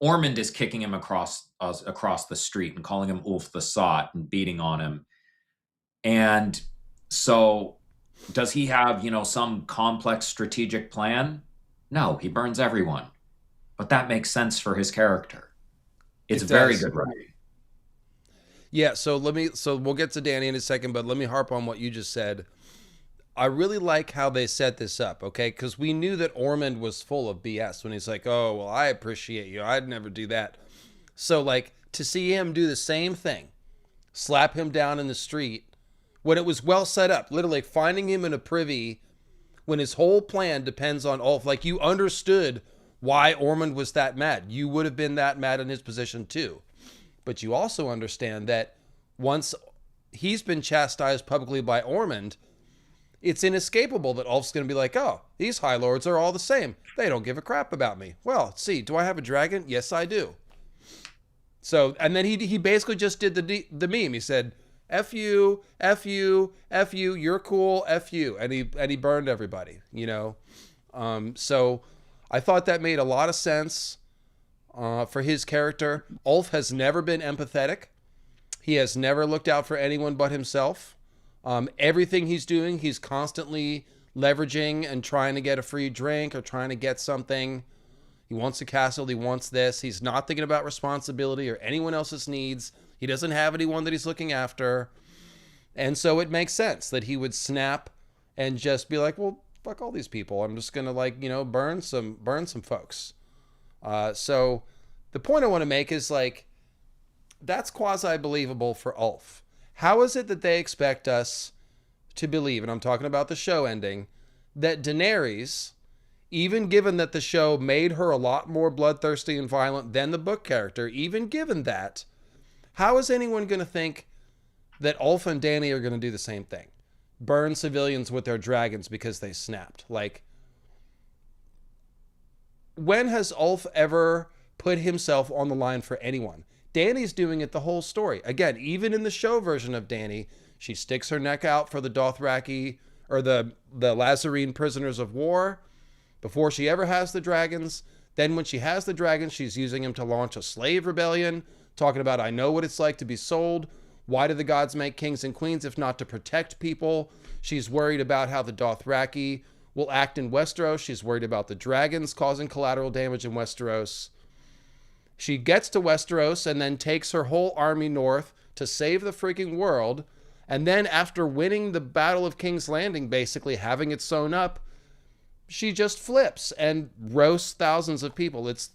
Ormond is kicking him across the street and calling him Ulf the Sot and beating on him. And so does he have, you know, some complex strategic plan? No, he burns everyone. But that makes sense for his character. It's very good writing. Yeah, so we'll get to Dany in a second, but let me harp on what you just said. I really like how they set this up, okay? Because we knew that Ormond was full of BS when he's like, oh, well, I appreciate you. I'd never do that. So, like, to see him do the same thing, slap him down in the street, when it was well set up, literally finding him in a privy, when his whole plan depends on Ulf. Like, you understood why Ormond was that mad. You would have been that mad in his position too. But you also understand that once he's been chastised publicly by Ormond, it's inescapable that Ulf's going to be like, oh, these High Lords are all the same. They don't give a crap about me. Well, see, do I have a dragon? Yes, I do. So, and then he basically just did the meme. He said, F you, F you, F you, you're cool, F you. And he burned everybody, you know? So I thought that made a lot of sense for his character. Ulf has never been empathetic. He has never looked out for anyone but himself. Everything he's doing, he's constantly leveraging and trying to get a free drink or trying to get something. He wants a castle. He wants this. He's not thinking about responsibility or anyone else's needs. He doesn't have anyone that he's looking after. And so it makes sense that he would snap and just be like, well, fuck all these people. I'm just going to, like, you know, burn some folks. So the point I want to make is like, that's quasi believable for Ulf. How is it that they expect us to believe, and I'm talking about the show ending, that Daenerys, even given that the show made her a lot more bloodthirsty and violent than the book character, even given that, how is anyone going to think that Ulf and Dany are going to do the same thing? Burn civilians with their dragons because they snapped. Like, when has Ulf ever put himself on the line for anyone? Dany's doing it the whole story. Again, even in the show version of Dany, she sticks her neck out for the Dothraki or the Lazarene prisoners of war before she ever has the dragons. Then when she has the dragons, she's using them to launch a slave rebellion, talking about, I know what it's like to be sold. Why do the gods make kings and queens if not to protect people? She's worried about how the Dothraki will act in Westeros. She's worried about the dragons causing collateral damage in Westeros. She gets to Westeros and then takes her whole army north to save the freaking world. And then after winning the Battle of King's Landing, basically having it sewn up, she just flips and roasts thousands of people. It's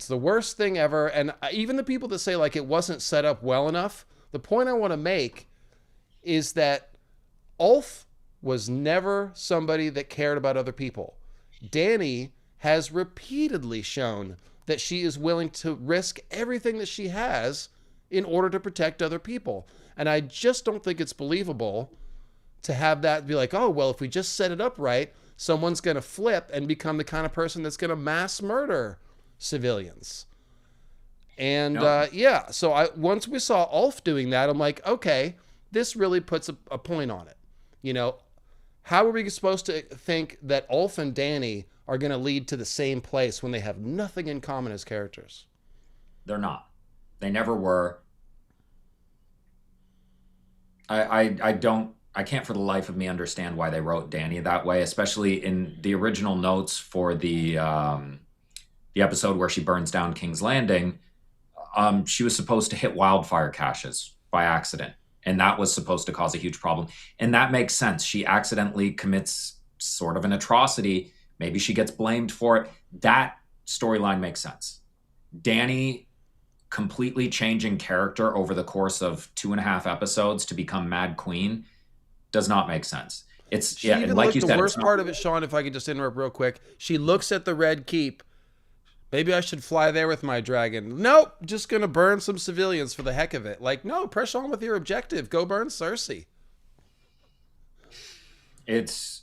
the worst thing ever. And even the people that say like it wasn't set up well enough, the point I want to make is that Ulf was never somebody that cared about other people. Dany has repeatedly shown that she is willing to risk everything that she has in order to protect other people. And I just don't think it's believable to have that be like, oh, well, if we just set it up right, someone's going to flip and become the kind of person that's going to mass murder civilians. And so once we saw Ulf doing that, I'm like, okay, this really puts a point on it. You know, how are we supposed to think that Ulf and Dany are going to lead to the same place when they have nothing in common as characters? They're not. They never were. I can't for the life of me understand why they wrote Dany that way, especially in the original notes for the episode where she burns down King's Landing. She was supposed to hit wildfire caches by accident, and that was supposed to cause a huge problem. And that makes sense. She accidentally commits sort of an atrocity. Maybe she gets blamed for it. That storyline makes sense. Dany completely changing character over the course of 2.5 episodes to become Mad Queen does not make sense. It's and like you said, the worst part of it, Sean, if I could just interrupt real quick, she looks at the Red Keep. Maybe I should fly there with my dragon. Nope, just gonna burn some civilians for the heck of it. Like, no, press on with your objective. Go burn Cersei. It's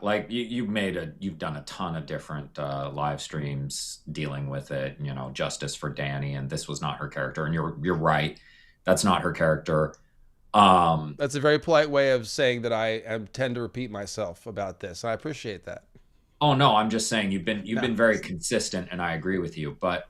like you've done a ton of different live streams dealing with it. You know, justice for Dany, and this was not her character. And you're right, that's not her character. That's a very polite way of saying that I tend to repeat myself about this. I appreciate that. Oh no, I'm just saying you've been very consistent, and I agree with you. But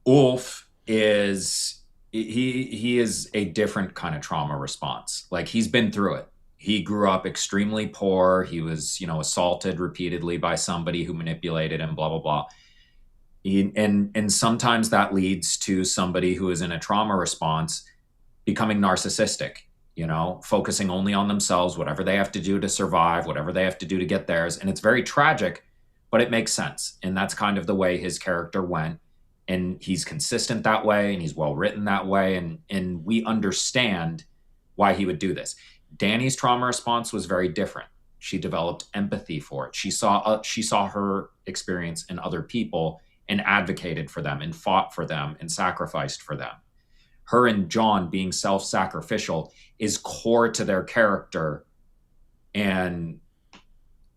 Ulf is he is a different kind of trauma response. Like, he's been through it. He grew up extremely poor. He was, assaulted repeatedly by somebody who manipulated him, blah, blah, blah. And sometimes that leads to somebody who is in a trauma response becoming narcissistic, focusing only on themselves, whatever they have to do to survive, whatever they have to do to get theirs. And it's very tragic, but it makes sense. And that's kind of the way his character went. And he's consistent that way, and he's well written that way. And we understand why he would do this. Dany's trauma response was very different. She developed empathy for it. She saw her experience in other people and advocated for them and fought for them and sacrificed for them. Her and Jon being self-sacrificial is core to their character, and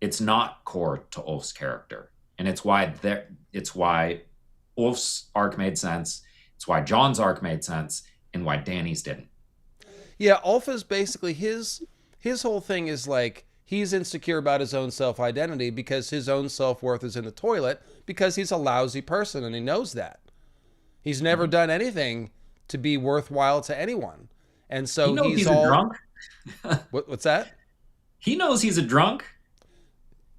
it's not core to Ulf's character. And it's why Ulf's arc made sense. It's why Jon's arc made sense, and why Dany's didn't. Yeah, Ulf is basically his whole thing is like he's insecure about his own self-identity because his own self-worth is in the toilet because he's a lousy person, and he knows that. He's never done anything to be worthwhile to anyone. And so he's a drunk. What's that? He knows he's a drunk.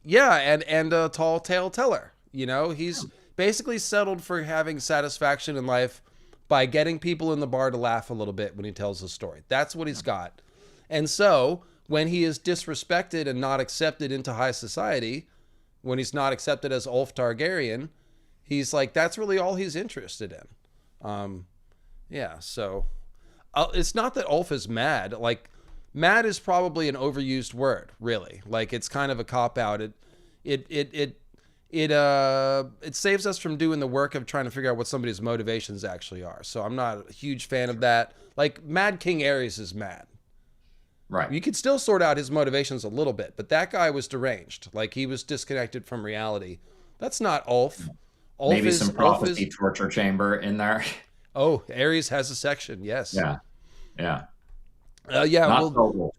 Yeah, and a tall tale teller. He's basically settled for having satisfaction in life by getting people in the bar to laugh a little bit when he tells a story. That's what he's got. And so when he is disrespected and not accepted into high society, when he's not accepted as Ulf Targaryen, he's like, that's really all he's interested in. Yeah, so it's not that Ulf is mad. Like, mad is probably an overused word, really. Like, it's kind of a cop out. It saves us from doing the work of trying to figure out what somebody's motivations actually are. So I'm not a huge fan of that. Like, Mad King Aerys is mad. Right. You could still sort out his motivations a little bit, but that guy was deranged. Like, he was disconnected from reality. That's not Ulf. Maybe some prophecy torture chamber in there. Oh, Ares has a section. Yes. Yeah. Yeah. Yeah. Not so.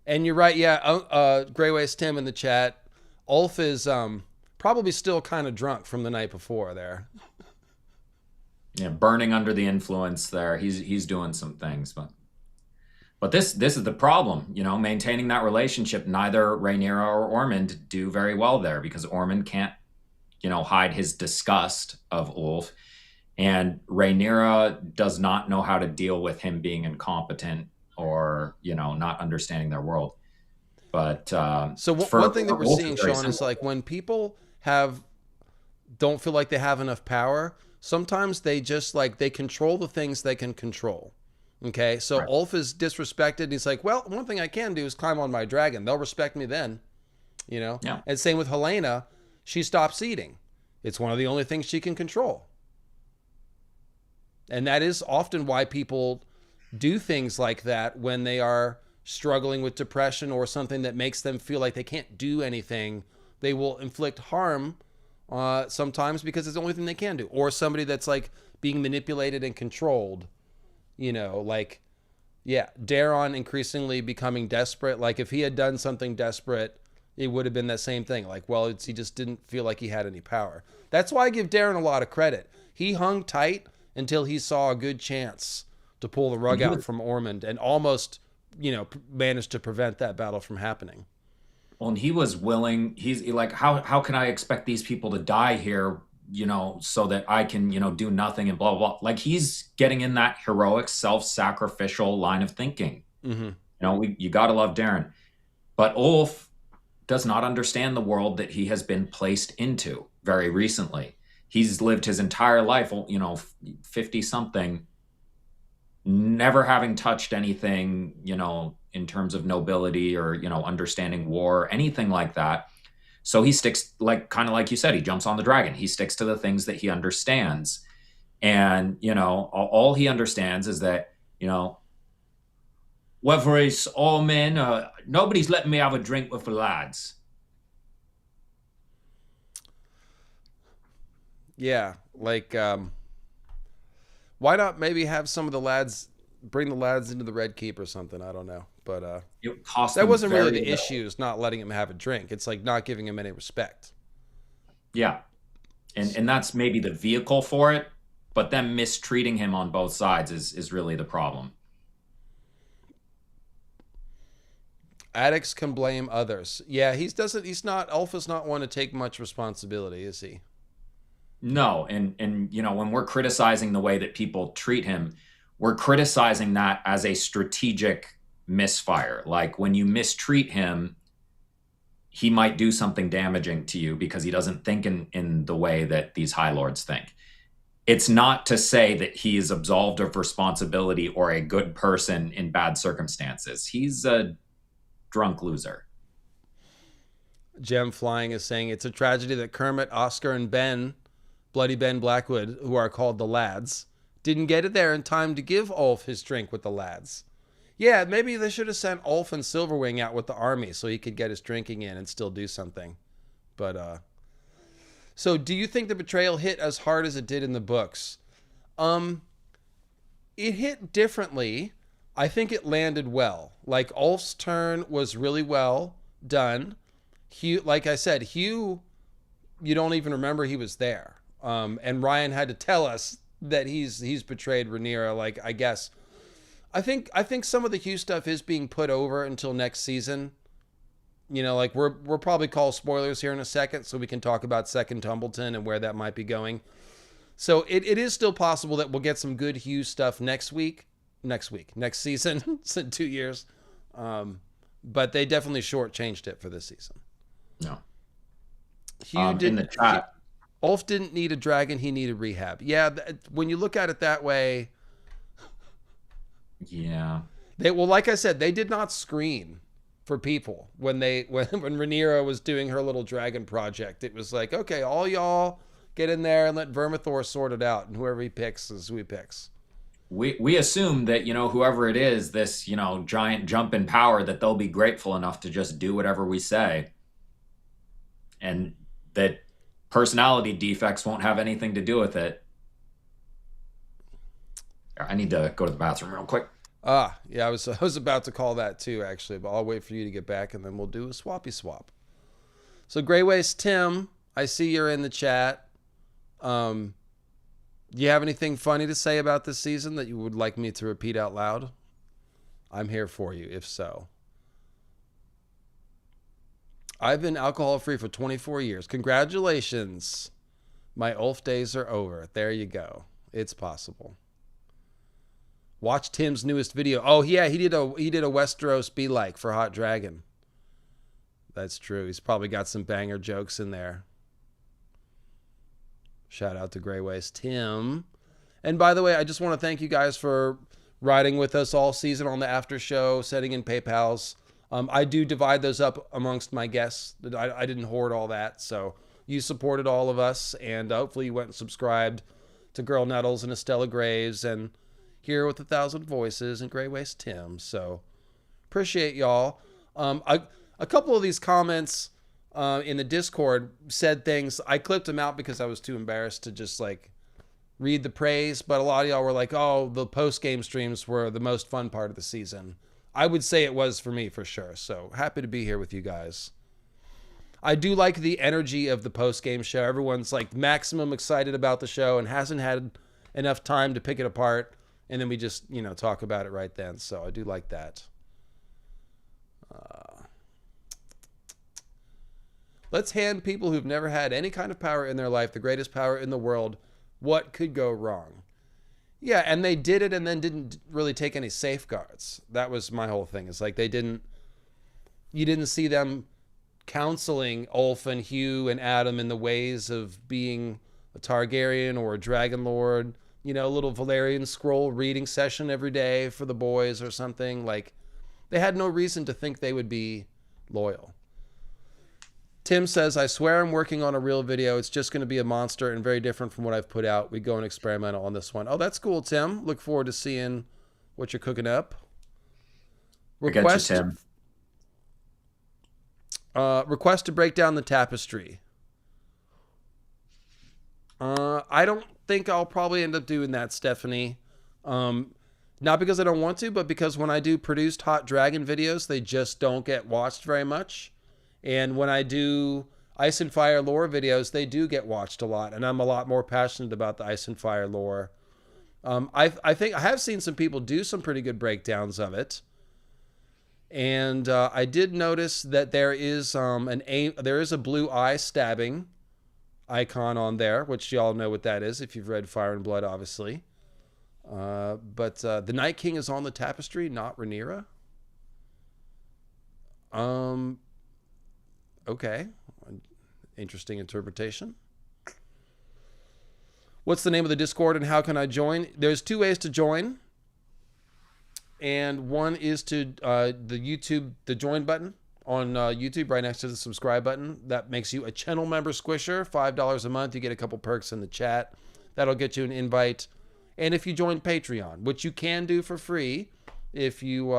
And you're right. Yeah. Grey Waste Tim in the chat. Ulf is probably still kind of drunk from the night before there. Yeah, burning under the influence there. He's doing some things, but this is the problem, maintaining that relationship. Neither Rhaenyra or Ormond do very well there, because Ormond can't, hide his disgust of Ulf, and Rhaenyra does not know how to deal with him being incompetent or, not understanding their world. But so one thing that we're seeing, Sean, is like when people don't feel like they have enough power, sometimes they just they control the things they can control. Okay, so right. Ulf is disrespected, and he's like, well, one thing I can do is climb on my dragon. They'll respect me then, Yeah. And same with Helena. She stops eating. It's one of the only things she can control. And that is often why people do things like that when they are struggling with depression or something that makes them feel like they can't do anything. They will inflict harm sometimes because it's the only thing they can do. Or somebody that's being manipulated and controlled. Daron increasingly becoming desperate. Like, if he had done something desperate, it would have been that same thing. He just didn't feel like he had any power. That's why I give Daron a lot of credit. He hung tight until he saw a good chance to pull the rug out from Ormond and almost, managed to prevent that battle from happening. Well, and he was willing. He's like, how can I expect these people to die here, so that I can, do nothing and blah, blah, blah. He's getting in that heroic, self-sacrificial line of thinking. Mm-hmm. You got to love Daron. But Ulf does not understand the world that he has been placed into very recently. He's lived his entire life, 50-something, never having touched anything, in terms of nobility or, understanding war, anything like that. So he sticks, kind of like you said, he jumps on the dragon. He sticks to the things that he understands. And, all he understands is that, whether it's all men, nobody's letting me have a drink with the lads. Yeah, why not maybe have some of the lads, bring the lads into the Red Keep or something? I don't know. But that wasn't really the issue, is not letting him have a drink. It's not giving him any respect. Yeah. And that's maybe the vehicle for it, but them mistreating him on both sides is really the problem. Addicts can blame others. Yeah, Ulf is not one to take much responsibility, is he? No, and when we're criticizing the way that people treat him, we're criticizing that as a strategic misfire. Like, when you mistreat him, he might do something damaging to you because he doesn't think in the way that these High Lords think. It's not to say that he is absolved of responsibility or a good person in bad circumstances. He's a drunk loser. Gem Flying is saying it's a tragedy that Kermit, Oscar, and Ben, Bloody Ben Blackwood, who are called the lads, didn't get it there in time to give Ulf his drink with the lads. Yeah, maybe they should have sent Ulf and Silverwing out with the army so he could get his drinking in and still do something. But, so do you think the betrayal hit as hard as it did in the books? It hit differently. I think it landed well. Ulf's turn was really well done. Hugh, like I said, Hugh, you don't even remember he was there. And Ryan had to tell us that he's betrayed Rhaenyra. I guess, I think some of the Hugh stuff is being put over until next season. We'll probably call spoilers here in a second, so we can talk about Second Tumbleton and where that might be going. So it is still possible that we'll get some good Hugh stuff next season. It's in 2 years. But they definitely shortchanged it for this season. No. Hugh In the didn't. chat. Ulf didn't need a dragon. He needed rehab. Yeah, when you look at it that way, Yeah. well, like I said, they did not screen for people when Rhaenyra was doing her little dragon project. It was like, okay, all y'all get in there and let Vermithor sort it out, and whoever he picks is who he picks. We assume that, whoever it is, this, giant jump in power, that they'll be grateful enough to just do whatever we say. And that personality defects won't have anything to do with it. I need to go to the bathroom real quick. Yeah, I was about to call that too, actually, but I'll wait for you to get back and then we'll do a swappy swap. So Grey Waste Tim, I see you're in the chat. Do you have anything funny to say about this season that you would like me to repeat out loud? I'm here for you, if so. I've been alcohol free for 24 years. Congratulations. My Ulf days are over. There you go. It's possible. Watch Tim's newest video. Oh yeah, he did a Westeros be like for Hot Dragon. That's true. He's probably got some banger jokes in there. Shout out to Grey Waste Tim. And by the way, I just want to thank you guys for riding with us all season on the after show, setting in PayPals. I do divide those up amongst my guests. I didn't hoard all that, so you supported all of us, and hopefully you went and subscribed to Girl Nettles and Estella Graves and Here with 1,000 Voices and Grey Waste Tim. So appreciate y'all. A couple of these comments in the Discord said things. I clipped them out because I was too embarrassed to just like read the praise, but a lot of y'all were like, oh, the post-game streams were the most fun part of the season. I would say it was for me for sure. So happy to be here with you guys. I do like the energy of the post-game show. Everyone's like maximum excited about the show and hasn't had enough time to pick it apart. And then we just, talk about it right then. So I do like that. Let's hand people who've never had any kind of power in their life the greatest power in the world. What could go wrong? Yeah, and they did it and then didn't really take any safeguards. That was my whole thing. It's like you didn't see them counseling Ulf and Hugh and Adam in the ways of being a Targaryen or a Dragon Lord. A little Valerian scroll reading session every day for the boys or something. Like, they had no reason to think they would be loyal. Tim says, I swear I'm working on a real video. It's just going to be a monster and very different from what I've put out. We go and experimental on this one. Oh, that's cool, Tim. Look forward to seeing what you're cooking up. Request, I get you, Tim. Request to break down the tapestry. I don't think I'll probably end up doing that, Stephanie. Not because I don't want to, but because when I do produced Hot Dragon videos, they just don't get watched very much. And when I do Ice and Fire lore videos, they do get watched a lot. And I'm a lot more passionate about the Ice and Fire lore. I think I have seen some people do some pretty good breakdowns of it. And I did notice that there is a blue eye stabbing icon on there, which y'all know what that is if you've read Fire and Blood, obviously. But the Night King is on the tapestry, not Rhaenyra. Okay. Interesting interpretation. What's the name of the Discord and how can I join? There's two ways to join. And one is to the join button on YouTube right next to the subscribe button. That makes you a channel member squisher. $5 a month. You get a couple perks in the chat. That'll get you an invite. And if you join Patreon, which you can do for free if you,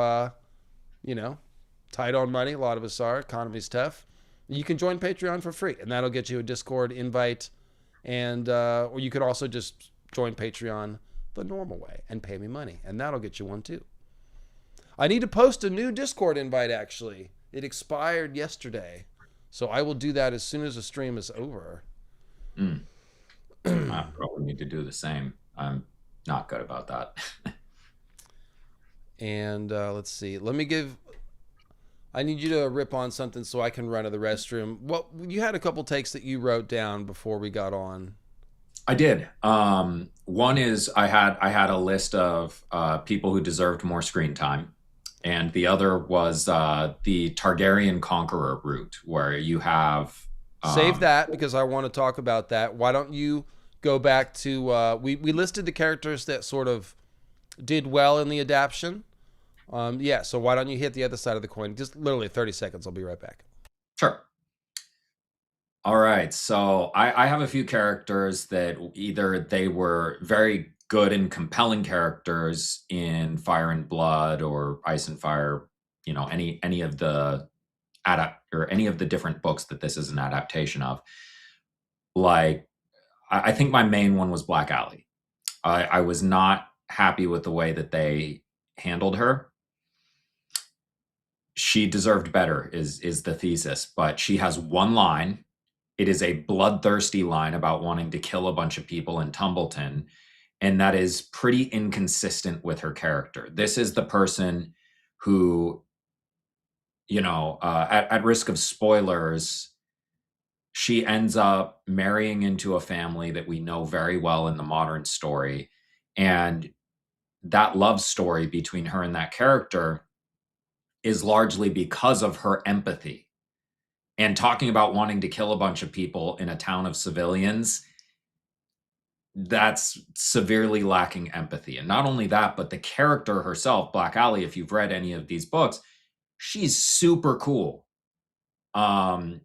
tight on money. A lot of us are. Economy's tough. You can join Patreon for free, and that'll get you a Discord invite. And or you could also just join Patreon the normal way and pay me money, and that'll get you one too. I need to post a new Discord invite, actually. It expired yesterday, so I will do that as soon as the stream is over. I probably need to do the same. I'm not good about that. And let's see. I need you to rip on something so I can run to the restroom. Well, you had a couple takes that you wrote down before we got on. I did. One is I had a list of people who deserved more screen time. And the other was the Targaryen conqueror route, where you have Save Um, that because I want to talk about that. Why don't you go back to we listed the characters that sort of did well in the adaptation. Yeah, so why don't you hit the other side of the coin? Just literally 30 seconds. I'll be right back. sure. All right. So I have a few characters that either they were very good and compelling characters in Fire and Blood or Ice and Fire, any of the or any of the different books that this is an adaptation of. Like I think my main one was Black Alley. I was not happy with the way that they handled her. She deserved better is the thesis, but she has one line. It is a bloodthirsty line about wanting to kill a bunch of people in Tumbleton, and that is pretty inconsistent with her character. This is the person who, at risk of spoilers, she ends up marrying into a family that we know very well in the modern story. And that love story between her and that character is largely because of her empathy. And talking about wanting to kill a bunch of people in a town of civilians, that's severely lacking empathy. And not only that, but the character herself, Black Alley, if you've read any of these books, she's super cool. Um,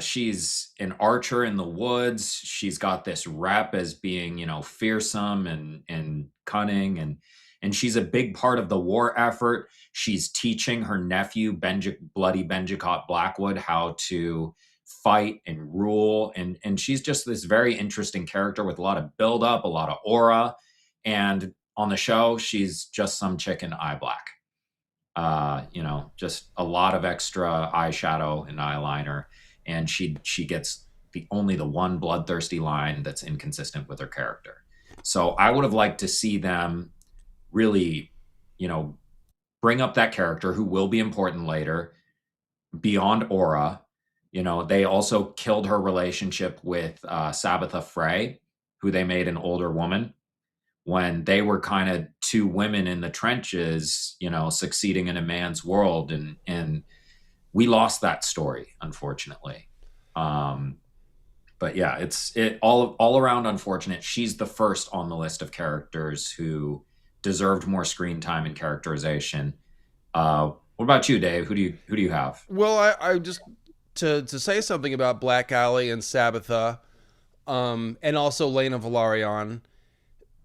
she's an archer in the woods. She's got this rep as being, fearsome and cunning, and she's a big part of the war effort. She's teaching her nephew Bloody Benjicott Blackwood how to fight and rule, and she's just this very interesting character with a lot of build up, a lot of aura. And on the show, she's just some chick in eye black. Just a lot of extra eyeshadow and eyeliner, and she gets the one bloodthirsty line that's inconsistent with her character. So I would have liked to see them really, bring up that character who will be important later beyond aura. They also killed her relationship with Sabbatha Frey, who they made an older woman when they were kind of two women in the trenches, succeeding in a man's world. And we lost that story, unfortunately. Um, but yeah, it all around unfortunate. She's the first on the list of characters who deserved more screen time and characterization. What about you, Dave? Who do you have? Well, I just to say something about Black Alley and Sabbatha, and also Lena Valarion.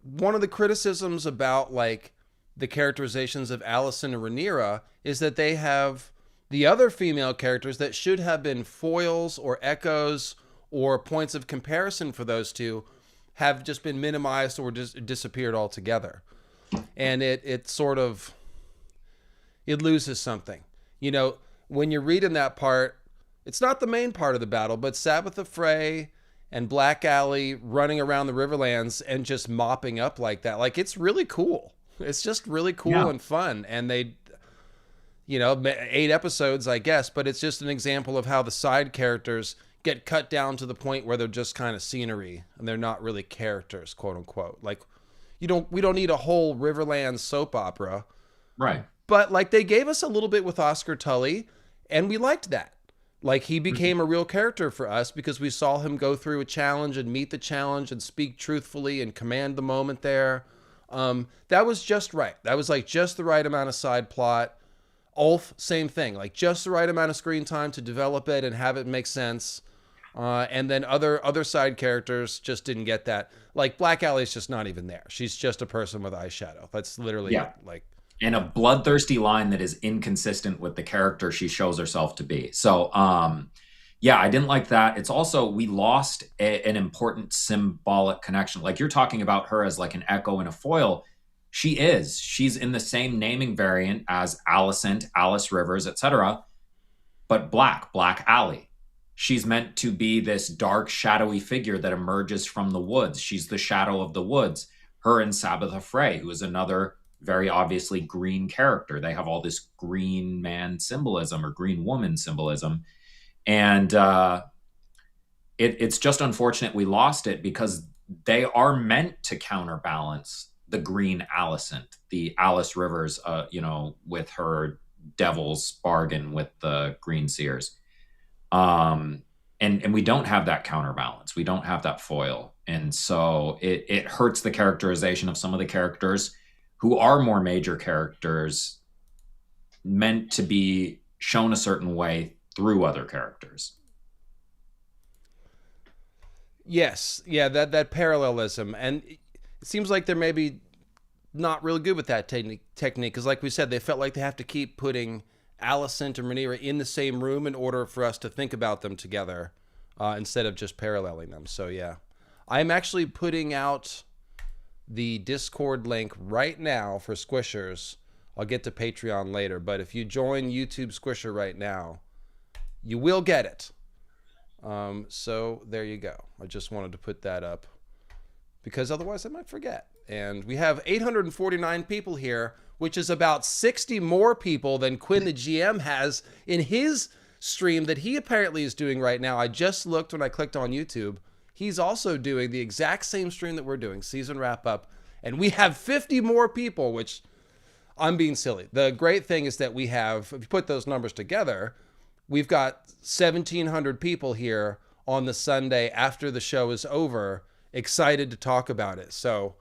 One of the criticisms about like the characterizations of Allison and Rhaenyra is that they have the other female characters that should have been foils or echoes or points of comparison for those two have just been minimized or just disappeared altogether. And it sort of it loses something. When you're reading that part, it's not the main part of the battle, but Sabbatha Frey and Black Alley running around the Riverlands and just mopping up like that. Like, it's really cool. It's just really cool Yeah. and fun. And they, 8 episodes, I guess, but it's just an example of how the side characters get cut down to the point where they're just kind of scenery and they're not really characters, quote unquote. Like, we don't need a whole Riverlands soap opera, Right. but like they gave us a little bit with Oscar Tully, and we liked that. Like he became a real character for us because we saw him go through a challenge and meet the challenge and speak truthfully and command the moment there. That was just right. That was like just the right amount of side plot. Ulf, same thing. Like just the right amount of screen time to develop it and have it make sense. And then other side characters just didn't get that. Like Black Alley's just not even there. She's just a person with eyeshadow. That's literally Yeah. it. Like, And a bloodthirsty line that is inconsistent with the character she shows herself to be. So, yeah, I didn't like that. It's also, we lost an important symbolic connection. Like you're talking about her as like an echo and a foil. She is. She's in the same naming variant as Alicent, Alice Rivers, etc. But Black Alley. She's meant to be this dark, shadowy figure that emerges from the woods. She's the shadow of the woods. Her and Sabbatha Frey, who is another very obviously green character. They have all this green man symbolism or green woman symbolism. And it's just unfortunate we lost it because they are meant to counterbalance the green Alicent, the Alice Rivers, with her devil's bargain with the green seers. And and we don't have that counterbalance. We don't have that foil. And so it hurts the characterization of some of the characters who are more major characters meant to be shown a certain way through other characters. Yes, yeah, that parallelism, and it seems like they're maybe not really good with that technique because, like we said, they felt like they have to keep putting Alicent and Rhaenyra in the same room in order for us to think about them together, instead of just paralleling them. So yeah, I'm actually putting out the Discord link right now for Squishers. I'll get to Patreon later, but if you join YouTube Squisher right now, you will get it. So there you go. I just wanted to put that up because otherwise I might forget. And we have 849 people here, which is about 60 more people than Quinn the GM has in his stream that he apparently is doing right now. I just looked when I clicked on YouTube. He's also doing the exact same stream that we're doing, season wrap up. And we have 50 more people, which I'm being silly. The great thing is that we have, if you put those numbers together, we've got 1,700 people here on the Sunday after the show is over, excited to talk about it. So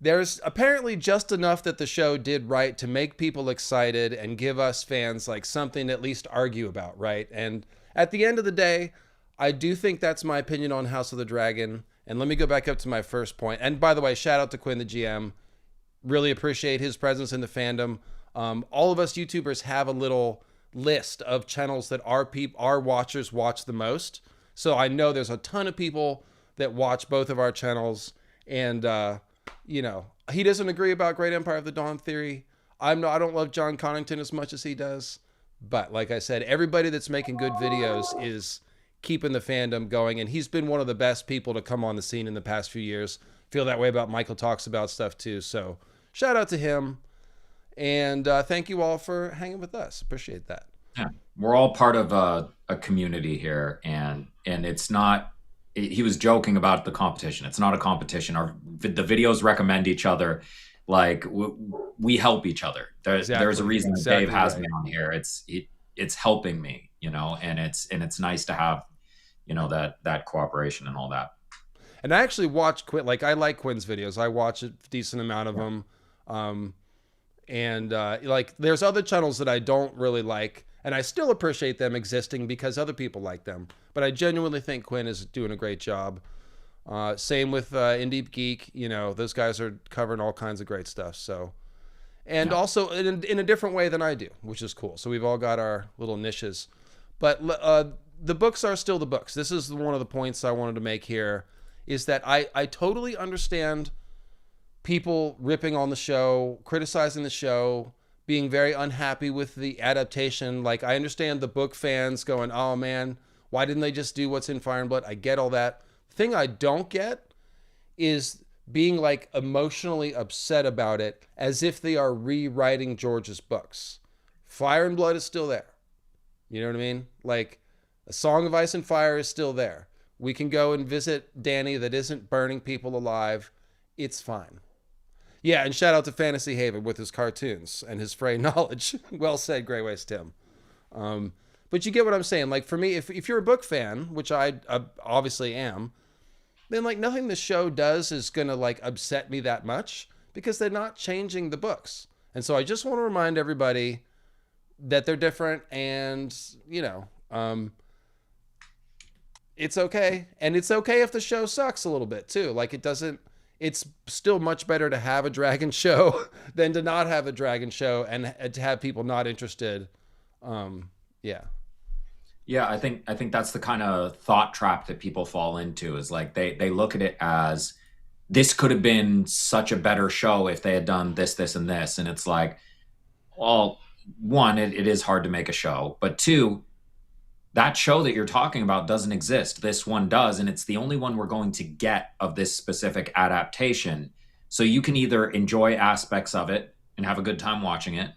there's apparently just enough that the show did right to make people excited and give us fans like something to at least argue about, right? And at the end of the day, I do think that's my opinion on House of the Dragon. And let me go back up to my first point. And by the way, shout out to Quinn the GM. Really appreciate his presence in the fandom. All of us YouTubers have a little list of channels that our watchers watch the most. So I know there's a ton of people that watch both of our channels, and you know, he doesn't agree about Great Empire of the Dawn theory. I don't love John Connington as much as he does, but like I said, everybody that's making good videos is keeping the fandom going, and he's been one of the best people to come on the scene in the past few years. Feel that way about Michael Talks About Stuff too. So shout out to him. And thank you all for hanging with us. Appreciate that. Yeah, we're all part of a community here, and it's not. He was joking about the competition. It's not a competition. The videos recommend each other. Like we help each other. There's a reason that Dave has me on here. It's helping me, you know, and it's nice to have, you know, that cooperation and all that. And I actually watch Quinn. Like I like Quinn's videos. I watch a decent amount of them. And like there's other channels that I don't really like, and I still appreciate them existing because other people like them. But I genuinely think Quinn is doing a great job. Same with Indie Geek. You know, those guys are covering all kinds of great stuff. So, and also in a different way than I do, which is cool. So we've all got our little niches. But the books are still the books. This is one of the points I wanted to make here, is that I totally understand people ripping on the show, criticizing the show, being very unhappy with the adaptation. Like, I understand the book fans going, oh man, why didn't they just do what's in Fire and Blood? I get all that. The thing I don't get is being like emotionally upset about it as if they are rewriting George's books. Fire and Blood is still there. You know what I mean? Like, A Song of Ice and Fire is still there. We can go and visit Dany that isn't burning people alive. It's fine. Yeah, and shout out to Fantasy Haven with his cartoons and his Frey knowledge. Well said, Grey Waste Tim. But you get what I'm saying. Like, for me, if you're a book fan, which I obviously am, then like nothing the show does is going to like upset me that much because they're not changing the books. And so I just want to remind everybody that they're different, and, you know, it's okay. And it's okay if the show sucks a little bit too. Like, it's still much better to have a dragon show than to not have a dragon show and to have people not interested. Yeah. Yeah, I think that's the kind of thought trap that people fall into, is like they look at it as, this could have been such a better show if they had done this, this, and this. And it's like, well, one, it is hard to make a show, but two, that show that you're talking about doesn't exist. This one does, and it's the only one we're going to get of this specific adaptation. So you can either enjoy aspects of it and have a good time watching it,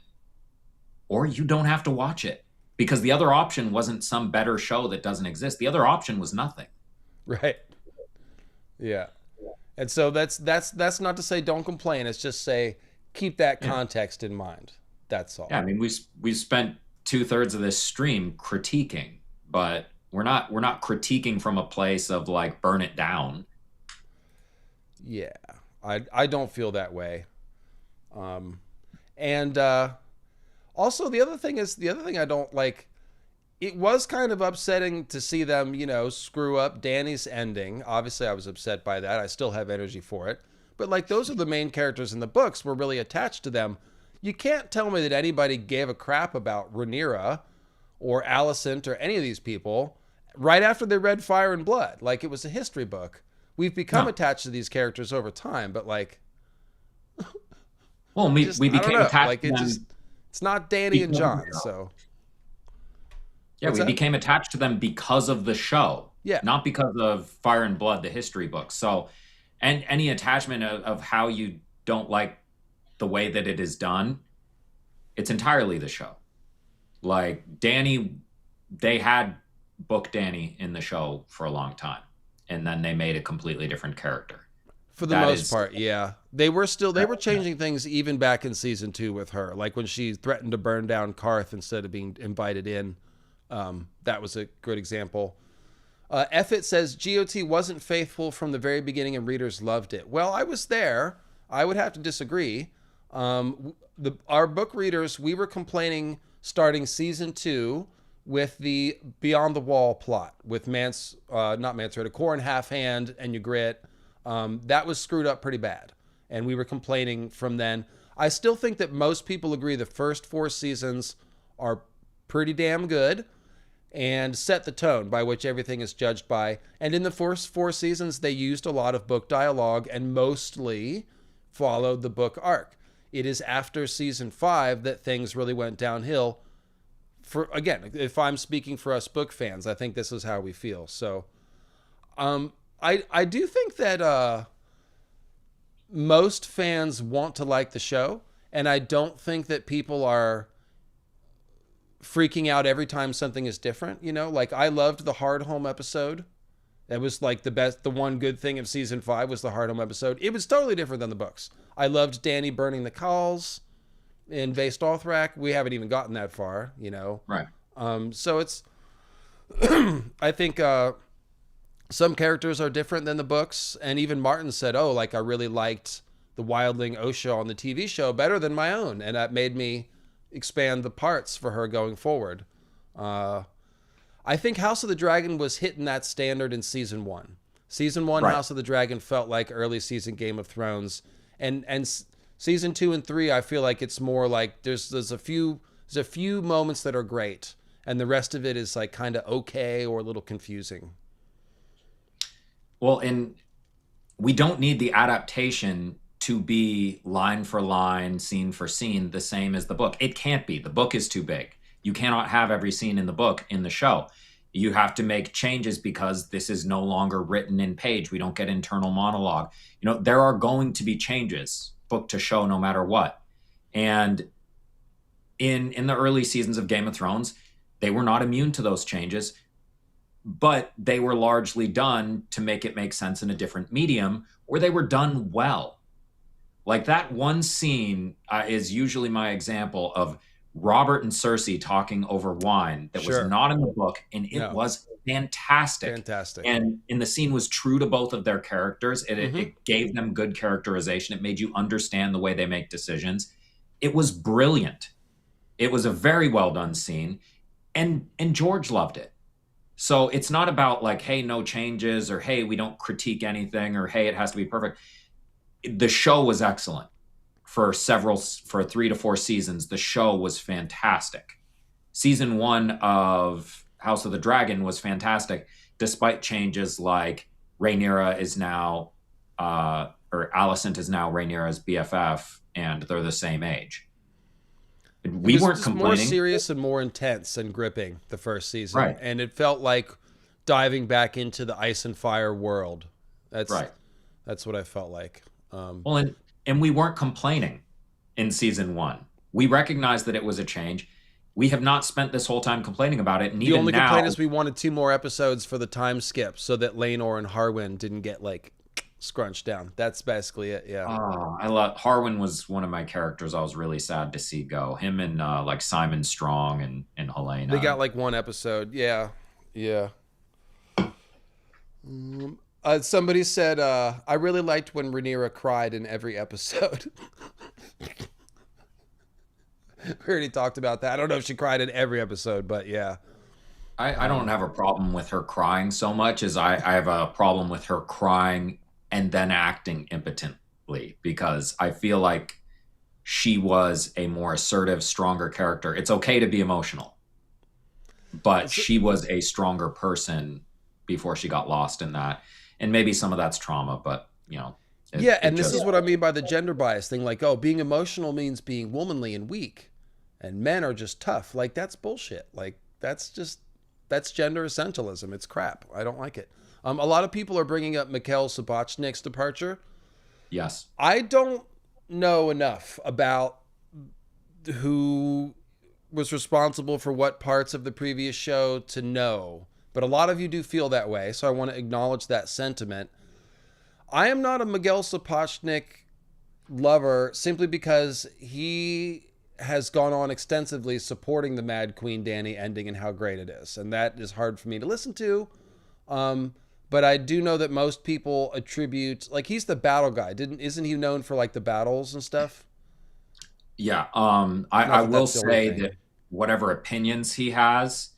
or you don't have to watch it, because the other option wasn't some better show that doesn't exist. The other option was nothing. Right. Yeah. And so that's not to say don't complain. It's just say keep that context in mind. That's all. Yeah, I mean, we spent 2/3 of this stream critiquing, but We're not critiquing from a place of like burn it down. Yeah, I don't feel that way. Um, and also the other thing I don't like. It was kind of upsetting to see them, screw up Danny's ending. Obviously, I was upset by that. I still have energy for it. But like those are the main characters in the books. We're really attached to them. You can't tell me that anybody gave a crap about Rhaenyra or Alicent or any of these people right after they read Fire and Blood. Like it was a history book. We've become No. attached to these characters over time, but like Well, I we just we I don't became know. attached Like to it just them it's not Danny and because of the John. show. So Yeah, what's we that? became attached to them because of the show, Yeah. not because of Fire and Blood, the history book. So, and any attachment of how you don't like the way that it is done, it's entirely the show. Like Danny, they had book Danny in the show for a long time, and then they made a completely different character. For the That most is, part, yeah. They were changing things even back in season 2 with her. Like when she threatened to burn down Karth instead of being invited in. That was a good example. Effet says GOT wasn't faithful from the very beginning and readers loved it. Well, I was there. I would have to disagree. Our book readers, we were complaining starting season 2 with the Beyond the Wall plot with not Mance Rayder, Corrin Half Hand and Ygritte. That was screwed up pretty bad. And we were complaining from then. I still think that most people agree the first 4 seasons are pretty damn good and set the tone by which everything is judged by. And in the first 4 seasons, they used a lot of book dialogue and mostly followed the book arc. It is after season 5 that things really went downhill. For again, if I'm speaking for us book fans, I think this is how we feel. So, I do think that most fans want to like the show, and I don't think that people are freaking out every time something is different. Like I loved the Hard Home episode. That was like the best. The one good thing of season 5 was the Hard Home episode. It was totally different than the books. I loved Danny burning the cows in Vaste Dothrak. We haven't even gotten that far. right. So it's. I think some characters are different than the books, and even Martin said, "Oh, like I really liked the Wildling Osha on the TV show better than my own," and that made me expand the parts for her going forward. I think House of the Dragon was hitting that standard in season 1. Season 1 Right. House of the Dragon felt like early season Game of Thrones, and season 2 and 3 I feel like it's more like there's a few moments that are great, and the rest of it is like kind of okay or a little confusing. Well, and we don't need the adaptation to be line for line, scene for scene, the same as the book. It can't be. The book is too big. You cannot have every scene in the book in the show. You have to make changes because this is no longer written in page. We don't get internal monologue. There are going to be changes, book to show, no matter what. And in the early seasons of Game of Thrones, they were not immune to those changes, but they were largely done to make it make sense in a different medium, or they were done well. Like that one scene is usually my example of Robert and Cersei talking over wine that was Sure. not in the book, and it No. was fantastic. Fantastic. And the scene was true to both of their characters. Mm-hmm. It gave them good characterization. It made you understand the way they make decisions. It was brilliant. It was a very well done scene, and George loved it. So it's not about like, hey, no changes, or hey, we don't critique anything, or hey, it has to be perfect. The show was excellent for 3 to 4 seasons. The show was fantastic. Season 1 of House of the Dragon was fantastic, despite changes like Rhaenyra is now, or Alicent is now Rhaenyra's BFF, and they're the same age. We It was weren't just more complaining. serious and more intense and gripping the first season, Right. and it felt like diving back into the Ice and Fire world. That's Right. that's what I felt like. Well, and we weren't complaining in season 1. We recognized that it was a change. We have not spent this whole time complaining about it, and The even only now, complaint is we wanted 2 more episodes for the time skip so that Laenor and Harwin didn't get like scrunched down. That's basically it. Yeah. I love Harwin was one of my characters. I was really sad to see go. Him and like Simon Strong and Helena. They got like 1 episode. Yeah. Yeah. Somebody said, I really liked when Rhaenyra cried in every episode. We already talked about that. I don't know if she cried in every episode, but yeah. I don't have a problem with her crying so much as I have a problem with her crying and then acting impotently because I feel like she was a more assertive, stronger character. It's okay to be emotional, but So, she was a stronger person before she got lost in that. And maybe some of that's trauma, but yeah, it and this is just what I mean by the gender bias thing. Like, oh, being emotional means being womanly and weak, and men are just tough. Like, that's bullshit. Like, that's gender essentialism. It's crap. I don't like it. A lot of people are bringing up Mikhail Sapochnik's departure. yes. I don't know enough about who was responsible for what parts of the previous show to know, but a lot of you do feel that way, so I want to acknowledge that sentiment. I am not a Miguel Sapochnik lover simply because he has gone on extensively supporting the Mad Queen Dany ending and how great it is, and that is hard for me to listen to. But I do know that most people attribute like he's the battle guy. Didn't isn't he known for like the battles and stuff? Yeah. Not I that will that's the only say thing. that whatever opinions he has,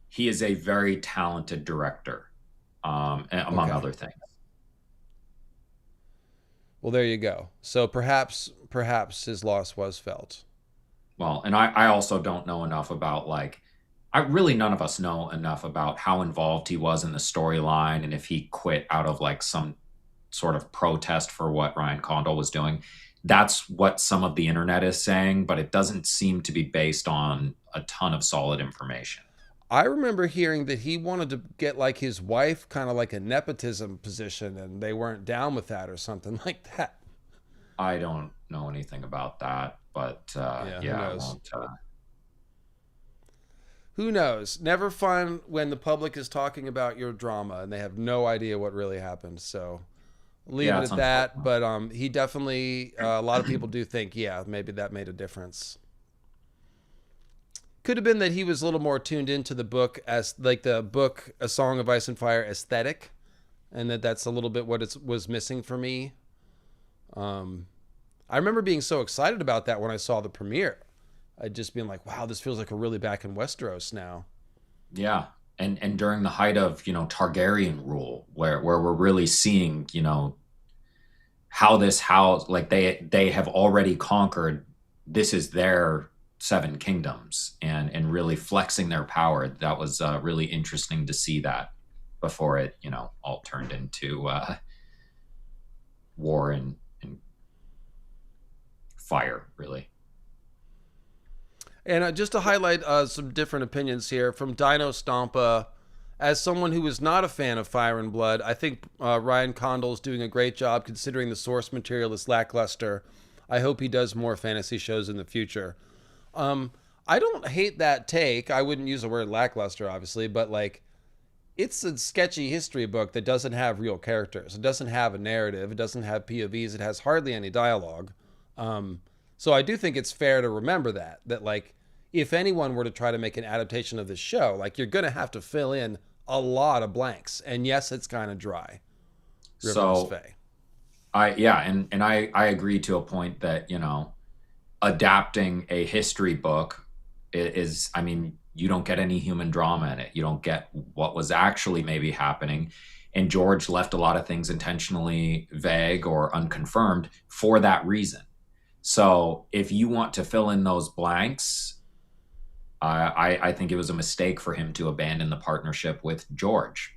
he is a very talented director, among Okay. other things. Well, there you go. So perhaps his loss was felt. Well, and I also don't know enough about like, I really none of us know enough about how involved he was in the storyline and if he quit out of like some sort of protest for what Ryan Condal was doing. That's what some of the internet is saying, but it doesn't seem to be based on a ton of solid information. I remember hearing that he wanted to get like his wife kind of like a nepotism position and they weren't down with that or something like that. I don't know anything about that, but Yeah, who yeah, I knows? won't. Who knows? Never fun when the public is talking about your drama and they have no idea what really happened. So leave Yeah, it it's at that. unfortunate. But he definitely, a lot of people do think, yeah, maybe that made a difference. Could have been that he was a little more tuned into the book as like the book, A Song of Ice and Fire aesthetic, and that's a little bit what it was missing for me. Um, I remember being so excited about that when I saw the premiere. I'd just been like, wow, this feels like we're really back in Westeros now. Yeah, and during the height of Targaryen rule, where we're really seeing how this house like they have already conquered. This is their seven kingdoms and really flexing their power. That was really interesting to see that before it all turned into war and fire really. And just to highlight some different opinions here from Dino Stompa, as someone who is not a fan of Fire and Blood, I think Ryan Condal is doing a great job considering the source material is lackluster. I hope he does more fantasy shows in the future. Um, I don't hate that take. I wouldn't use the word lackluster, obviously, but like it's a sketchy history book that doesn't have real characters. It doesn't have a narrative. It doesn't have POVs. It has hardly any dialogue. Um, so I do think it's fair to remember that like if anyone were to try to make an adaptation of this show, like you're gonna have to fill in a lot of blanks. And yes, it's kind of dry. Riverless So Fae. I agree to a point that adapting a history book is, I mean, you don't get any human drama in it. You don't get what was actually maybe happening. And George left a lot of things intentionally vague or unconfirmed for that reason. So if you want to fill in those blanks, I think it was a mistake for him to abandon the partnership with George.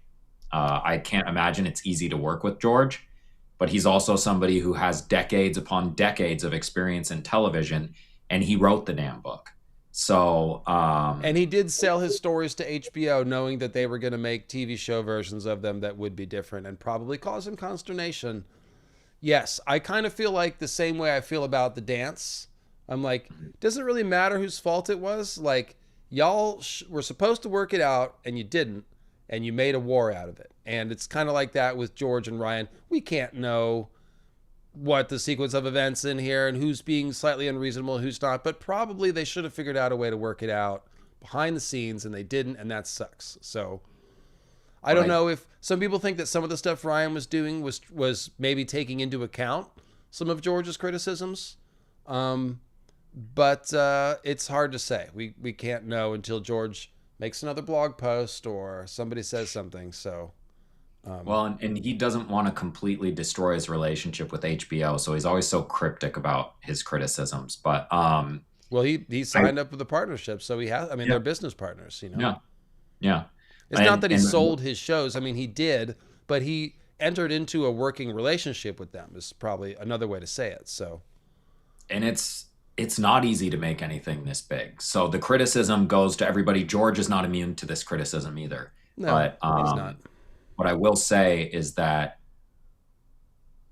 I can't imagine it's easy to work with George, but he's also somebody who has decades upon decades of experience in television, and he wrote the damn book. So, And he did sell his stories to HBO, knowing that they were going to make TV show versions of them that would be different and probably cause him consternation. Yes, I kind of feel like the same way I feel about the dance. I'm like, does it really matter whose fault it was? Like, y'all were supposed to work it out and you didn't, and you made a war out of it. And it's kind of like that with George and Ryan. We can't know what the sequence of events in here and who's being slightly unreasonable and who's not, but probably they should have figured out a way to work it out behind the scenes and they didn't, and that sucks. So I don't know if some people think that some of the stuff Ryan was doing was maybe taking into account some of George's criticisms. But it's hard to say. We can't know until George makes another blog post or somebody says something. So, Well, and he doesn't want to completely destroy his relationship with HBO, so he's always so cryptic about his criticisms. But well, he signed up with the partnership, so he has. I mean, yeah, they're business partners. You know, yeah, yeah. it's not that he sold his shows. I mean, he did, but he entered into a working relationship with them. Is probably another way to say it. So, and it's not easy to make anything this big. So the criticism goes to everybody. George is not immune to this criticism either. no, But he's not. what I will say is that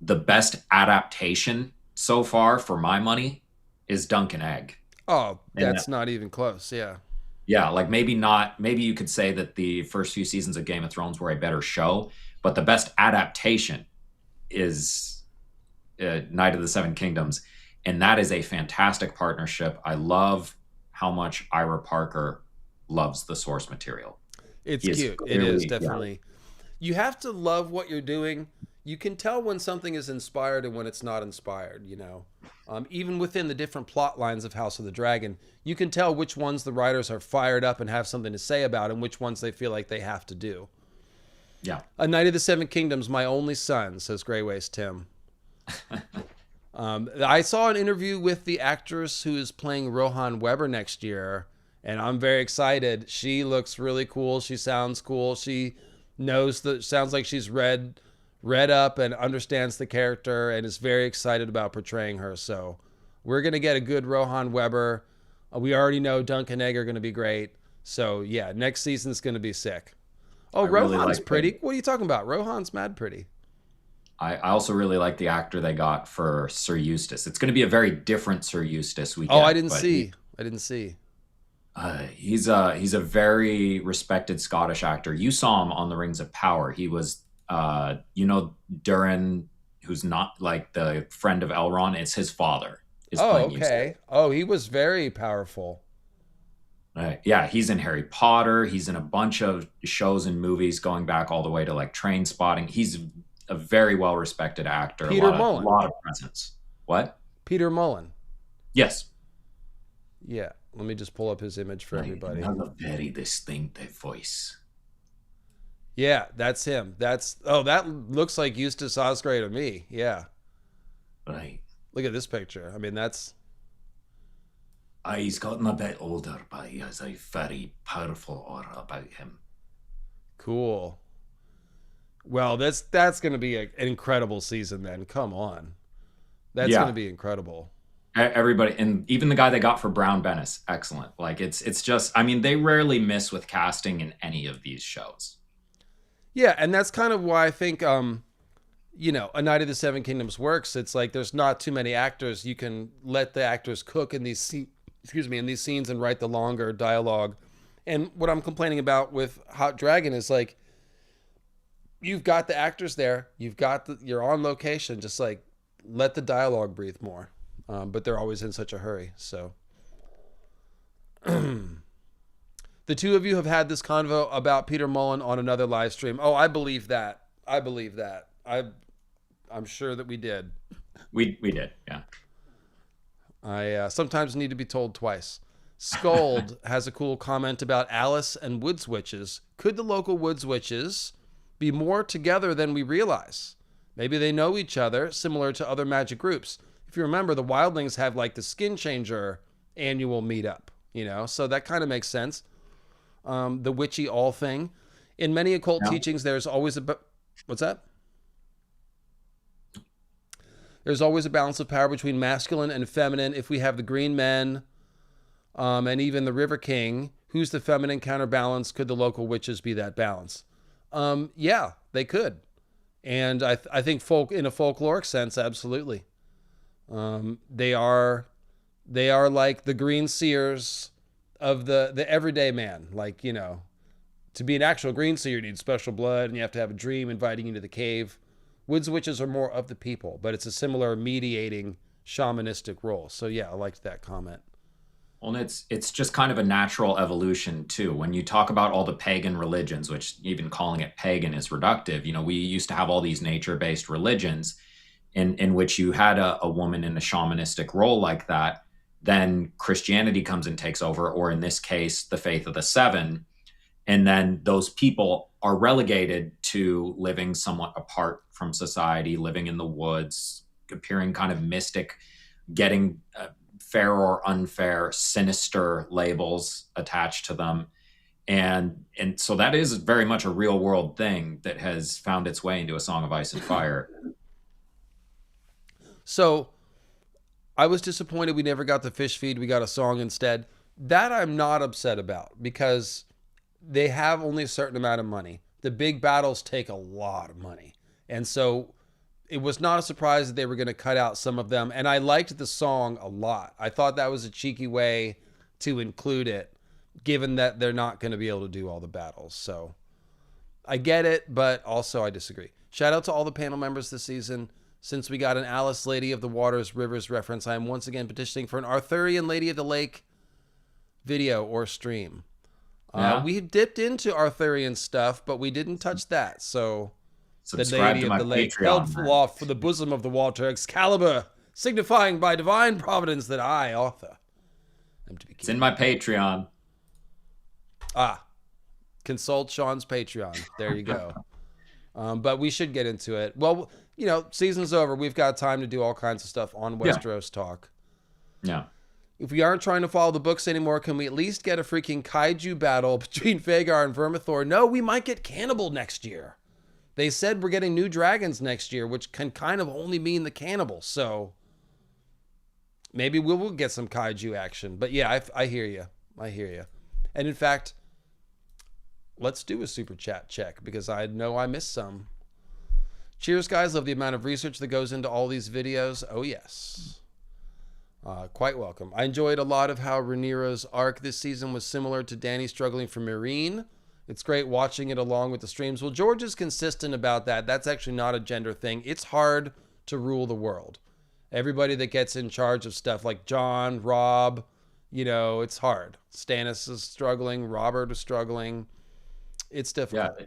the best adaptation so far for my money is Dunk and Egg. Oh, And that's not even close. Yeah. yeah, like maybe you could say that the first few seasons of Game of Thrones were a better show, but the best adaptation is Night of the Seven Kingdoms. And that is a fantastic partnership. I love how much Ira Parker loves the source material. It's He is cute. It clearly- is yeah. definitely. You have to love what you're doing. You can tell when something is inspired and when it's not inspired, you know. Even within the different plot lines of House of the Dragon, you can tell which ones the writers are fired up and have something to say about and which ones they feel like they have to do. Yeah. A Knight of the Seven Kingdoms, my only son, says Grey Waste Tim. I saw an interview with the actress who is playing Rohan Weber next year, and I'm very excited. She looks really cool. She sounds cool. She sounds like she's read up and understands the character and is very excited about portraying her. So we're going to get a good Rohan Weber. We already know Dunk and Egg are going to be great. So yeah, next season's going to be sick. Oh, really Rohan's like pretty. him. What are you talking about? Rohan's mad pretty. I also really like the actor they got for Sir Eustace. It's going to be a very different Sir Eustace we get. Oh, I didn't but see. he's a very respected Scottish actor. You saw him on The Rings of Power. He was, Durin, who's not like the friend of Elrond. It's his father. Is Oh, playing okay. Eustace. Oh, he was very powerful. Yeah, he's in Harry Potter. He's in a bunch of shows and movies going back all the way to like Train Spotting. He's a very well respected actor. Peter a Mullen. lot of presence. What? Peter Mullen. Yes. Yeah. Let me just pull up his image for everybody. Another very distinctive voice. Yeah, that's him. That looks like Eustace Osgrey to me. Yeah. Right. Look at this picture. I mean, that's He's gotten a bit older, but he has a very powerful aura about him. cool. Well, that's going to be an incredible season then. Come on. That's Yeah. going to be incredible. Everybody, and even the guy they got for Brown Bennis, excellent. Like it's just, I mean, they rarely miss with casting in any of these shows. Yeah, and that's kind of why I think A Knight of the Seven Kingdoms works. It's like there's not too many actors. You can let the actors cook in these scenes and write the longer dialogue. And what I'm complaining about with Hot Dragon is like you've got the actors there, you're on location, just like let the dialogue breathe more. But they're always in such a hurry. So the two of you have had this convo about Peter Mullen on another live stream. Oh, I believe that. I'm sure that we did. We did, yeah. I sometimes need to be told twice. Scold has a cool comment about Alice and Woods Witches. Could the local Woods Witches be more together than we realize? Maybe they know each other, similar to other magic groups. If you remember, the Wildlings have like the Skin Changer annual meetup, so that kind of makes sense. The witchy all thing. In many occult teachings, there's always what's that? There's always a balance of power between masculine and feminine. If we have the Green Men, and even the River King, who's the feminine counterbalance? Could the local witches be that balance? Yeah, they could. And I think in a folkloric sense, absolutely. They are like the green seers of the everyday man. Like, to be an actual green seer, you need special blood and you have to have a dream inviting you to the cave. Woods witches are more of the people, but it's a similar mediating shamanistic role. So yeah, I liked that comment. Well, and it's just kind of a natural evolution too. When you talk about all the pagan religions, which even calling it pagan is reductive, we used to have all these nature-based religions in which you had a woman in a shamanistic role like that. Then Christianity comes and takes over, or in this case, the faith of the seven. And then those people are relegated to living somewhat apart from society, living in the woods, appearing kind of mystic, getting fair or unfair, sinister labels attached to them. And so that is very much a real world thing that has found its way into A Song of Ice and Fire. So I was disappointed we never got the fish feed. We got a song instead. That I'm not upset about because they have only a certain amount of money. The big battles take a lot of money. And so it was not a surprise that they were going to cut out some of them. And I liked the song a lot. I thought that was a cheeky way to include it, given that they're not going to be able to do all the battles. So I get it, but also I disagree. Shout out to all the panel members this season. Since we got an Alice Lady of the Waters Rivers reference, I am once again petitioning for an Arthurian Lady of the Lake video or stream. Yeah. We dipped into Arthurian stuff, but we didn't touch that. So Subscribe the Lady to of my the Lake Patreon, held man. aloft for the bosom of the water, Excalibur, signifying by divine providence that I, Arthur, am to be It's in my Patreon. Consult Sean's Patreon. There you go. But we should get into it. Well, season's over. We've got time to do all kinds of stuff on Westeros Talk. Yeah. If we aren't trying to follow the books anymore, can we at least get a freaking kaiju battle between Rhaegar and Vermithor? No, we might get cannibal next year. They said we're getting new dragons next year, which can kind of only mean the cannibal. So maybe we will get some kaiju action. But yeah, I hear you. I hear you. And in fact, let's do a super chat check because I know I missed some. Cheers, guys. Love the amount of research that goes into all these videos. Oh, yes. Quite welcome. I enjoyed a lot of how Rhaenyra's arc this season was similar to Dany struggling for Meereen. It's great watching it along with the streams. Well, George is consistent about that. That's actually not a gender thing. It's hard to rule the world. Everybody that gets in charge of stuff like Jon, Robb, it's hard. Stannis is struggling. Robert is struggling. It's difficult. Yeah.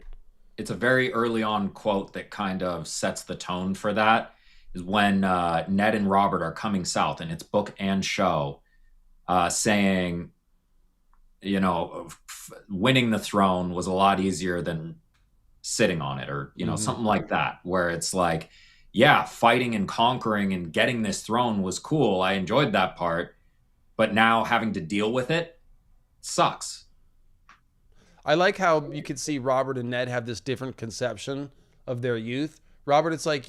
It's a very early on quote that kind of sets the tone for that. Is when Ned and Robert are coming south, and it's book and show, saying, winning the throne was a lot easier than sitting on it, or something like that. Where it's like, yeah, fighting and conquering and getting this throne was cool. I enjoyed that part, but now having to deal with it sucks. I like how you can see Robert and Ned have this different conception of their youth. Robert, it's like,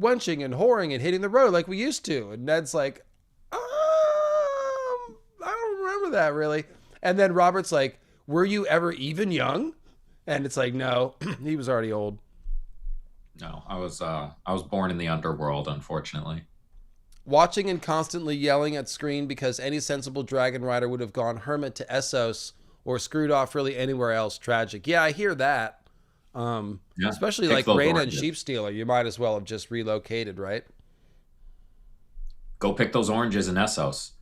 wenching and whoring and hitting the road like we used to. And Ned's like, I don't remember that really. And then Robert's like, were you ever even young? And it's like, no, he was already old. No, I was born in the underworld, unfortunately. Watching and constantly yelling at screen because any sensible dragon rider would have gone hermit to Essos or screwed off really anywhere else. Tragic. Yeah, I hear that. Especially like Rhaena and Sheepstealer, you might as well have just relocated, right? Go pick those oranges in Essos.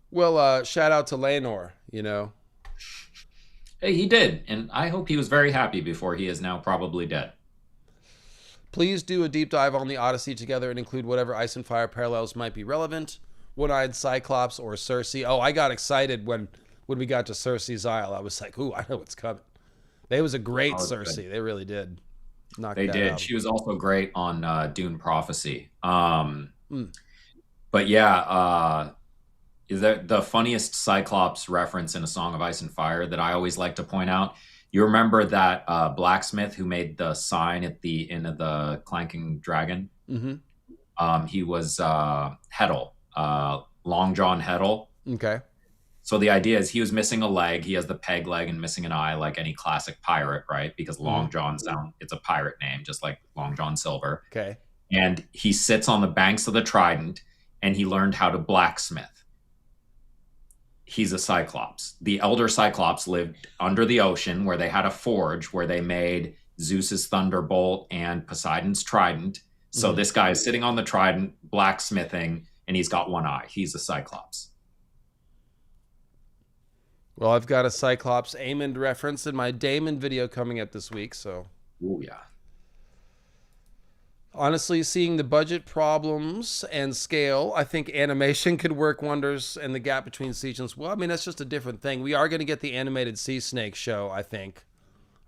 Well, shout out to Laenor, Hey, he did, and I hope he was very happy before he is now probably dead. Please do a deep dive on the Odyssey together and include whatever Ice and Fire parallels might be relevant. One-Eyed Cyclops or Cersei. Oh, I got excited when we got to Cersei's Isle. I was like, ooh, I know what's coming. They was a great Cersei. Good. They really did. They did. Out. She was also great on Dune Prophecy. But yeah, is that the funniest Cyclops reference in A Song of Ice and Fire that I always like to point out? You remember that blacksmith who made the sign at the end of the Clanking Dragon? Mm-hmm. He was Heddle, Long John Heddle. Okay. So the idea is he was missing a leg. He has the peg leg and missing an eye like any classic pirate, right? Because Long John it's a pirate name, just like Long John Silver. Okay. And he sits on the banks of the Trident and he learned how to blacksmith. He's a Cyclops. The elder Cyclops lived under the ocean where they had a forge where they made Zeus's thunderbolt and Poseidon's trident. So this guy is sitting on the trident, blacksmithing, and he's got one eye. He's a Cyclops. Well, I've got a Cyclops Amond reference in my Damon video coming up this week, so Oh yeah. honestly, seeing the budget problems and scale, I think animation could work wonders and the gap between seasons. Well, I mean, that's just a different thing. We are going to get the animated Sea Snake show, I think.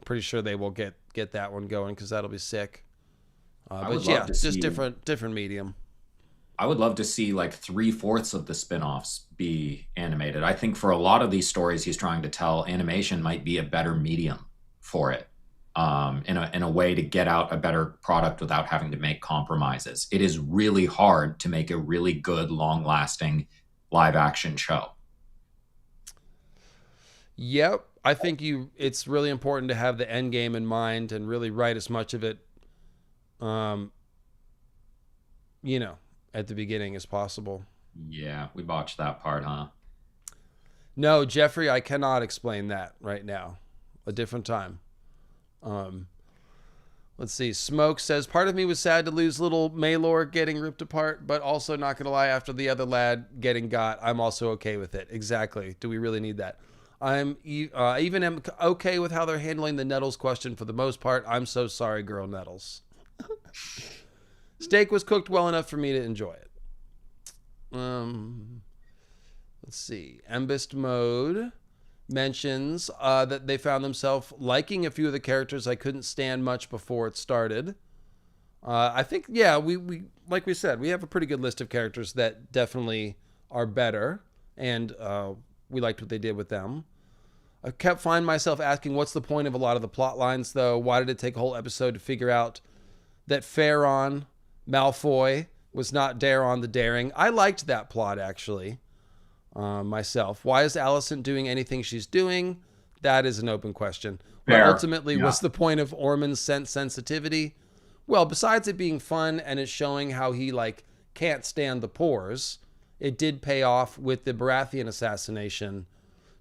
Pretty sure they will get that one going because that'll be sick. I But would yeah, love to just see. different medium. I would love to see like three-fourths of the spin-offs be animated. I think for a lot of these stories he's trying to tell, animation might be a better medium for it. In a way to get out a better product without having to make compromises. It is really hard to make a really good, long-lasting live action show. Yep, I think it's really important to have the end game in mind and really write as much of it, um, you know, at the beginning as possible. Yeah, we botched that part, huh? No, Jeffrey, I cannot explain that right now. A different time. Um, let's see. Smoke says, part of me was sad to lose little Maylor getting ripped apart, but also not going to lie, after the other lad getting got, I'm also okay with it. Exactly. Do we really need that? I even am okay with how they're handling the Nettles question for the most part. I'm so sorry, girl Nettles. Steak was cooked well enough for me to enjoy it. Let's see. Embist Mode mentions that they found themselves liking a few of the characters I couldn't stand much before it started. I think, yeah, we like we said, we have a pretty good list of characters that definitely are better, and we liked what they did with them. I kept finding myself asking, what's the point of a lot of the plot lines, though? Why did it take a whole episode to figure out that Farron Malfoy was not Daron the Daring? I liked that plot, actually, myself. Why is Alicent doing anything she's doing? That is an open question. What Fair. ultimately Yeah. was the point of Ormond's sense sensitivity? Well, besides it being fun and it showing how he, like, can't stand the pores, it did pay off with the Baratheon assassination.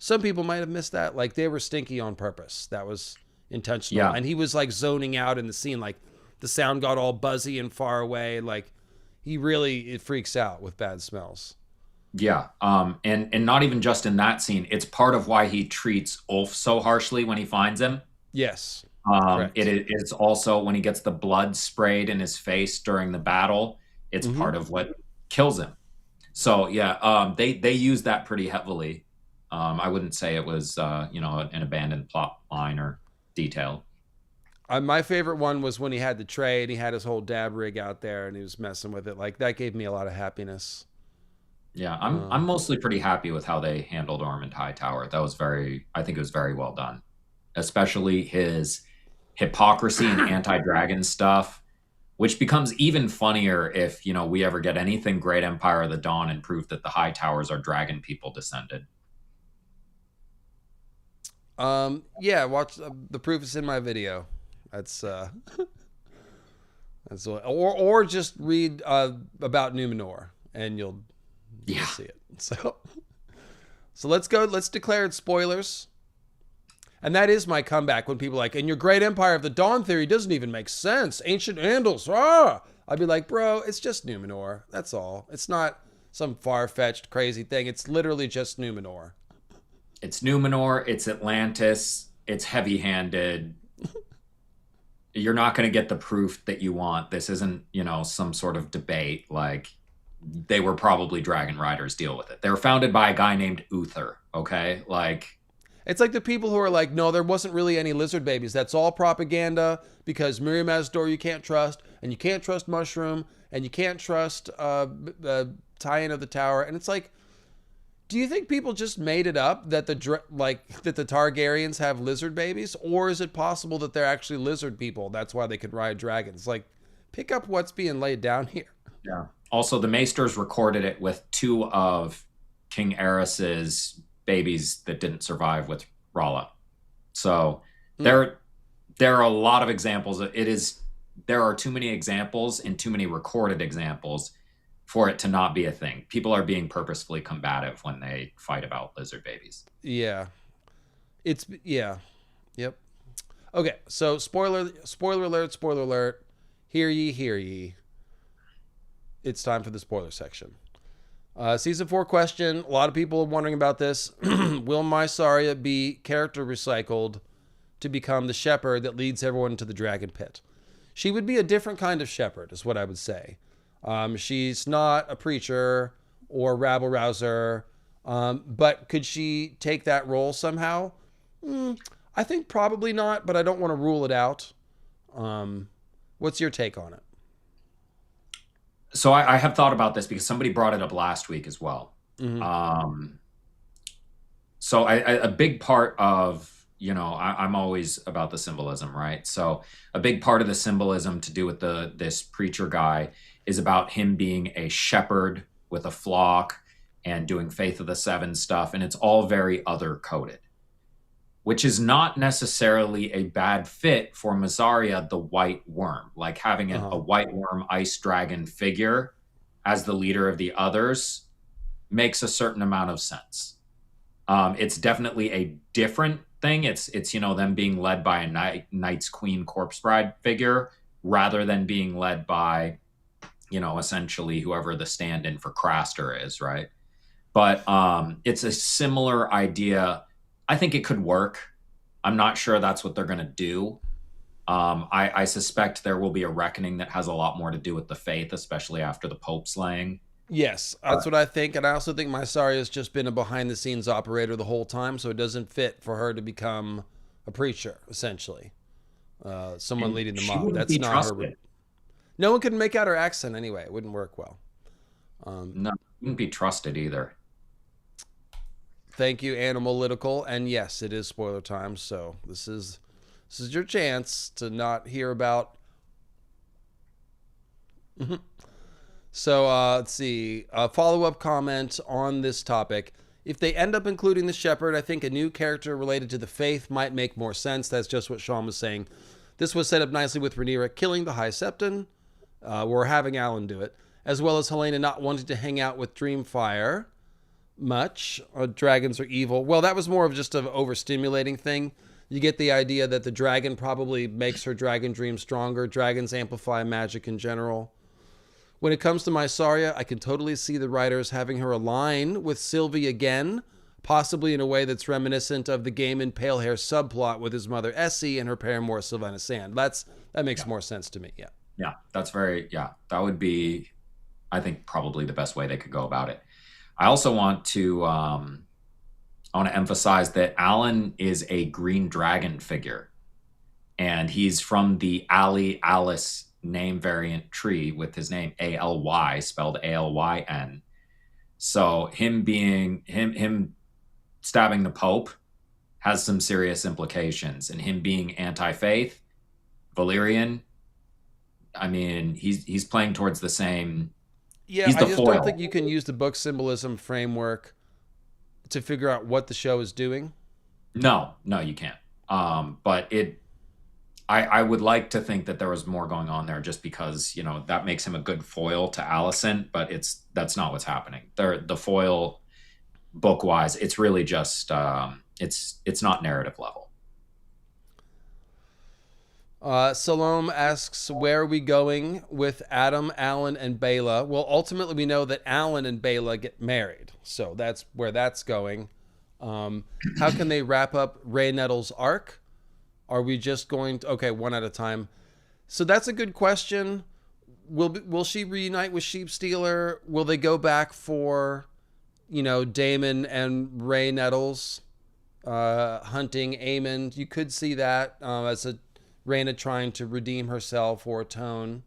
Some people might have missed that. Like, they were stinky on purpose. That was intentional. Yeah. And he was, like, zoning out in the scene. Like, the sound got all buzzy and far away. Like, it freaks out with bad smells. Yeah. And not even just in that scene. It's part of why he treats Ulf so harshly when he finds him. Yes. It is also when he gets the blood sprayed in his face during the battle. It's part of what kills him. So yeah, they use that pretty heavily. I wouldn't say it was an abandoned plot line or detail. My favorite one was when he had the tray and he had his whole dab rig out there and he was messing with it. Like, that gave me a lot of happiness. Yeah, I'm mostly pretty happy with how they handled Ormond Hightower. I think it was very well done, especially his hypocrisy and anti-dragon stuff, which becomes even funnier if we ever get anything Great Empire of the Dawn and prove that the Hightowers are dragon people descended. Yeah, watch the proof is in my video. That's or just read about Numenor and you'll see it. So let's go. Let's declare it spoilers. And that is my comeback when people are like, and your Great Empire of the Dawn theory doesn't even make sense. Ancient Andals, I'd be like, bro, it's just Numenor. That's all. It's not some far-fetched crazy thing. It's literally just Numenor. It's Numenor, it's Atlantis, it's heavy-handed. You're not going to get the proof that you want. This isn't, some sort of debate. Like, they were probably dragon riders. Deal with it. They were founded by a guy named Uther, okay? Like, it's like the people who are like, no, there wasn't really any lizard babies. That's all propaganda because Miriam Azdor you can't trust, and you can't trust Mushroom, and you can't trust tie-in of the tower. And it's like, do you think people just made it up that the Targaryens have lizard babies, or is it possible that they're actually lizard people? That's why they could ride dragons. Like, pick up what's being laid down here. Yeah. Also, the Maesters recorded it with two of King Aerys's babies that didn't survive with Rala. So there are a lot of examples. There are too many examples and too many recorded examples for it to not be a thing. People are being purposefully combative when they fight about lizard babies. Yeah. Yep. Okay, so spoiler alert. Hear ye. It's time for the spoiler section. Season 4 question. A lot of people are wondering about this. Will Mysaria be character recycled to become the shepherd that leads everyone to the dragon pit? She would be a different kind of shepherd, is what I would say. She's not a preacher or rabble rouser, but could she take that role somehow? I think probably not, but I don't want to rule it out. What's your take on it? So I have thought about this because somebody brought it up last week as well. Mm-hmm. Um, a big part of, I'm always about the symbolism, right? So a big part of the symbolism to do with this preacher guy is about him being a shepherd with a flock and doing Faith of the Seven stuff, and it's all very other coded, which is not necessarily a bad fit for Mazaria, the White Worm. Like having a White Worm ice dragon figure as the leader of the others makes a certain amount of sense. It's definitely a different thing. It's them being led by a Knight's Queen Corpse Bride figure rather than being led by, essentially whoever the stand-in for Craster is, right? But it's a similar idea. I think it could work. I'm not sure that's what they're going to do. I suspect there will be a reckoning that has a lot more to do with the faith, especially after the Pope slaying. Yes, that's what I think. And I also think Mysaria has just been a behind the scenes operator the whole time, so it doesn't fit for her to become a preacher, essentially. Someone leading the mob. That's not her. No one could make out her accent anyway. It wouldn't work well. No, wouldn't be trusted either. Thank you, Animalytical. And yes, it is spoiler time, so this is your chance to not hear about. So let's see. A follow-up comment on this topic. If they end up including the shepherd, I think a new character related to the faith might make more sense. That's just what Sean was saying. This was set up nicely with Rhaenyra killing the High Septon. We're having Alan do it, as well as Helena not wanting to hang out with Dreamfire much. Dragons are evil. Well, that was more of just an overstimulating thing. You get the idea that the dragon probably makes her dragon dream stronger. Dragons amplify magic in general. When it comes to Mysaria, I can totally see the writers having her align with Sylvie again, possibly in a way that's reminiscent of the Game and Pale Hair subplot with his mother Essie and her paramour Sylvana Sand. That makes more sense to me. Yeah. Yeah, that would be, I think, probably the best way they could go about it. I also want to emphasize that Alan is a green dragon figure, and he's from the Alice name variant tree with his name ALY spelled ALYN. So him stabbing the Pope has some serious implications, and him being anti-faith, Valyrian. I mean, he's playing towards the same. Yeah, I just don't think you can use the book symbolism framework to figure out what the show is doing. No, you can't. But I would like to think that there was more going on there, just because that makes him a good foil to Alicent, but that's not what's happening. The foil book wise, it's really just it's not narrative level. Salome asks, where are we going with Adam, Alan, and Bela? Well, ultimately, we know that Alan and Bela get married. So that's where that's going. How can they wrap up Ray Nettle's arc? Are we just going to... Okay, one at a time. So that's a good question. Will she reunite with Sheepstealer? Will they go back for, Daemon and Ray Nettles hunting Aemon? You could see that as a Rhaena trying to redeem herself or atone.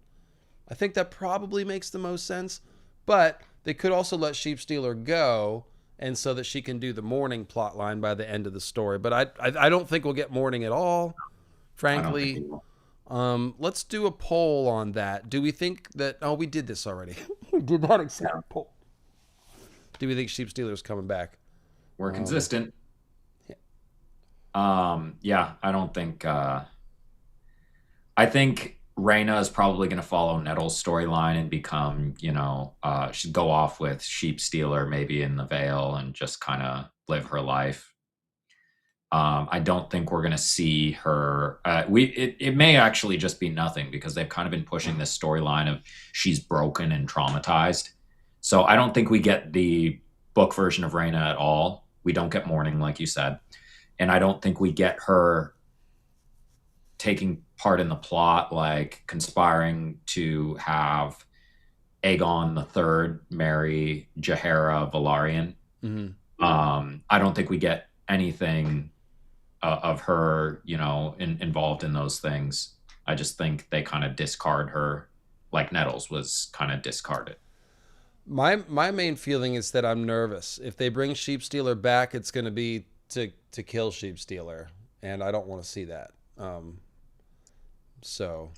I think that probably makes the most sense. But they could also let Sheepstealer go, and so that she can do the mourning plot line by the end of the story. But I don't think we'll get mourning at all, frankly. Let's do a poll on that. Do we think that... Oh, we did this already. We did not accept a poll. Do we think Sheepstealer's coming back? We're consistent. Yeah, I don't think... I think Rhaena is probably going to follow Nettle's storyline and become, she'd go off with Sheepstealer maybe in the Vale and just kind of live her life. I don't think we're going to see her. It may actually just be nothing, because they've kind of been pushing this storyline of she's broken and traumatized. So I don't think we get the book version of Reyna at all. We don't get mourning, like you said. And I don't think we get her taking part in the plot, like conspiring to have Aegon the Third marry Jaehaera Velaryon. I don't think we get anything of her, involved in those things. I just think they kind of discard her, like Nettles was kind of discarded. My main feeling is that I'm nervous. If they bring Sheepstealer back, it's going to be to kill Sheepstealer, and I don't want to see that. So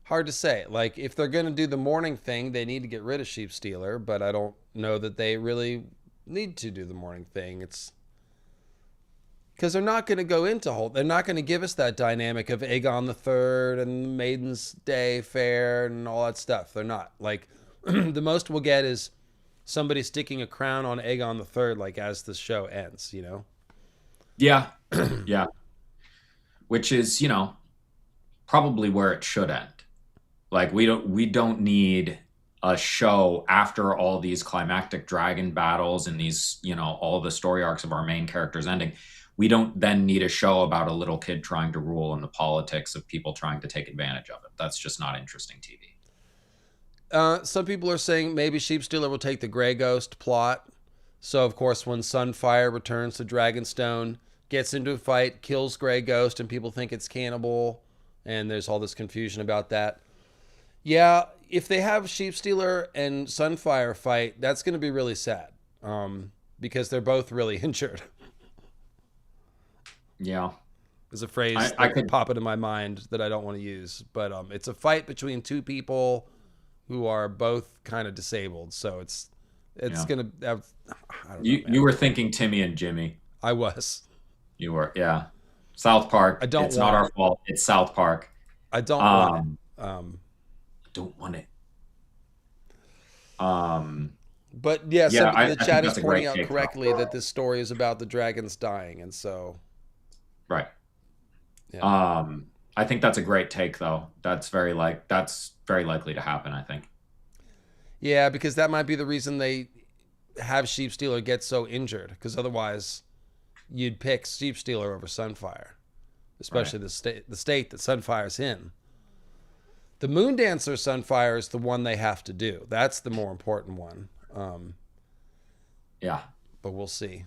hard to say. Like, if they're going to do the morning thing, they need to get rid of Sheepstealer, but I don't know that they really need to do the morning thing. It's because they're not going to go into whole. They're not going to give us that dynamic of Aegon the Third and Maiden's Day Fair and all that stuff. They're not. Like, the most we'll get is somebody sticking a crown on Aegon the Third, like, as the show ends. Yeah, yeah. Which is, probably where it should end. Like, we don't need a show after all these climactic dragon battles and these, all the story arcs of our main characters ending. We don't then need a show about a little kid trying to rule and the politics of people trying to take advantage of it. That's just not interesting TV. Some people are saying maybe Sheepstealer will take the Grey Ghost plot. So, of course, when Sunfire returns to Dragonstone, gets into a fight, kills Grey Ghost, and people think it's cannibal, and there's all this confusion about that. Yeah, if they have Sheepstealer and Sunfire fight, that's going to be really sad, because they're both really injured. Yeah. There's a phrase I that could pop into my mind that I don't want to use, but it's a fight between two people who are both kind of disabled. So it's Yeah. gonna. I don't know, You man. you were thinking Timmy and Jimmy. I was. You were, yeah. South Park. I don't It's want not our it. fault. It's South Park. I don't want it. Um, don't want it. Um, But yeah, yeah, some the I think chat is that's a pointing great out take, though. correctly that this story is about the dragons dying, and so Right. yeah, I think that's a great take, though. That's very likely to happen, I think. yeah, because that might be the reason they have Sheepstealer get so injured, because otherwise you'd pick Sheepstealer over Sunfire, especially Right. the state that Sunfire's in. The Moondancer Sunfire is the one they have to do. That's the more important one. Yeah. But we'll see.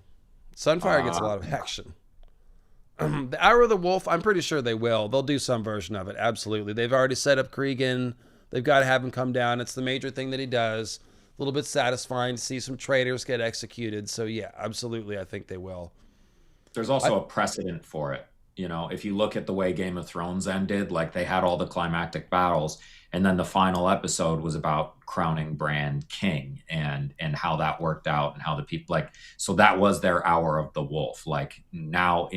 Sunfire gets a Uh, lot of action. The Hour of the Wolf, I'm pretty sure they will. They'll do some version of it. Absolutely. They've already set up Cregan. They've got to have him come down. It's the major thing that he does. A little bit satisfying to see some traitors get executed. So, yeah, absolutely. I think they will. There's also a precedent for it. If you look at the way Game of Thrones ended, like they had all the climactic battles, and then the final episode was about crowning Bran king and how that worked out and how the people so that was their hour of the wolf. Like now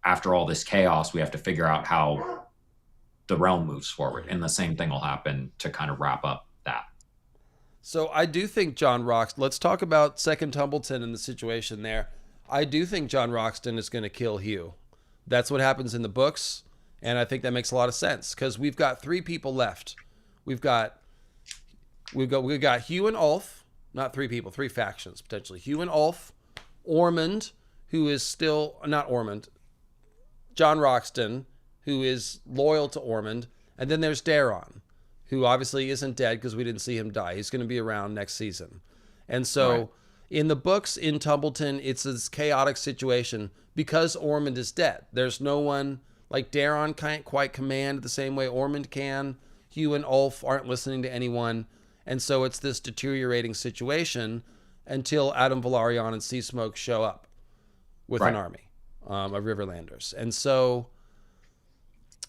after all this chaos, we have to figure out how the realm moves forward. And the same thing will happen to kind of wrap up that. So, I do think John Roxton, let's talk about Second Tumbleton and the situation there. I do think John Roxton is going to kill Hugh. That's what happens in the books, and I think that makes a lot of sense because we've got three people left. We've got Hugh and Ulf, not three people, three factions potentially. Hugh and Ulf, Ormond, who is still not Ormond, John Roxton, who is loyal to Ormond, and then there's Daron, who obviously isn't dead because we didn't see him die. He's going to be around next season, and so. Right. In the books in Tumbleton, it's this chaotic situation because Ormond is dead. There's no one, like Daron can't quite command the same way Ormond can. Hugh and Ulf aren't listening to anyone. And so it's this deteriorating situation until Adam Velaryon and Seasmoke show up with an Right. army of Riverlanders. And so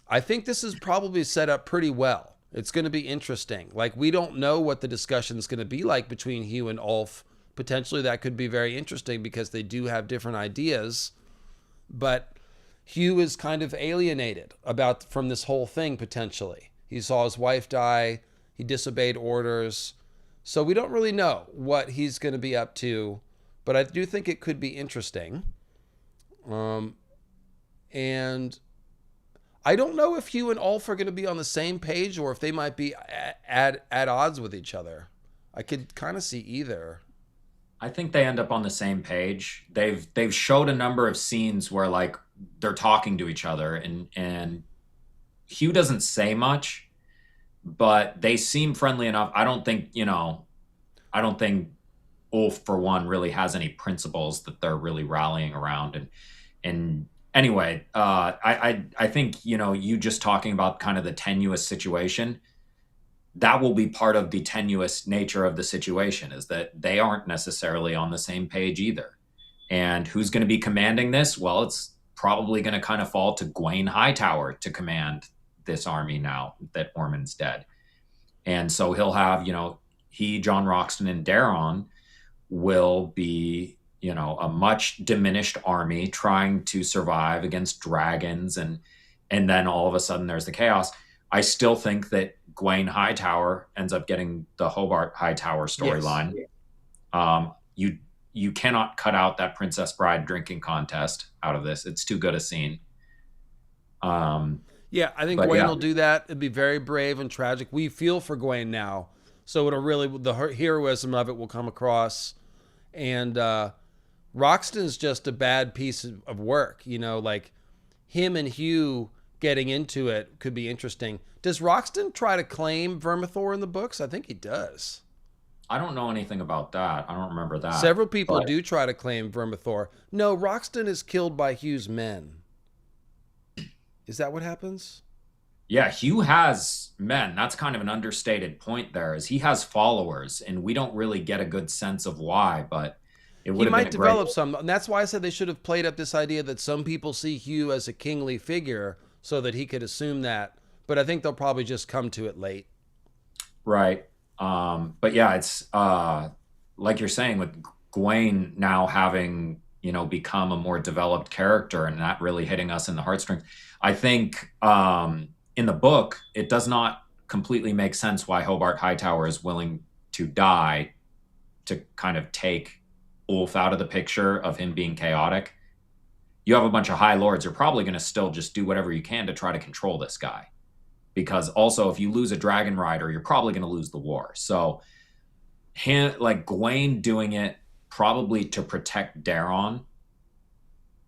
I think this is probably set up pretty well. It's going to be interesting. Like, we don't know what the discussion is going to be like between Hugh and Ulf. Potentially that could be very interesting because they do have different ideas, but Hugh is kind of alienated from this whole thing potentially. He saw his wife die, he disobeyed orders, so we don't really know what he's going to be up to, but I do think it could be interesting. And I don't know if Hugh and Ulf are going to be on the same page or if they might be at odds with each other. I could kind of see either. I think they end up on the same page. They've showed a number of scenes where like they're talking to each other, and Hugh doesn't say much, but they seem friendly enough. I don't think Ulf for one really has any principles that they're really rallying around. And anyway, I think you just talking about kind of the tenuous situation, that will be part of the tenuous nature of the situation, is that they aren't necessarily on the same page either. And who's going to be commanding this? Well, it's probably going to kind of fall to Gawain Hightower to command this army now that Ormond's dead. And so he'll have, he, John Roxton, and Daron will be, a much diminished army trying to survive against dragons, and then all of a sudden there's the chaos. I still think that Gawain Hightower ends up getting the Hobart Hightower storyline. Yes. You cannot cut out that Princess Bride drinking contest out of this. It's too good a scene. Yeah, I think Gawain will do that. It'd be very brave and tragic. We feel for Gawain now, so it'll really, the heroism of it will come across. And Roxton's just a bad piece of work. Like him and Hugh getting into it could be interesting. Does Roxton try to claim Vermithor in the books? I think he does. I don't know anything about that. I don't remember that. Several people do try to claim Vermithor. No, Roxton is killed by Hugh's men. Is that what happens? Yeah, Hugh has men. That's kind of an understated point there, is he has followers, and we don't really get a good sense of why, but it would have been He might develop some. And that's why I said they should have played up this idea that some people see Hugh as a kingly figure so that he could assume that. But I think they'll probably just come to it late. Right. But yeah, it's like you're saying, with Gawain now having, become a more developed character and that really hitting us in the heartstrings. I think in the book, it does not completely make sense why Hobart Hightower is willing to die to kind of take Ulf out of the picture of him being chaotic. You have a bunch of high lords. You're probably going to still just do whatever you can to try to control this guy. Because also, if you lose a dragon rider, you're probably going to lose the war. So, like Gawain doing it probably to protect Daron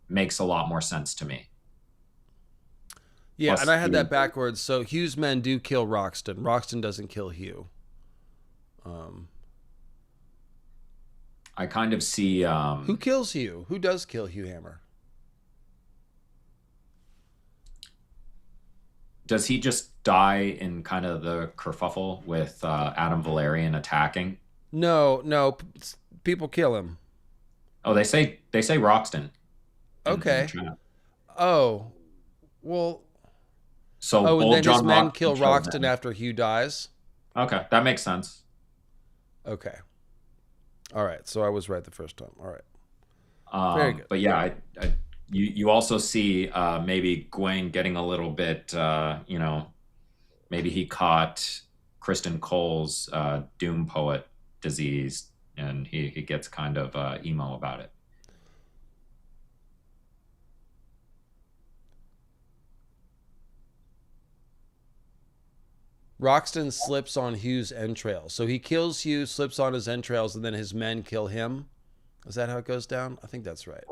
makes a lot more sense to me. Yeah, plus, and I had that backwards. So Hugh's men do kill Roxton. Roxton doesn't kill Hugh. I kind of see... Who kills Hugh? Who does kill Hugh Hammer? Does he just die in kind of the kerfuffle with Adam Valerian attacking? No. People kill him. Oh, they say Roxton. Okay. Oh, well... So and then John his men kill Roxton after Hugh dies? Okay, that makes sense. Okay. All right, so I was right the first time. All right. Very good. But yeah, you also see maybe Gawain getting a little bit, maybe he caught Kristen Cole's Doom Poet disease, and he gets kind of emo about it. Roxton slips on Hugh's entrails. So he kills Hugh, slips on his entrails, and then his men kill him. Is that how it goes down? I think that's right.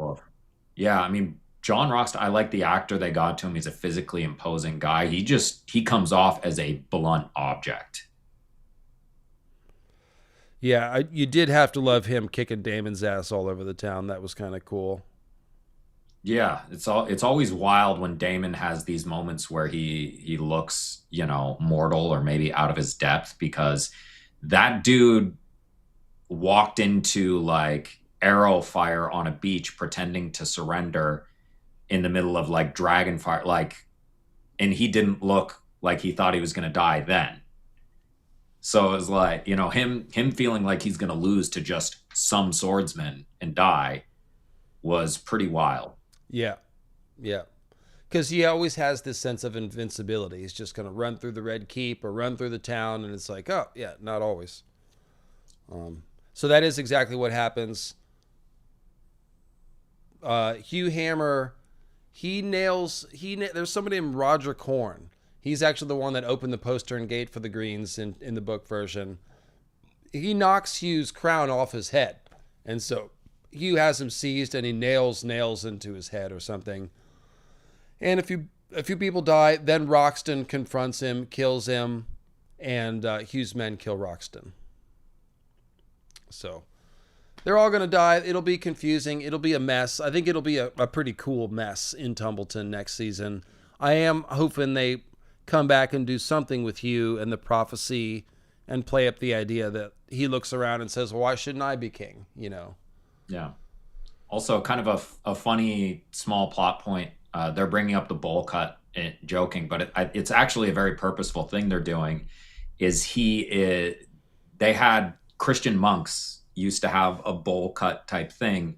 Yeah, I mean, John Roxton, I like the actor they got to him. He's a physically imposing guy. He comes off as a blunt object. Yeah, you did have to love him kicking Damon's ass all over the town. That was kind of cool. Yeah, it's always wild when Damon has these moments where he looks, mortal or maybe out of his depth, because that dude walked into like arrow fire on a beach pretending to surrender in the middle of like dragon fire, and he didn't look like he thought he was going to die then. So it was like, him feeling like he's going to lose to just some swordsman and die was pretty wild. Yeah. Because he always has this sense of invincibility. He's just going to run through the Red Keep or run through the town, and it's like, oh, yeah, not always. So that is exactly what happens. Hugh Hammer, there's somebody named Roger Corn. He's actually the one that opened the postern gate for the Greens in the book version. he knocks Hugh's crown off his head, and so Hugh has him seized, and he nails into his head or something. And a few people die. Then Roxton confronts him, kills him, and Hugh's men kill Roxton. So they're all going to die. It'll be confusing. It'll be a mess. I think it'll be a pretty cool mess in Tumbleton next season. I am hoping they come back and do something with Hugh and the prophecy and play up the idea that he looks around and says, well, why shouldn't I be king? You know? Yeah. Also, kind of a funny small plot point. They're bringing up the bowl cut, joking, but it's actually a very purposeful thing they're doing. They had Christian monks used to have a bowl cut type thing,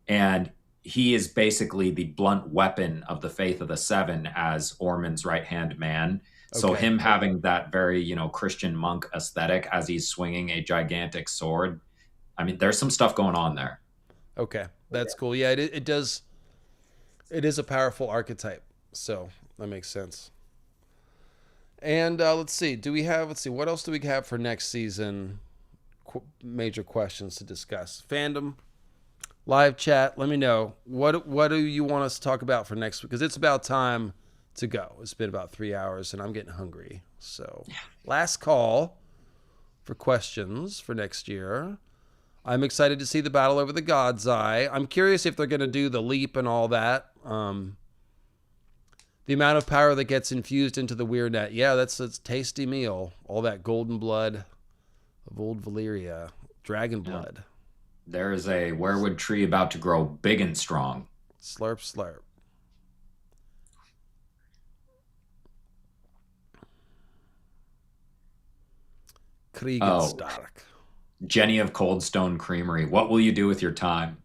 and he is basically the blunt weapon of the Faith of the Seven as Ormond's right-hand man. So him having that very, Christian monk aesthetic as he's swinging a gigantic sword. I mean, there's some stuff going on there. Okay, that's cool. Yeah, it does. It is a powerful archetype, so that makes sense. And let's see. What else do we have for next season? Major questions to discuss. Fandom, live chat. Let me know what do you want us to talk about for next week? Because it's about time to go. It's been about 3 hours, and I'm getting hungry. So, last call for questions for next year. I'm excited to see the battle over the God's Eye. I'm curious if they're going to do the leap and all that. The amount of power that gets infused into the Weird Net. Yeah, that's a tasty meal. All that golden blood of old Valyria. Dragon blood. Yeah. There is a werewood tree about to grow big and strong. Slurp, slurp. Kriegenstark. Jenny of Coldstone Creamery. What will you do with your time?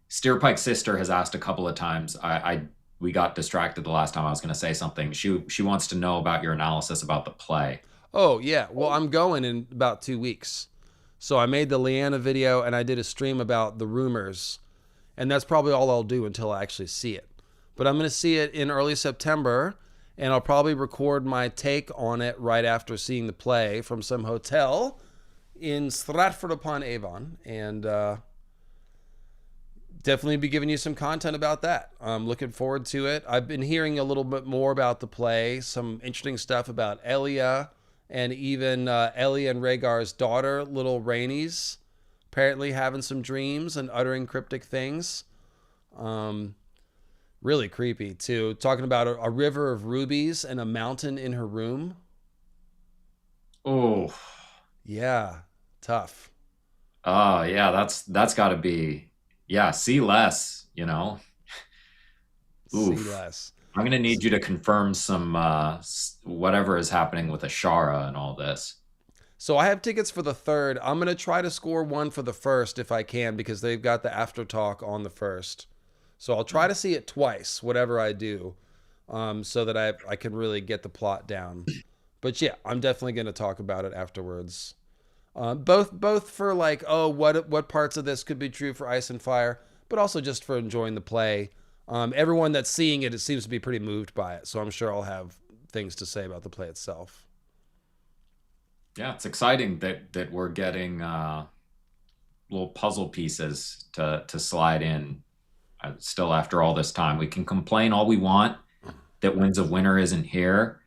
Steerpike's sister has asked a couple of times. We got distracted the last time I was going to say something. She wants to know about your analysis about the play. Oh, yeah. Well, I'm going in about 2 weeks. So I made the Leanna video and I did a stream about the rumors. And that's probably all I'll do until I actually see it. But I'm going to see it in early September. And I'll probably record my take on it right after seeing the play from some hotel in Stratford-upon-Avon. And definitely be giving you some content about that. I'm looking forward to it. I've been hearing a little bit more about the play, some interesting stuff about Elia, and even Elia and Rhaegar's daughter, little Rhaenys, apparently having some dreams and uttering cryptic things. Really creepy, too. Talking about a river of rubies and a mountain in her room. Oh. Yeah, tough. Oh, yeah, that's got to be... Yeah, see less, Oof. See less. I'm going to need you to confirm some whatever is happening with Ashara and all this. So I have tickets for the 3rd. I'm going to try to score one for the 1st if I can, because they've got the after talk on the 1st. So I'll try to see it twice, whatever I do, so that I can really get the plot down. But yeah, I'm definitely going to talk about it afterwards. Both for like, what parts of this could be true for Ice and Fire, but also just for enjoying the play. Everyone that's seeing it seems to be pretty moved by it, so I'm sure I'll have things to say about the play itself. Yeah, it's exciting that we're getting little puzzle pieces to slide in. Still, after all this time, we can complain all we want that Winds of Winter isn't here,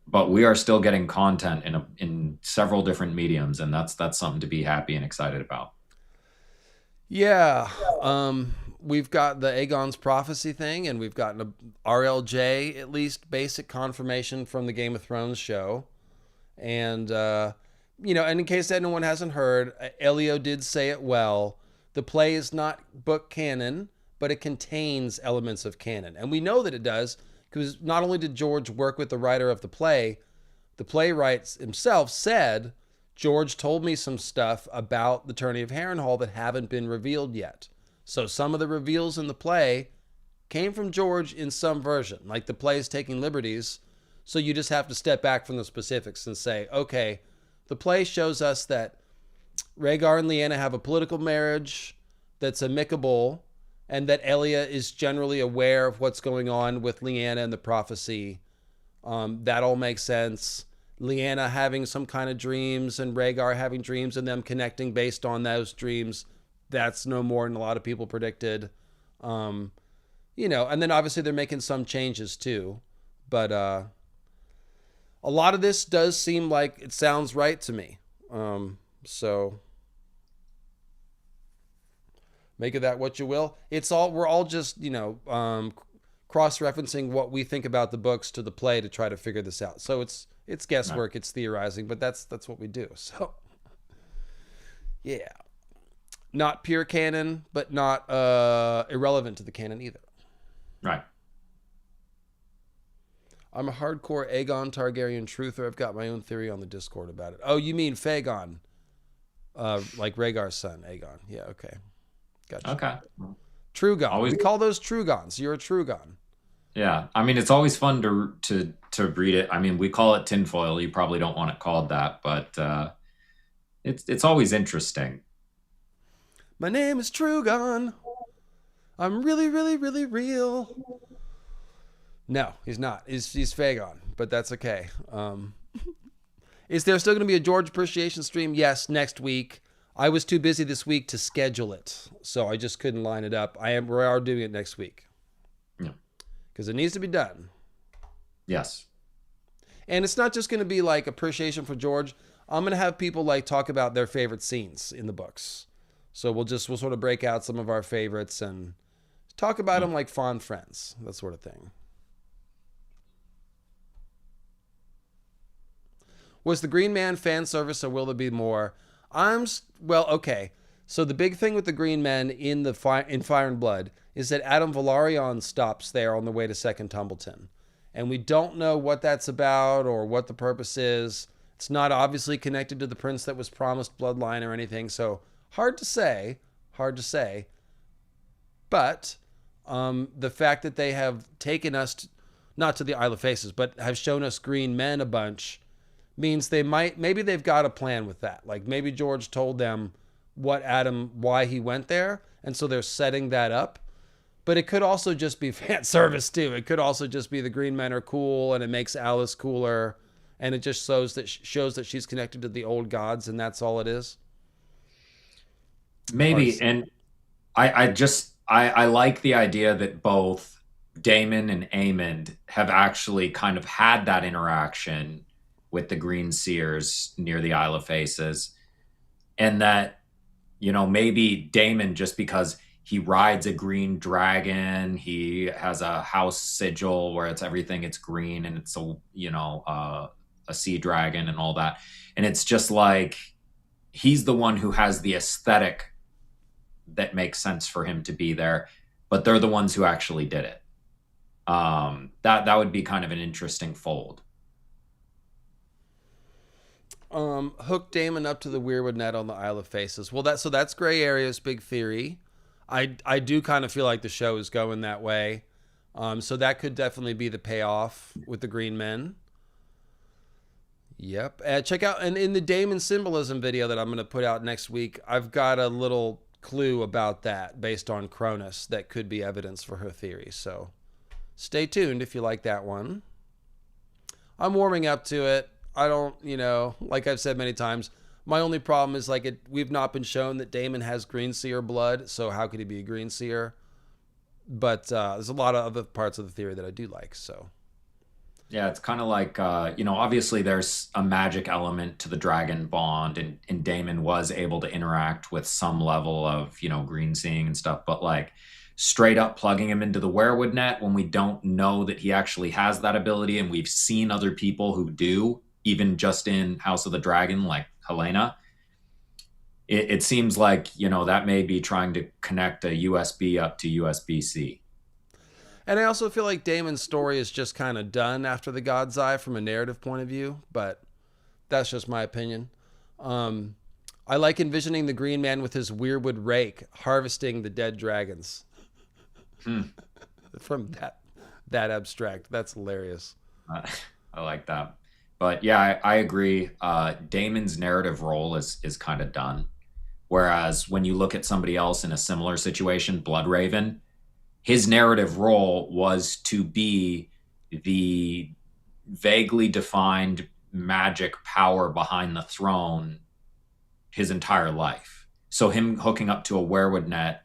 but we are still getting content in several different mediums, and that's something to be happy and excited about. Yeah, we've got the Aegon's prophecy thing, and we've gotten a RLJ, at least basic confirmation from the Game of Thrones show. And, and in case anyone hasn't heard, Elio did say it well. The play is not book canon, but it contains elements of canon. And we know that it does, because not only did George work with the writer of the playwright himself said, George told me some stuff about the Tourney of Harrenhal that haven't been revealed yet. So some of the reveals in the play came from George in some version. Like the play is taking liberties, so you just have to step back from the specifics and say, okay, the play shows us that Rhaegar and Lyanna have a political marriage that's amicable, and that Elia is generally aware of what's going on with Lyanna and the prophecy. That all makes sense. Lyanna having some kind of dreams and Rhaegar having dreams and them connecting based on those dreams. That's no more than a lot of people predicted. Um, and then obviously they're making some changes too. But a lot of this does seem like it sounds right to me. So make of that what you will. We're all just, cross-referencing what we think about the books to the play to try to figure this out. So it's guesswork, it's theorizing, but that's what we do. So yeah. Not pure canon, but not irrelevant to the canon either. Right. I'm a hardcore Aegon Targaryen truther. I've got my own theory on the Discord about it. Oh, you mean Fagon? Like Rhaegar's son, Aegon. Yeah, okay. Gotcha. Okay. Trugon. Always. We call those Trugons. You're a Trugon. Yeah. I mean, it's always fun to read it. I mean, we call it tinfoil. You probably don't want it called that, but it's always interesting. My name is Trugon. I'm really, really, really real. No, he's not. He's Fagon, but that's okay. Is there still going to be a George appreciation stream? Yes, next week. I was too busy this week to schedule it, so I just couldn't line it up. We are doing it next week. Yeah. Because it needs to be done. Yes. And it's not just going to be like appreciation for George. I'm going to have people like talk about their favorite scenes in the books. So we'll sort of break out some of our favorites and talk about them like fond friends, that sort of thing. Was the Green Man fan service or will there be more? Okay. So the big thing with the Green Men in Fire and Blood is that Adam Velaryon stops there on the way to Second Tumbleton. And we don't know what that's about or what the purpose is. It's not obviously connected to the prince that was promised bloodline or anything. So hard to say. But the fact that they have taken us, not to the Isle of Faces, but have shown us Green Men a bunch means maybe they've got a plan with that. Like maybe George told them why he went there. And so they're setting that up. But it could also just be fan service too. It could also just be the Green Men are cool and it makes Alice cooler. And it just shows that she's connected to the old gods and that's all it is. Maybe. And I like the idea that both Daemon and Aemond have actually kind of had that interaction with the Green Seers near the Isle of Faces. And that, maybe Daemon, just because he rides a green dragon, he has a house sigil where it's green and it's a sea dragon and all that. And it's just like, he's the one who has the aesthetic that makes sense for him to be there, but they're the ones who actually did it. That would be kind of an interesting fold. Hook Daemon up to the Weirwood net on the Isle of Faces. Well, that's Gray Area's big theory. I do kind of feel like the show is going that way. So that could definitely be the payoff with the Green Men. Yep. Check out, and in the Daemon symbolism video that I'm going to put out next week, I've got a little clue about that based on Cronus that could be evidence for her theory. So stay tuned if you like that one. I'm warming up to it. I don't, like I've said many times, my only problem is we've not been shown that Daemon has Green Seer blood, so how could he be a Green Seer? But there's a lot of other parts of the theory that I do like, so. Yeah, it's kind of like, obviously there's a magic element to the dragon bond, and Daemon was able to interact with some level of, green seeing and stuff, but straight up plugging him into the werewood net when we don't know that he actually has that ability, and we've seen other people who do, even just in House of the Dragon, like Helena. It seems like, that may be trying to connect a USB up to USB-C. And I also feel like Daemon's story is just kind of done after the God's Eye from a narrative point of view, but that's just my opinion. I like envisioning the Green Man with his Weirwood rake harvesting the dead dragons. From that abstract. That's hilarious. I like that. But yeah, I agree. Daemon's narrative role is kind of done. Whereas when you look at somebody else in a similar situation, Bloodraven, his narrative role was to be the vaguely defined magic power behind the throne his entire life. So him hooking up to a werewood net,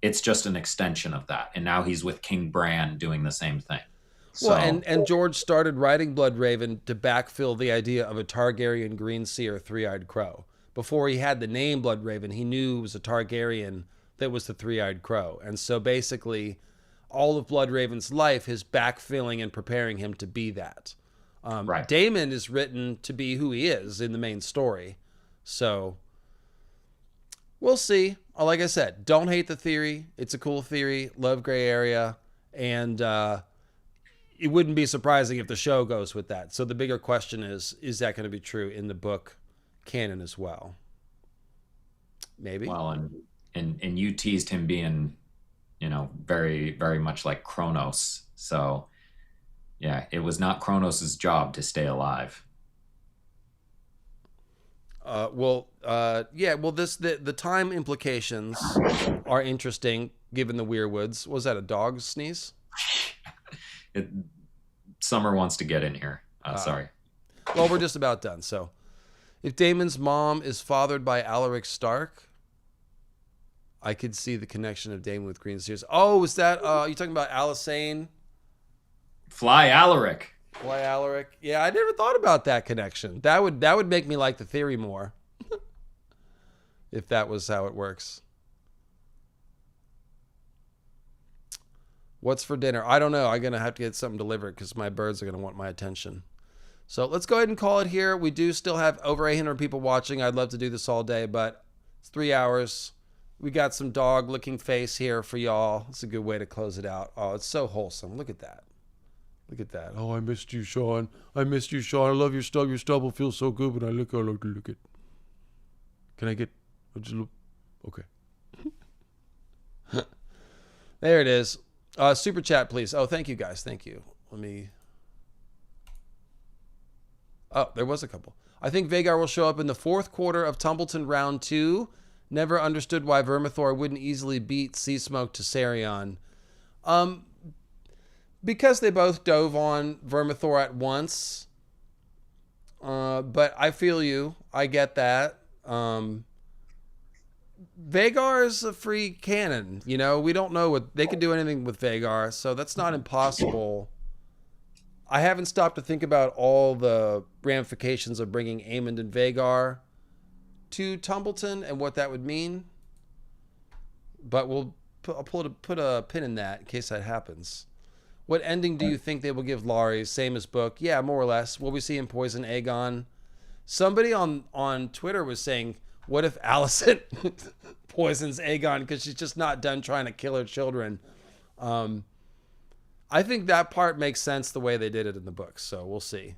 it's just an extension of that. And now he's with King Bran doing the same thing. Well, So and George started writing Bloodraven to backfill the idea of a Targaryen Greenseer three-eyed crow. Before he had the name Bloodraven, he knew it was a Targaryen that was the three-eyed crow. And so basically, all of Bloodraven's life is backfilling and preparing him to be that. right. Daemon is written to be who he is in the main story. So we'll see. Like I said, don't hate the theory. It's a cool theory. Love gray area. And it wouldn't be surprising if the show goes with that. So the bigger question is that going to be true in the book canon as well? Maybe. Well, and you teased him being, very, very much like Kronos. So yeah, it was not Kronos's job to stay alive. Yeah. Well, the time implications are interesting given the Weirwoods. Was that a dog sneeze? It, Summer wants to get in here. Sorry. Well, we're just about done. So, if Daemon's mom is fathered by Alaric Stark, I could see the connection of Daemon with Greenseers. Oh, is that you talking about Alysanne? Fly Alaric. Why Alaric? Yeah, I never thought about that connection. That would make me like the theory more. If that was how it works. What's for dinner? I don't know. I'm going to have to get something delivered because my birds are going to want my attention. So let's go ahead and call it here. We do still have over 800 people watching. I'd love to do this all day, but it's 3 hours. We got some dog looking face here for y'all. It's a good way to close it out. Oh, it's so wholesome. Look at that. Look at that. Oh, I missed you, Sean. I missed you, Sean. I love your stubble. Your stubble feels so good when I look at. Can I get... Okay. There it is. Super chat, please. Oh, thank you, guys. Thank you. Let me... Oh, there was a couple. I think Vhagar will show up in the fourth quarter of Tumbleton Round 2. Never understood why Vermithor wouldn't easily beat Seasmoke to Sarion. Because they both dove on Vermithor at once. But I feel you. I get that. Vhagar is a free cannon. We don't know what they could do anything with Vhagar, so that's not impossible. I haven't stopped to think about all the ramifications of bringing Aemond and Vhagar to Tumbleton and what that would mean. But I'll put a pin in that in case that happens. What ending do you think they will give Laurie? Same as book? Yeah, more or less. Will we see him poison Aegon? Somebody on Twitter was saying, what if Alicent poisons Aegon because she's just not done trying to kill her children? I think that part makes sense the way they did it in the books, so we'll see.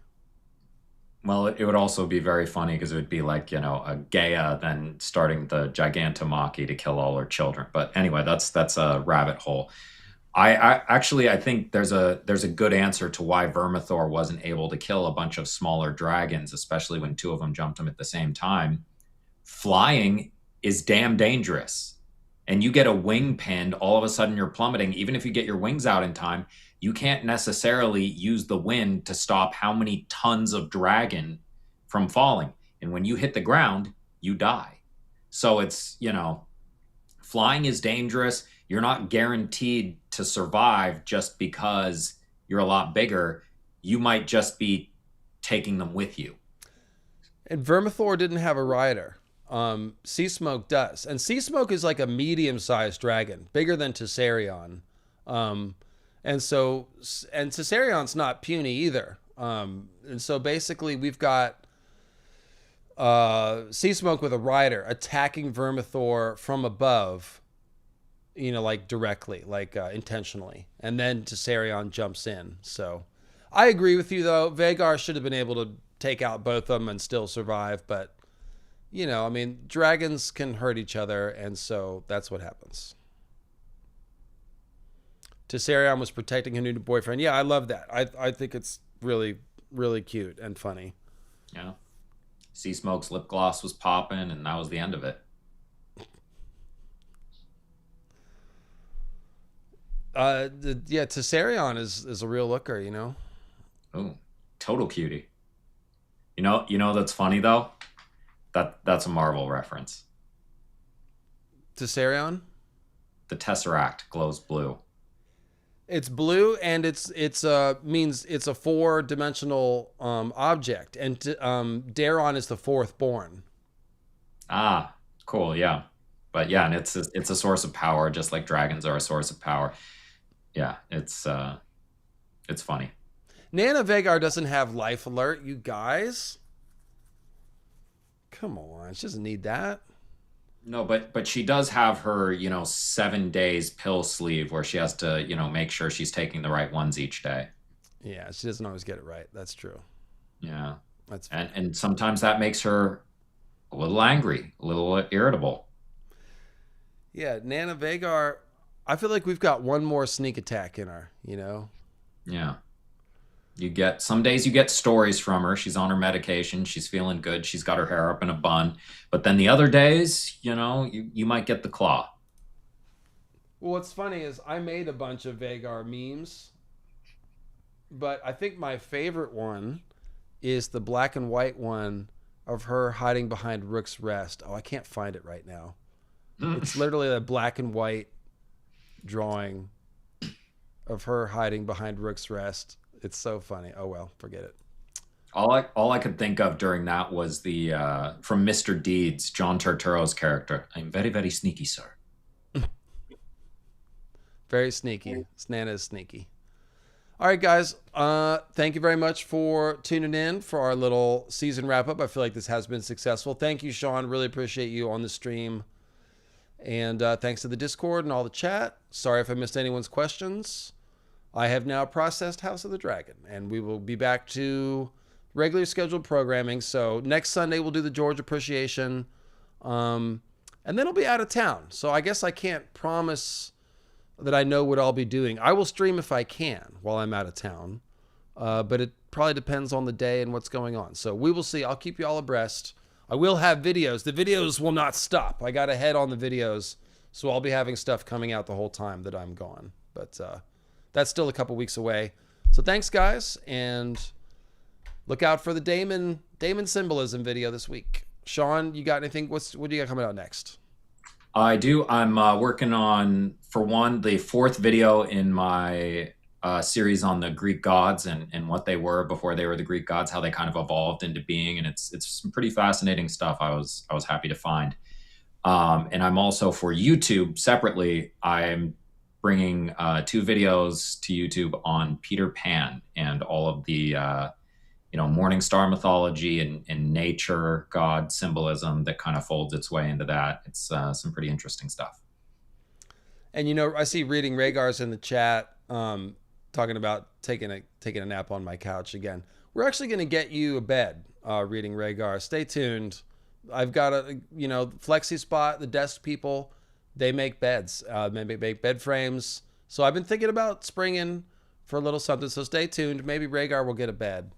Well, it would also be very funny because it would be like, a Gaia then starting the Gigantomachy to kill all her children. But anyway, that's a rabbit hole. I think there's a good answer to why Vermithor wasn't able to kill a bunch of smaller dragons, especially when two of them jumped him at the same time. Flying is damn dangerous. And you get a wing pinned, all of a sudden you're plummeting. Even if you get your wings out in time, you can't necessarily use the wind to stop how many tons of dragon from falling. And when you hit the ground, you die. So it's, flying is dangerous. You're not guaranteed to survive just because you're a lot bigger. You might just be taking them with you. And Vermithor didn't have a rider. Seasmoke does. And Seasmoke is like a medium-sized dragon, bigger than Tessarion. And Tessarion's not puny either. And so basically we've got Seasmoke with a rider attacking Vermithor from above, like directly, like intentionally. And then Tessarion jumps in. So I agree with you, though. Vhagar should have been able to take out both of them and still survive, but dragons can hurt each other, and so that's what happens. Tessarion was protecting her new boyfriend. Yeah, I love that. I think it's really, really cute and funny. Yeah. Seasmoke's lip gloss was popping, and that was the end of it. Tessarion is a real looker, Oh, total cutie. You know that's funny though. That's a Marvel reference. Tessarion. The Tesseract glows blue. It's blue, and it's means it's a four-dimensional object, and Daron is the fourth born. Ah, cool. Yeah, but yeah, and it's a source of power, just like dragons are a source of power. Yeah, it's funny. Nana Vagar doesn't have life alert, you guys. Come on, she doesn't need that. No, but she does have her 7 days pill sleeve where she has to make sure she's taking the right ones each day. Yeah, she doesn't always get it right. That's true. Yeah, That's fair. and sometimes that makes her a little angry, a little irritable. Yeah, Nana Vagar. I feel like we've got one more sneak attack in her. You know. Yeah. You get some days you get stories from her. She's on her medication. She's feeling good. She's got her hair up in a bun. But then the other days, you might get the claw. Well, what's funny is I made a bunch of Vagar memes, but I think my favorite one is the black and white one of her hiding behind Rook's Rest. Oh, I can't find it right now. It's literally a black and white drawing of her hiding behind Rook's Rest. It's so funny. Oh well, forget it. All I could think of during that was the from Mr. Deeds, John Turturro's character. I'm very, very sneaky, sir. Very sneaky. Nana is sneaky. All right, guys. Thank you very much for tuning in for our little season wrap up. I feel like this has been successful. Thank you, Sean. Really appreciate you on the stream. And thanks to the Discord and all the chat. Sorry if I missed anyone's questions. I have now processed House of the Dragon, and we will be back to regularly scheduled programming. So next Sunday we'll do the George Appreciation, and then I'll be out of town. So I guess I can't promise that I know what I'll be doing. I will stream if I can while I'm out of town, but it probably depends on the day and what's going on. So we will see. I'll keep you all abreast. I will have videos. The videos will not stop. I got ahead on the videos, so I'll be having stuff coming out the whole time that I'm gone. But that's still a couple weeks away. So thanks, guys, and look out for the Damon symbolism video this week. Sean, you got anything? What do you got coming out next? I do. I'm working on, for one, the fourth video in my series on the Greek gods and what they were before they were the Greek gods, how they kind of evolved into being, and it's some pretty fascinating stuff. I was happy to find. And I'm also, for YouTube separately, I'm bringing 2 videos to YouTube on Peter Pan and all of the morning star mythology and nature god symbolism that kind of folds its way into that. It's some pretty interesting stuff. And I see Reading Rhaegar's in the chat, talking about taking a nap on my couch again. We're actually going to get you a bed, Reading Rhaegar. Stay tuned. I've got a Flexi Spot, the desk people. They make beds, maybe make bed frames. So I've been thinking about springing for a little something. So stay tuned. Maybe Rhaegar will get a bed.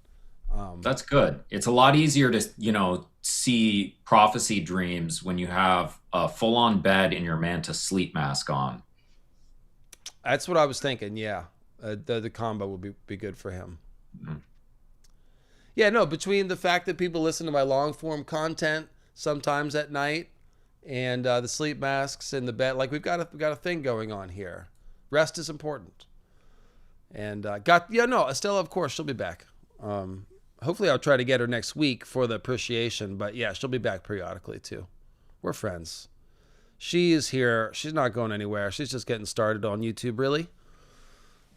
That's good. It's a lot easier to see prophecy dreams when you have a full-on bed and your Manta sleep mask on. That's what I was thinking. Yeah, the combo would be good for him. Mm-hmm. Yeah, no. Between the fact that people listen to my long form content sometimes at night, and the sleep masks and the bed, like we've got a thing going on here. Rest is important. And Estella, of course, she'll be back. Hopefully I'll try to get her next week for the appreciation, but yeah, she'll be back periodically too. We're friends. She is here. She's not going anywhere. She's just getting started on YouTube, really.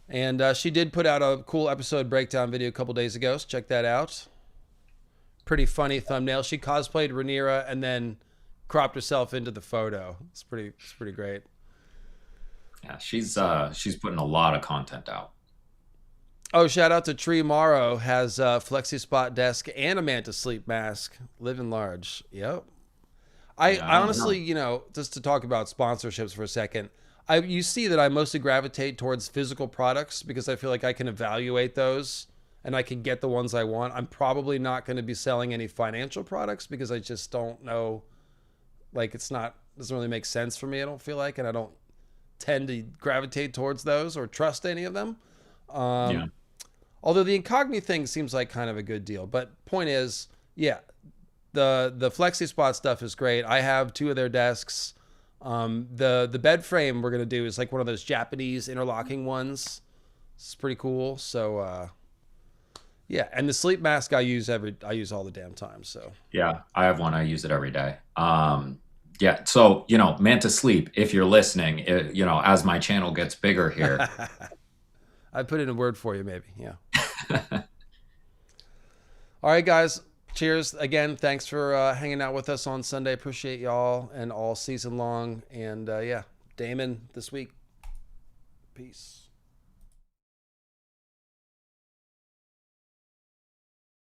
And she did put out a cool episode breakdown video a couple days ago, so check that out. Pretty funny thumbnail. She cosplayed Rhaenyra and then cropped herself into the photo. It's pretty great. Yeah, she's putting a lot of content out. Oh, shout out to Tree Morrow, has a Flexi Spot desk and a Manta sleep mask. Living large. Yep. I honestly, just to talk about sponsorships for a second, you see that I mostly gravitate towards physical products because I feel like I can evaluate those and I can get the ones I want. I'm probably not going to be selling any financial products because I just don't know. Like, doesn't really make sense for me, I don't feel like, and I don't tend to gravitate towards those or trust any of them. Although the Incogni thing seems like kind of a good deal. But point is, yeah, the Flexi Spot stuff is great. I have 2 of their desks. The bed frame we're gonna do is like one of those Japanese interlocking ones. It's pretty cool. So yeah, and the sleep mask I use all the damn time. So Yeah, I have one. I use it every day. Yeah, so Manta Sleep, if you're listening, as my channel gets bigger here. I put in a word for you, maybe. Yeah. All right, guys. Cheers again. Thanks for hanging out with us on Sunday. Appreciate y'all and all season long. And yeah, Damon this week. Peace.